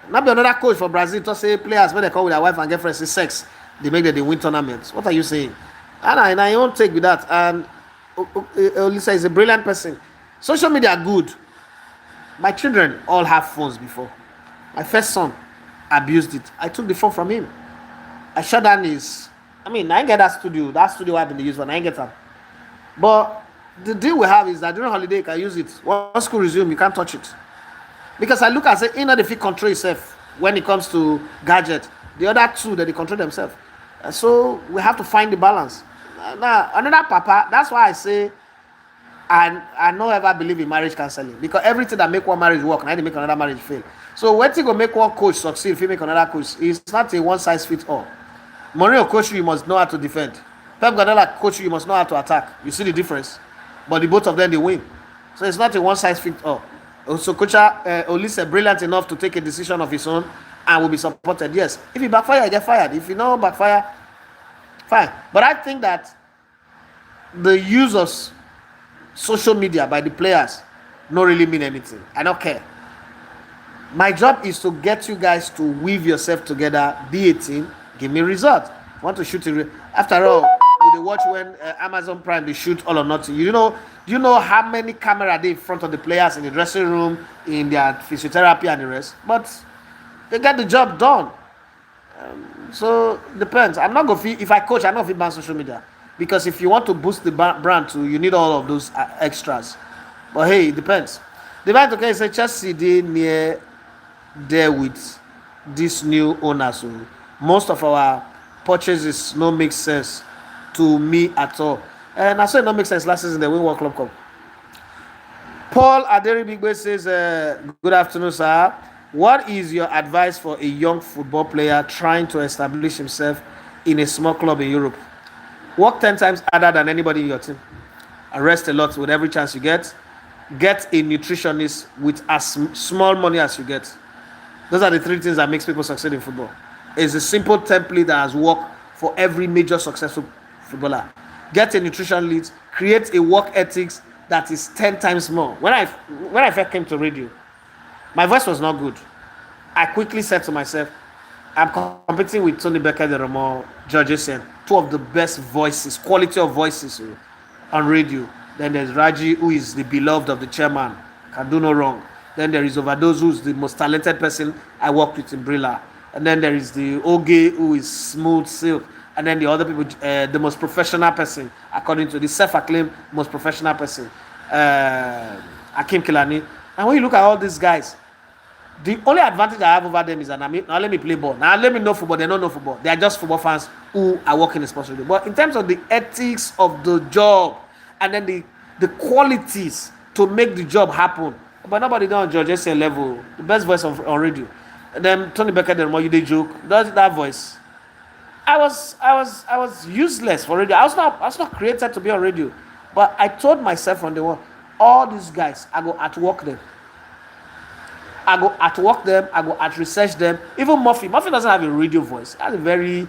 Not be another coach for Brazil to say players when they come with their wife and girlfriend say sex, they make them they win tournaments. What are you saying? And I won't take with that. And Ulysses is a brilliant person. Social media good. My children all have phones before. My first son abused it. I took the phone from him. I shut down his. I ain't get that studio. That studio I've been used for. I ain't get that. But the deal we have is that during holiday you can use it. Once school resume, you can't touch it. Because I look and say, you know, the fit control itself when it comes to gadget. The other two that they control themselves. So we have to find the balance. Now another papa. That's why I say I no ever believe in marriage counseling because everything that make one marriage work, now they make another marriage fail. So when you go make one coach succeed, if you make another coach, it's not a one size fits all. Mourinho coach you must know how to defend. Pep Guardiola coach you must know how to attack. You see the difference, but the both of them they win. So it's not a one size fits all. So coach Olise brilliant enough to take a decision of his own and will be supported. Yes, if he backfire, he get fired. If he don't backfire, fine. But I think that the use of social media by the players not really mean anything. I don't care. My job is to get you guys to weave yourself together, be a team, give me result. Want to shoot it? After all, we watch when Amazon Prime they shoot all or nothing. Do you know how many cameras they in front of the players in the dressing room, in their physiotherapy and the rest? But they get the job done. So depends. I'm not gonna if I coach, I'm not gonna ban social media. Because if you want to boost the brand too, you need all of those extras. But hey, it depends. The bank okay say Chelsea they near there with this new owner. So most of our purchases no make sense to me at all. And I say it not make sense last season they win World Club Cup. Paul Aderibigbe says, good afternoon, sir. What is your advice for a young football player trying to establish himself in a small club in Europe? Work 10 times harder than anybody in your team. And rest a lot with every chance you get. Get a nutritionist with as small money as you get. Those are the three things that makes people succeed in football. It's a simple template that has worked for every major successful footballer. Get a nutrition lead, create a work ethics that is 10 times more. When I first came to radio, my voice was not good. I quickly said to myself, I'm competing with Tony Becker, the Romo, George Essien, two of the best voices, quality of voices on radio. Then there's Raji, who is the beloved of the chairman, can do no wrong. Then there is Overdose, who's the most talented person I worked with in Brilla. And then there is the Oge, who is smooth silk. And then the other people, the most professional person, according to the self-acclaimed most professional person, Akim Kilani. And when you look at all these guys, the only advantage I have over them is that now let me play ball. Now let me know football. They don't know football. They are just football fans who are working in sports radio. But in terms of the ethics of the job and then the qualities to make the job happen, but nobody done George Essien level. The best voice on radio. And then Tony Becker, the more you did joke, does that voice. I was useless for radio. I was not created to be on radio. But I told myself from the one, all these guys, I go at work them. I go at research them. Even Murphy doesn't have a radio voice. He has a very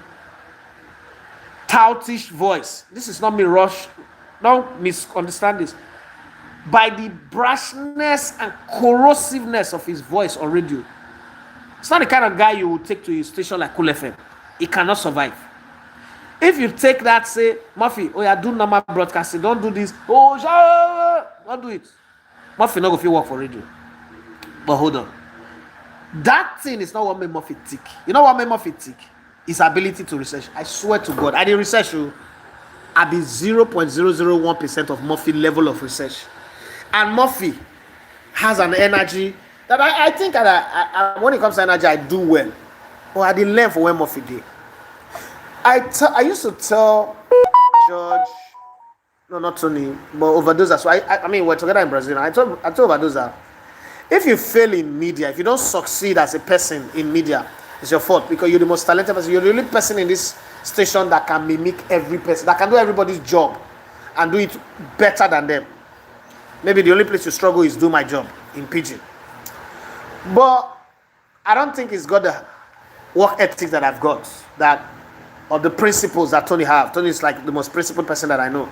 stoutish voice. This is not me rush. Don't misunderstand this. By the brashness and corrosiveness of his voice on radio. It's not the kind of guy you will take to a station like Cool FM. He cannot survive. If you take that, say, Murphy, oh yeah, do normal broadcasting, don't do this. Oh, don't do it. Murphy not going to work for radio. But hold on. That thing is not what made Murphy tick. You know what made Murphy tick? His ability to research. I swear to God, I did research. I be 0.001% of Murphy level of research. And Murphy has an energy that I think that I when it comes to energy, I do well. But I didn't learn for when Murphy did. I used to tell George, no, not Tony, but Overdoser. So I mean, we're together in Brazil. I told Overdoser, if you fail in media, if you don't succeed as a person in media, it's your fault because you're the most talented person. You're the only person in this station that can mimic every person, that can do everybody's job and do it better than them. Maybe the only place you struggle is do my job in Pidgin. But I don't think it's got the work ethic that I've got, that or the principles that Tony have. Tony is like the most principled person that I know.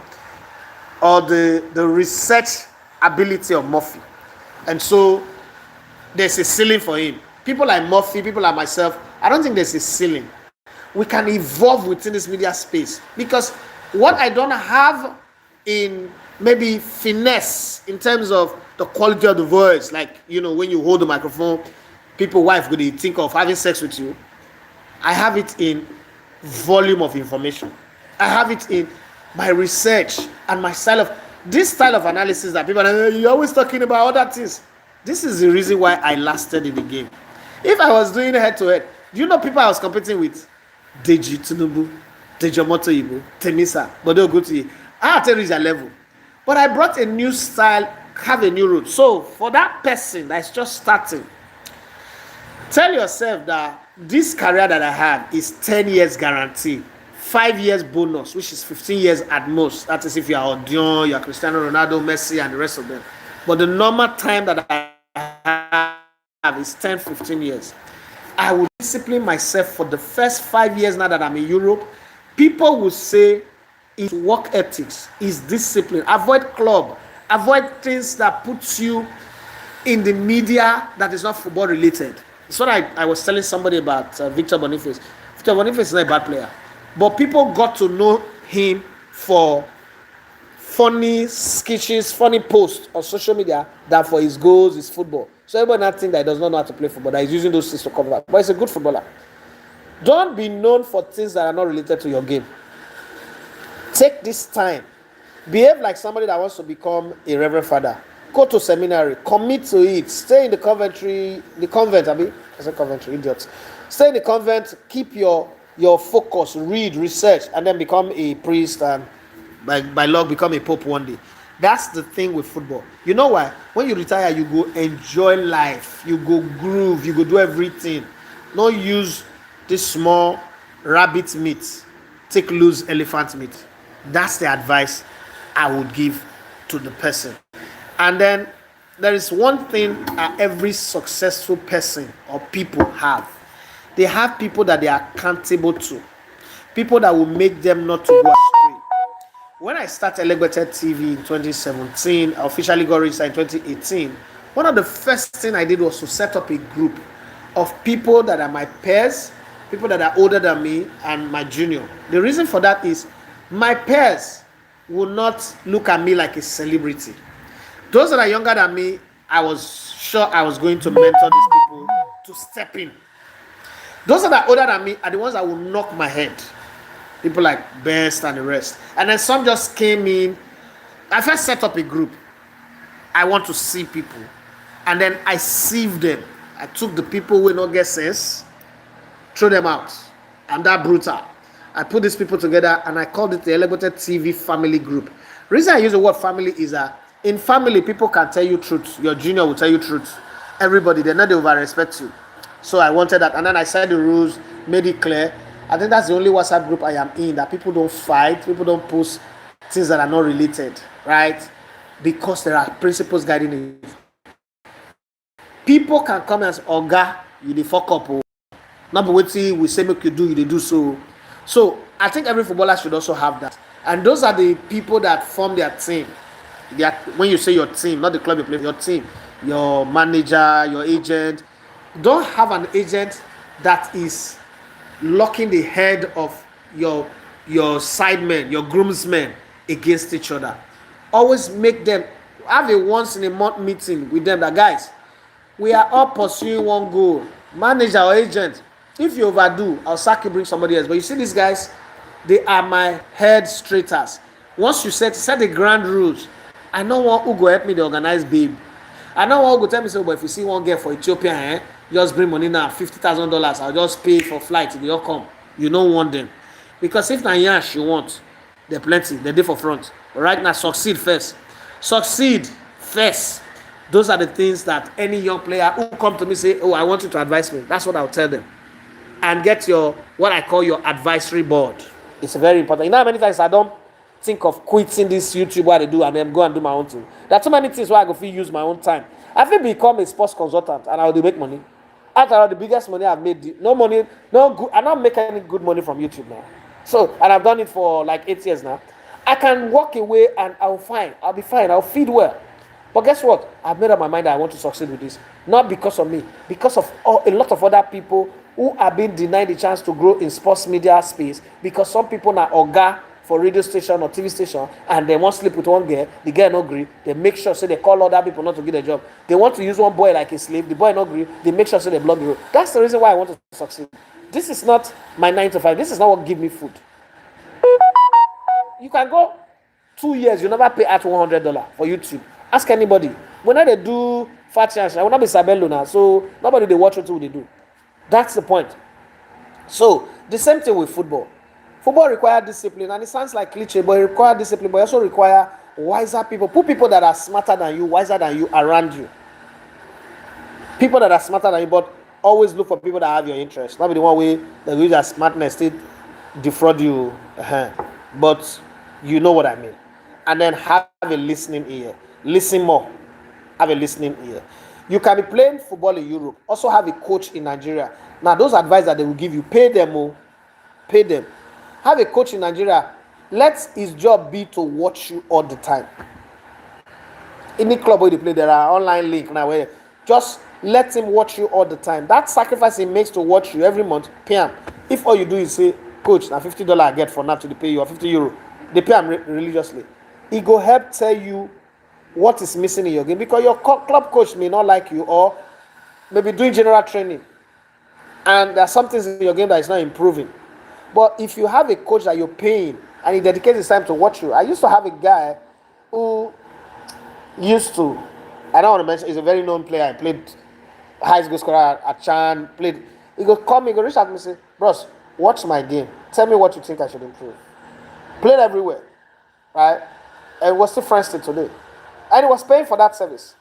Or the research ability of Murphy. And so there's a ceiling for him. People like Murphy, people like myself, I don't think there's a ceiling. We can evolve within this media space. Because what I don't have in maybe finesse in terms of the quality of the voice, like, you know, when you hold the microphone, people, wife, could they think of having sex with you? I have it in volume of information. I have it in my research and my style of this style of analysis that people are, you're always talking about other things. This is the reason why I lasted in the game. If I was doing head to head, do you know people I was competing with? Deji Tinubu, Deji Omotoyibo, Temisa, but they'll go to you. I have to reach their level. But I brought a new style, have a new route. So for that person that's just starting, tell yourself that this career that I have is 10 years guarantee, 5 years bonus, which is 15 years at most. That is if you are Odion, you are Cristiano Ronaldo, Messi, and the rest of them. But the normal time that I have is 10, 15 years. I will discipline myself for the first 5 years now that I'm in Europe. People will say it's work ethics, it's discipline. Avoid club, avoid things that puts you in the media that is not football related. It's what I was telling somebody about Victor Boniface. Victor Boniface is not a bad player. But people got to know him for funny sketches, funny posts on social media than for his goals, his football. So everybody not think that he does not know how to play football, that he's using those things to cover up. But he's a good footballer. Don't be known for things that are not related to your game. Take this time. Behave like somebody that wants to become a reverend father. Go to seminary. Commit to it. Stay in the convent, I said Coventry, idiots. Stay in the convent. Keep your focus. Read, research, and then become a priest and by luck become a pope one day. That's the thing with football. You know why? When you retire, you go enjoy life. You go groove. You go do everything. Don't use this small rabbit meat. Take loose elephant meat. That's the advice I would give to the person. And then there is one thing every successful person or people have. They have people that they are accountable to. People that will make them not to go astray. When I started Elegbete TV in 2017, I officially got registered in 2018. One of the first things I did was to set up a group of people that are my peers, people that are older than me, and my junior. The reason for that is my peers will not look at me like a celebrity. Those that are younger than me, I was sure I was going to mentor these people to step in. Those that are older than me are the ones that will knock my head. People like Best and the rest. And then some just came in. I first set up a group. I want to see people. And then I sieve them. I took the people who not get sense, throw them out. I'm that brutal. I put these people together and I called it the Elevated TV Family Group. The reason I use the word family is that in family, people can tell you truth. Your junior will tell you truth. Everybody, they know they over-respect you. So I wanted that. And then I said the rules, made it clear. I think that's the only WhatsApp group I am in, that people don't fight, people don't post things that are not related, right? Because there are principles guiding it. People can come as Oga, you dey fuck up. Not be waiting, we say make you do, you dey do so. So I think every footballer should also have that. And those are the people that form their team. When you say your team, not the club you play, your team, your manager, your agent. Don't have an agent that is locking the head of your sidemen, your groomsmen against each other. Always make them have a once in a month meeting with them. That guys, we are all pursuing one goal. Manager or agent, if you overdo, I'll sack you, bring somebody else. But you see these guys, they are my head straighters. Once you set the grand rules, I know one who go help me to organize babe. I know one who go tell me say, but if you see one girl for Ethiopia, just bring money now, $50,000. I'll just pay for flight. They all come. You don't want them. Because if na yash you want, they're plenty. They're there for front. But right now, succeed first. Succeed first. Those are the things that any young player who come to me say, oh, I want you to advise me. That's what I'll tell them. And get your, what I call your advisory board. It's very important. You know how many times I don't think of quitting this YouTube, what I do, and then go and do my own thing. There are too many things where I go feel use my own time. I feel become a sports consultant and I will make money. After all, the biggest money I've made, no money, no good. I don't make any good money from YouTube now. So, and I've done it for like 8 years now. I can walk away and I'll be fine. I'll feed well. But guess what? I've made up my mind that I want to succeed with this. Not because of me, because of a lot of other people who are being denied the chance to grow in sports media space, because some people are oga for radio station or TV station and they want to sleep with one girl, the girl no agree, they make sure so they call other people not to get a job. They want to use one boy like a slave, the boy no agree, they make sure so they block the road. That's the reason why I want to succeed. This is not my 9 to 5. This is not what give me food. You can go 2 years, you never pay at $100 for YouTube. Ask anybody. When they do fat chance, I will not be Sabello now, so nobody they watch what they do. That's the point. So the same thing with football. Football requires discipline, and it sounds like cliche, but it requires discipline, but it also require wiser people. Put people that are smarter than you, wiser than you around you. People that are smarter than you, but always look for people that have your interest. Not be the one way that use their smartness to defraud you. But you know what I mean. And then have a listening ear. Listen more. Have a listening ear. You can be playing football in Europe. Also have a coach in Nigeria. Now, those advice that they will give you, pay them. Pay them. Have a coach in Nigeria. Let his job be to watch you all the time. Any club where they play, there are online link now where just let him watch you all the time. That sacrifice he makes to watch you every month, pay him. If all you do is say, coach, now $50 I get for now to pay you, or €50, they pay him religiously. He go help tell you what is missing in your game, because your club coach may not like you, or maybe doing general training and there are some things in your game that is not improving. But if you have a coach that you're paying and he dedicates his time to watch you, I used to have a guy who used to, I don't want to mention, he's a very known player. I played high school scorer at Chan, played. He go call me, he go reach out to me and say, bros, watch my game. Tell me what you think I should improve. Played everywhere, right? And we're still friends till today. And he was paying for that service.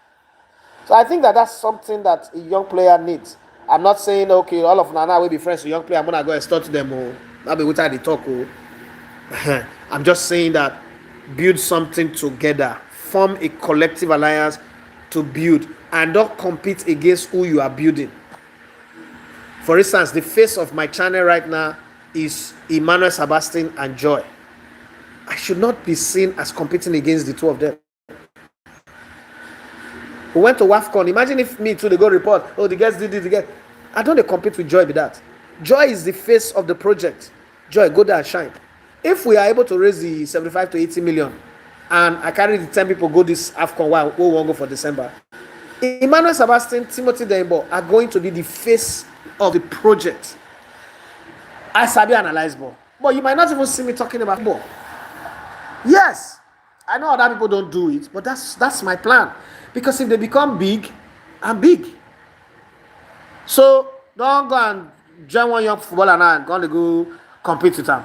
So I think that that's something that a young player needs. I'm not saying, okay, all of Nana will be friends with young player. I'm going to go and start to them. Or that'll be without the talk. I'm just saying that build something together. Form a collective alliance to build. And don't compete against who you are building. For instance, the face of my channel right now is Emmanuel Sebastian and Joy. I should not be seen as competing against the two of them. We went to WAFCON. Imagine if me too, they go report, oh, the guys did it. I don't compete with Joy with that. Joy is the face of the project. Joy, go there and shine. If we are able to raise the 75 to 80 million, and I carry the 10 people go this AFCON, we won't go for December. Emmanuel Sebastian, Timothy Dembo are going to be the face of the project. I sabi analyze ball. But you might not even see me talking about ball. Yes, I know other people don't do it, but that's my plan. Because if they become big, I'm big. So don't go and join one young footballer now and go compete with them.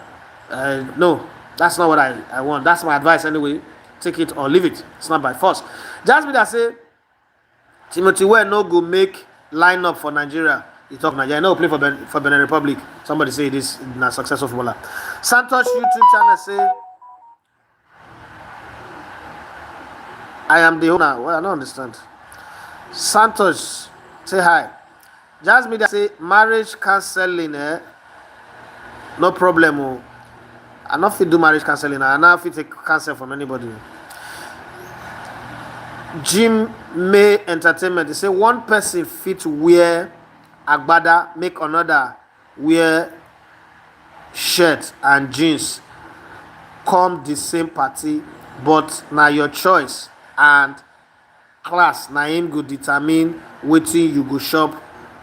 No, that's not what I want. That's my advice anyway. Take it or leave it. It's not by force. Just be that say, Timothy Ware no go make lineup for Nigeria. He talk Nigeria. No play for Benin Republic. Somebody say this is a successful footballer. Santos YouTube channel say, I am the owner. Well, I don't understand. Santos, say hi. Just media say marriage counseling, no problem. I not fit do marriage counseling. I not fit take counsel from anybody. Jim May Entertainment. They say one person fit wear agbada, make another wear shirt and jeans, come the same party, but na your choice and class na him go determine wetin you go shop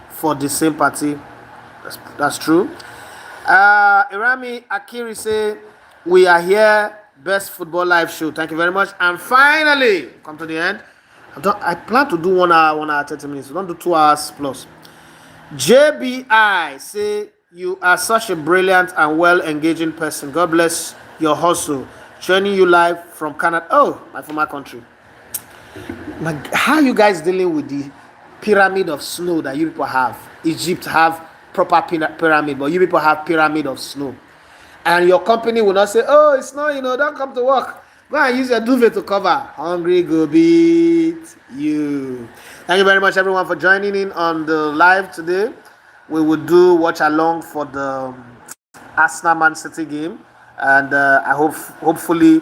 for the same party. That's true. Irami Akiri say we are here, best football live show. Thank you very much. And finally, come to the end. I plan to do 1 hour, 1 hour 30 minutes. We don't do 2 hours plus. JBI say you are such a brilliant and well engaging person. God bless your hustle. Joining you live from Canada. Oh, my former country. Like, how are you guys dealing with the pyramid of snow that you people have? Egypt have proper pyramid, but you people have pyramid of snow. And your company will not say, oh, it's not, don't come to work. Go and use your duvet to cover. Hungry go beat you. Thank you very much, everyone, for joining in on the live today. We will do watch along for the Arsenal Man City game. And I hopefully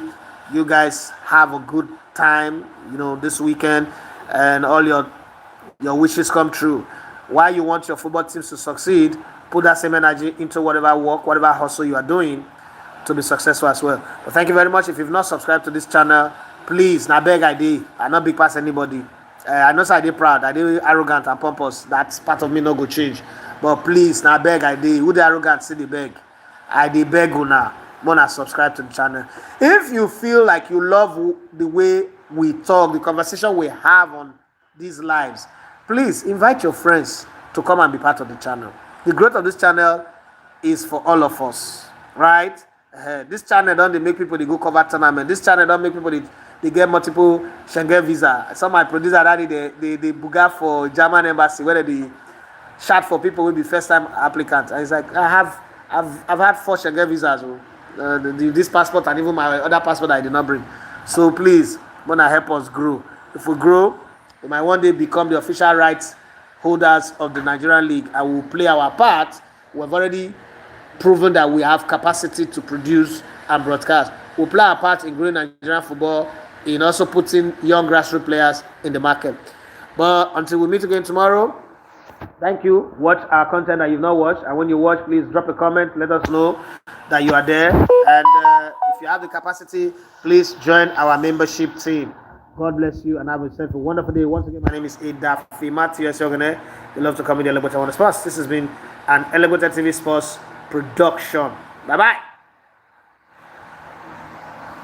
you guys have a good time, this weekend, and all your wishes come true. Why you want your football teams to succeed, put that same energy into whatever work, whatever hustle you are doing to be successful as well. But thank you very much. If you've not subscribed to this channel, please, na beg I not big past anybody. I know I dey proud, I dey arrogant and pompous. That's part of me no go change. But please, na beg who the arrogant see the beg. I dey beg una. Wanna subscribe to the channel. If you feel like you love the way we talk, the conversation we have on these lives, please invite your friends to come and be part of the channel. The growth of this channel is for all of us, right? This channel don't make people they go cover tournament. This channel don't make people they get multiple Schengen visa. Some of my producer already they booga for German embassy where they chat for people will be first time applicants. And it's like I've had 4 Schengen visas. This passport and even my other passport I did not bring. So please, wanna help us grow. If we grow, we might one day become the official rights holders of the Nigerian League and we'll play our part. We've already proven that we have capacity to produce and broadcast. We'll play our part in growing Nigerian football, in also putting young grassroots players in the market. But until we meet again tomorrow, thank you. Watch our content that you've not watched. And when you watch, please drop a comment. Let us know that you are there. And if you have the capacity, please join our membership team. God bless you and have yourself a wonderful day. Once again, my name is Ada Fimati Yosogane. We love to come with the Elevator One Sports. This has been an Elevator TV Sports production. Bye-bye.